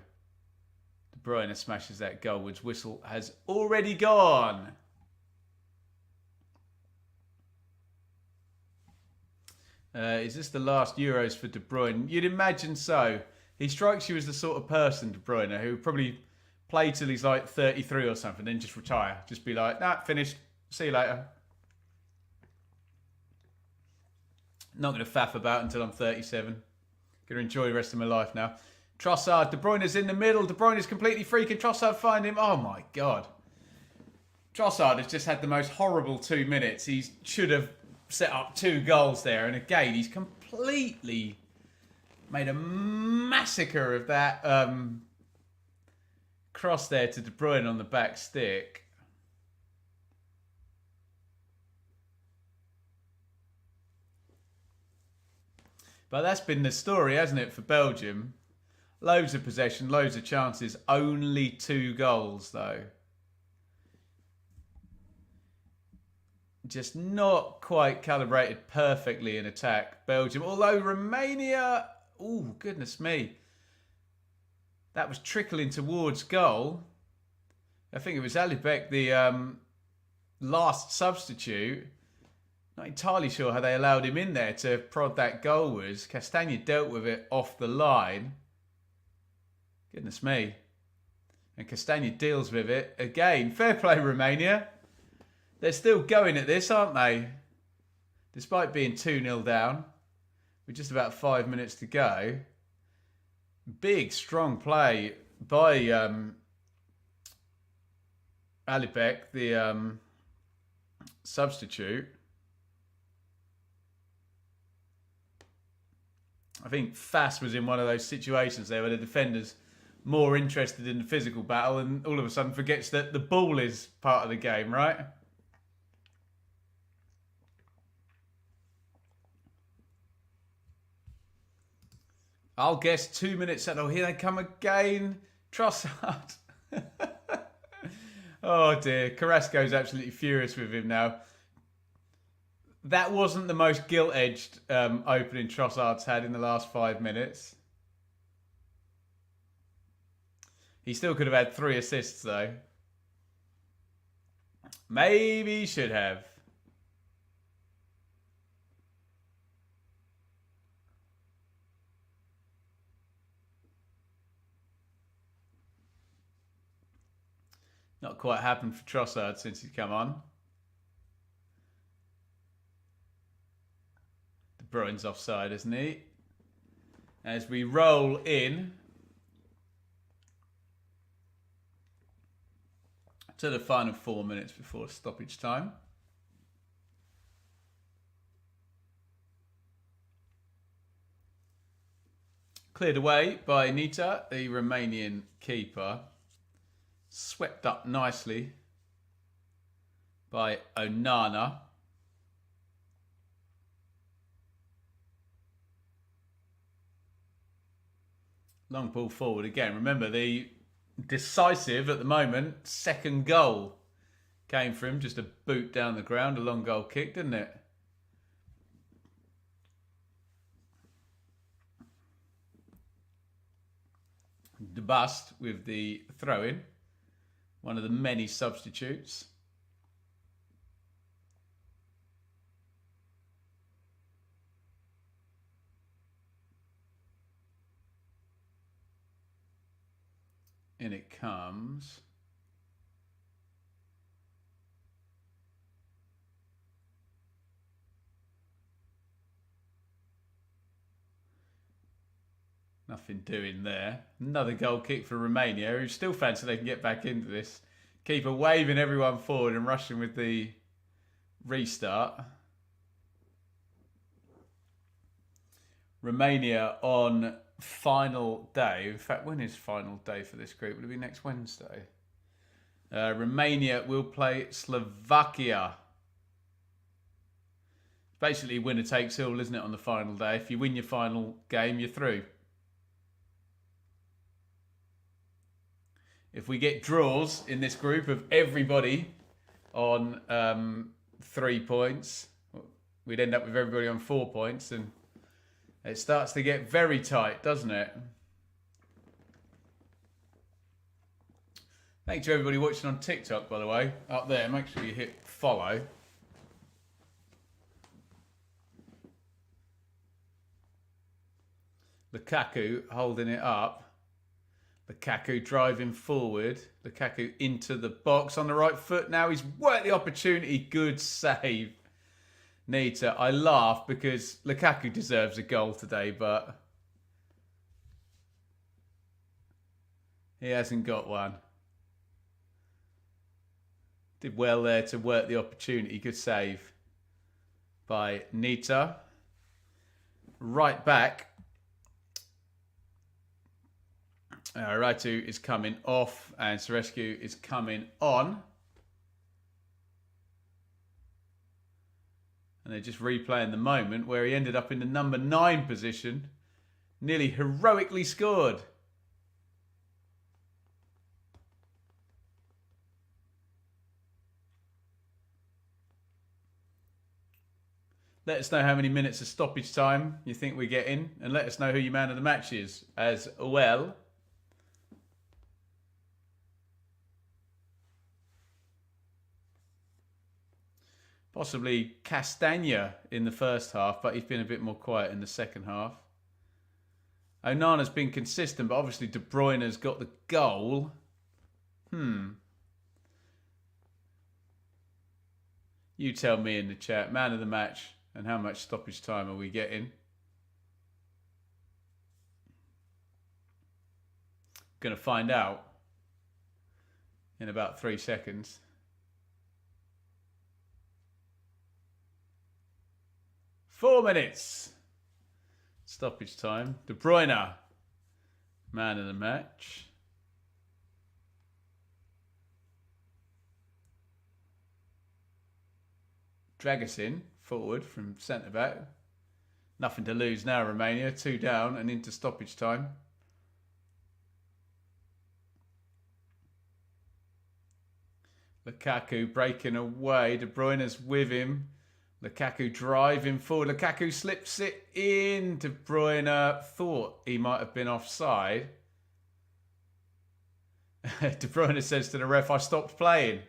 S1: De Bruyne smashes that goal, which whistle has already gone. Is this the last Euros for De Bruyne? You'd imagine so. He strikes you as the sort of person, De Bruyne, who probably play till he's like 33 or something, then just retire. Just be like, nah, finished. See you later. Not going to faff about until I'm 37. Going to enjoy the rest of my life now. Trossard, De Bruyne's in the middle. De Bruyne is completely free. Can Trossard find him? Oh my God. Trossard has just had the most horrible 2 minutes. He should have set up 2 goals there. And again, he's completely made a massacre of that cross there to De Bruyne on the back stick. But that's been the story, hasn't it, for Belgium? Loads of possession, loads of chances, only 2 goals, though. Just not quite calibrated perfectly in attack, Belgium. Although Romania, oh, goodness me. That was trickling towards goal. I think it was Alibek, the last substitute. Not entirely sure how they allowed him in there to prod that goal was. Castagna dealt with it off the line. Goodness me. And Castagna deals with it again. Fair play, Romania. They're still going at this, aren't they? Despite being 2-0 down. With just about 5 minutes to go. Big, strong play by Alibek, the substitute. I think Fass was in one of those situations there where the defender's more interested in the physical battle and all of a sudden forgets that the ball is part of the game, right? I'll guess 2 minutes. Oh, here they come again. Trossard. Oh dear. Carrasco's absolutely furious with him now. That wasn't the most gilt-edged opening Trossard's had in the last 5 minutes. He still could have had 3 assists, though. Maybe he should have. Not quite happened for Trossard since he's come on. De Bruyne's offside, isn't he? As we roll in to the final 4 minutes before stoppage time. Cleared away by Nita, the Romanian keeper. Swept up nicely by Onana. Long ball forward again. Remember, the decisive at the moment second goal came from him. Just a boot down the ground, a long goal kick, didn't it? De Bust with the throw-in. One of the many substitutes. In it comes. Nothing doing there. Another goal kick for Romania, who still fancy they can get back into this. Keeper waving everyone forward and rushing with the restart. Romania on final day. In fact, when is final day for this group? Will it be next Wednesday? Romania will play Slovakia. Basically, winner takes all, isn't it, on the final day? If you win your final game, you're through. If we get draws in this group of everybody on 3 points, we'd end up with everybody on 4 points, and it starts to get very tight, doesn't it? Thanks to everybody watching on TikTok, by the way. Up there, make sure you hit follow. Lukaku holding it up. Lukaku driving forward. Lukaku into the box on the right foot. Now he's worked the opportunity. Good save. Nita, I laugh because Lukaku deserves a goal today, but he hasn't got one. Did well there to work the opportunity. Good save by Nita. Right back. Ratu is coming off and Serescu is coming on. And they're just replaying the moment where he ended up in the number 9 position. Nearly heroically scored. Let us know how many minutes of stoppage time you think we're getting. And let us know who your man of the match is as well. Possibly Castagna in the first half, but he's been a bit more quiet in the second half. Onana's been consistent, but obviously De Bruyne's got the goal. You tell me in the chat, man of the match, and how much stoppage time are we getting? Going to find out in about 3 seconds. Four minutes. Stoppage time. De Bruyne, man of the match. Dragusin forward from centre back. Nothing to lose now, Romania. 2 down and into stoppage time. Lukaku breaking away. De Bruyne's with him. Lukaku driving forward. Lukaku slips it in. De Bruyne thought he might have been offside. De Bruyne says to the ref, I stopped playing.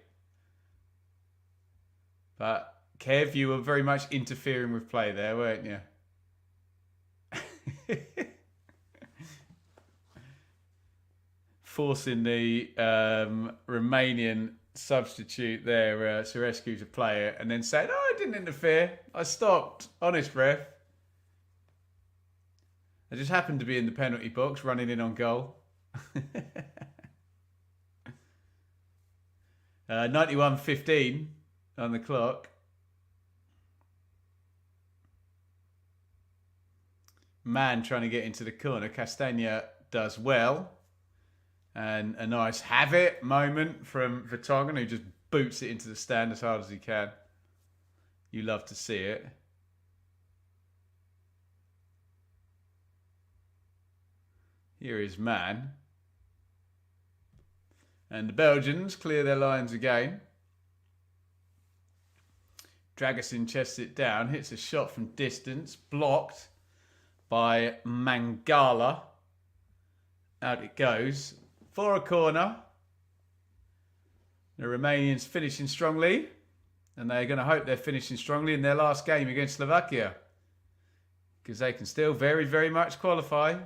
S1: But Kev, you were very much interfering with play there, weren't you? Forcing the Romanian substitute there, Serescu, to play it, and then said, oh, I didn't interfere. I stopped. Honest, ref. I just happened to be in the penalty box, running in on goal. 91:15 on the clock. Man trying to get into the corner. Castagna does well. And a nice have it moment from Vertonghen, who just boots it into the stand as hard as he can. You love to see it. Here is Man. And the Belgians clear their lines again. Dragusin chests it down, hits a shot from distance, blocked by Mangala. Out it goes for a corner. The Romanians finishing strongly, and they're going to hope they're finishing strongly in their last game against Slovakia, because they can still very, very much qualify.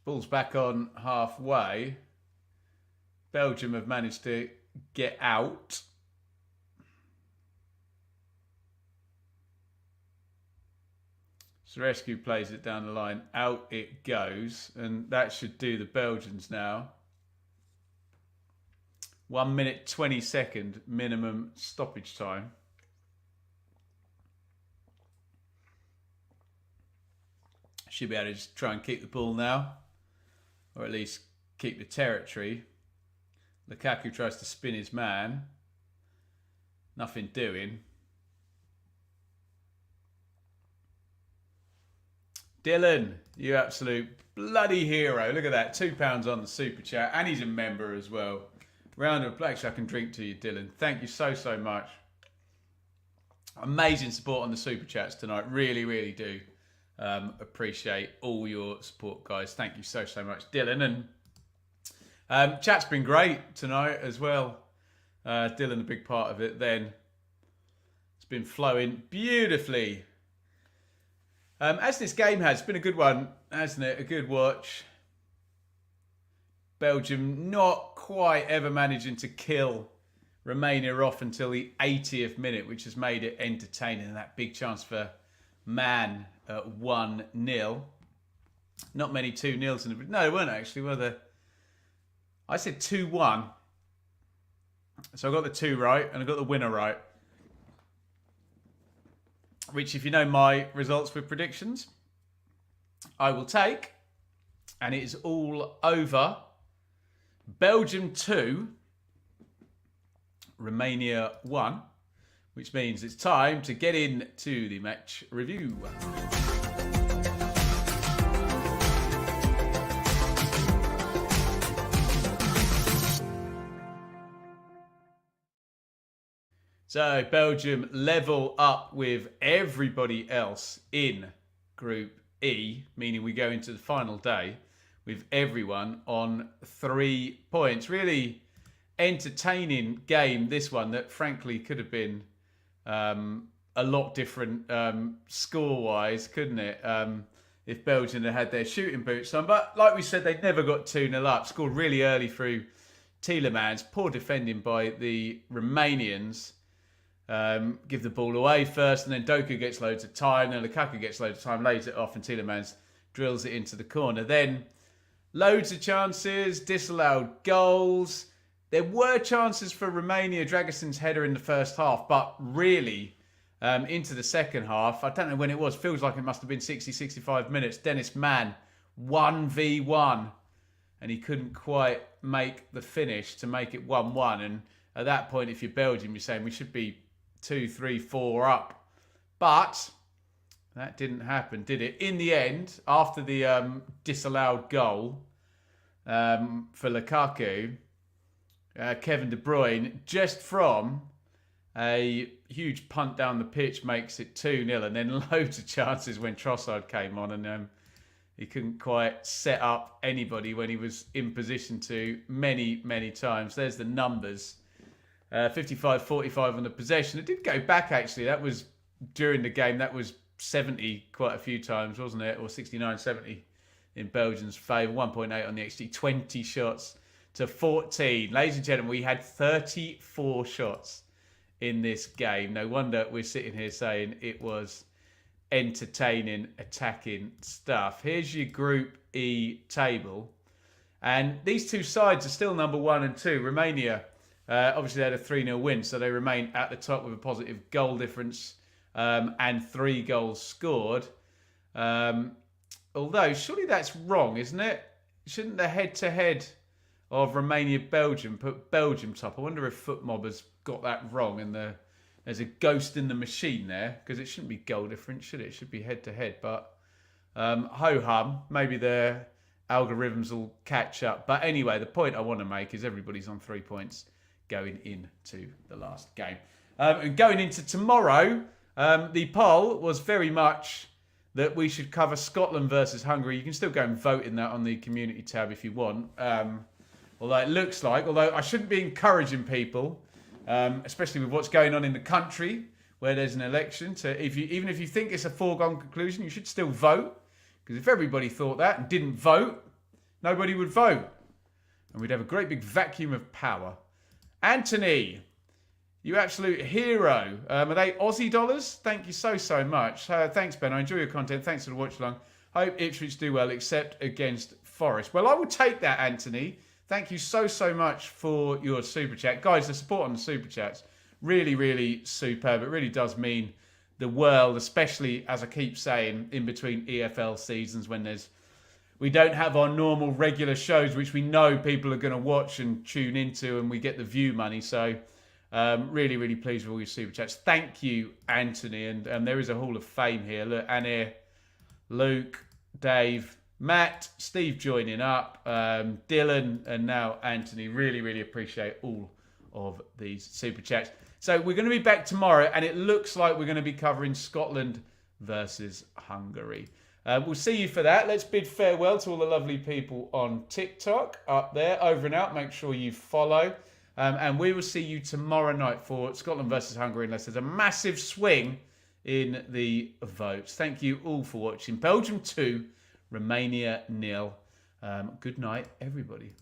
S1: Ball's back on halfway. Belgium have managed to get out. Serescu plays it down the line. Out it goes. And that should do the Belgians now. 1 minute 20-second minimum stoppage time. Should be able to just try and keep the ball now, or at least keep the territory. Lukaku tries to spin his man. Nothing doing. Dylan, you absolute bloody hero. Look at that. £2 on the super chat. And he's a member as well. Round of applause. I can drink to you, Dylan. Thank you so, so much. Amazing support on the super chats tonight. Really, really do appreciate all your support, guys. Thank you so, so much, Dylan. And chat's been great tonight as well. Dylan, a big part of it then. It's been flowing beautifully. As this game has, it's been a good one, hasn't it? A good watch. Belgium not quite ever managing to kill Romania off until the 80th minute, which has made it entertaining. And that big chance for Man at 1-0. Not many 2-0s in the... No, there weren't actually, were there? I said 2-1. So I got the 2 right and I got the winner right. Which, if you know my results with predictions, I will take. And it is all over. Belgium 2, Romania 1, which means it's time to get into the match review. So Belgium level up with everybody else in Group E, meaning we go into the final day with everyone on 3 points. Really entertaining game, this one, that frankly could have been a lot different score-wise, couldn't it? If Belgium had their shooting boots on. But like we said, they never got 2-0 up. Scored really early through Tielemans. Poor defending by the Romanians. Give the ball away first, and then Doku gets loads of time. Then Lukaku gets loads of time, lays it off, and Tielemans drills it into the corner. Then loads of chances, disallowed goals. There were chances for Romania, Dragoson's header in the first half, but really into the second half, I don't know when it was, feels like it must have been 60, 65 minutes. Dennis Mann, 1v1, and he couldn't quite make the finish to make it 1-1. And at that point, if you're Belgium, you're saying we should be 2, 3, 4 up. But that didn't happen, did it? In the end, after the disallowed goal for Lukaku, Kevin De Bruyne, just from a huge punt down the pitch, makes it 2-0. And then loads of chances when Trossard came on, and he couldn't quite set up anybody when he was in position to many, many times. There's the numbers. 55-45 on the possession. It did go back, actually. That was during the game. That was 70 quite a few times, wasn't it? Or 69-70 in Belgium's favour. 1.8 on the XG. 20 shots to 14. Ladies and gentlemen, we had 34 shots in this game. No wonder we're sitting here saying it was entertaining, attacking stuff. Here's your Group E table. And these two sides are still number 1 and 2. Romania... obviously, they had a 3-0 win, so they remain at the top with a positive goal difference and 3 goals scored. Although, surely that's wrong, isn't it? Shouldn't the head-to-head of Romania-Belgium put Belgium top? I wonder if FootMob has got that wrong and there's a ghost in the machine there, because it shouldn't be goal difference, should it? It should be head-to-head, but ho-hum, maybe their algorithms will catch up. But anyway, the point I want to make is everybody's on 3 points going into the last game. And going into tomorrow, the poll was very much that we should cover Scotland versus Hungary. You can still go and vote in that on the community tab if you want. Although it looks like, although I shouldn't be encouraging people, especially with what's going on in the country where there's an election, even if you think it's a foregone conclusion, you should still vote. Because if everybody thought that and didn't vote, nobody would vote. And we'd have a great big vacuum of power. Anthony, you absolute hero. Are they Aussie dollars? Thank you so, so much. Thanks, Ben. I enjoy your content. Thanks for the watch along. Hope Ipswich do well, except against Forest. Well, I will take that, Anthony. Thank you so much for your super chat. Guys, the support on the super chats, really superb. It really does mean the world, especially, as I keep saying, in between EFL seasons when we don't have our normal regular shows, which we know people are going to watch and tune into, and we get the view money. So really pleased with all your super chats. Thank you, Anthony. And there is a Hall of Fame here. Look, Anir, Luke, Dave, Matt, Steve joining up, Dylan, and now Anthony. Really appreciate all of these super chats. So we're going to be back tomorrow, and it looks like we're going to be covering Scotland versus Hungary. We'll see you for that. Let's bid farewell to all the lovely people on TikTok up there. Over and out. Make sure you follow. And we will see you tomorrow night for Scotland versus Hungary, unless there's a massive swing in the votes. Thank you all for watching. Belgium 2, Romania 0. Good night, everybody.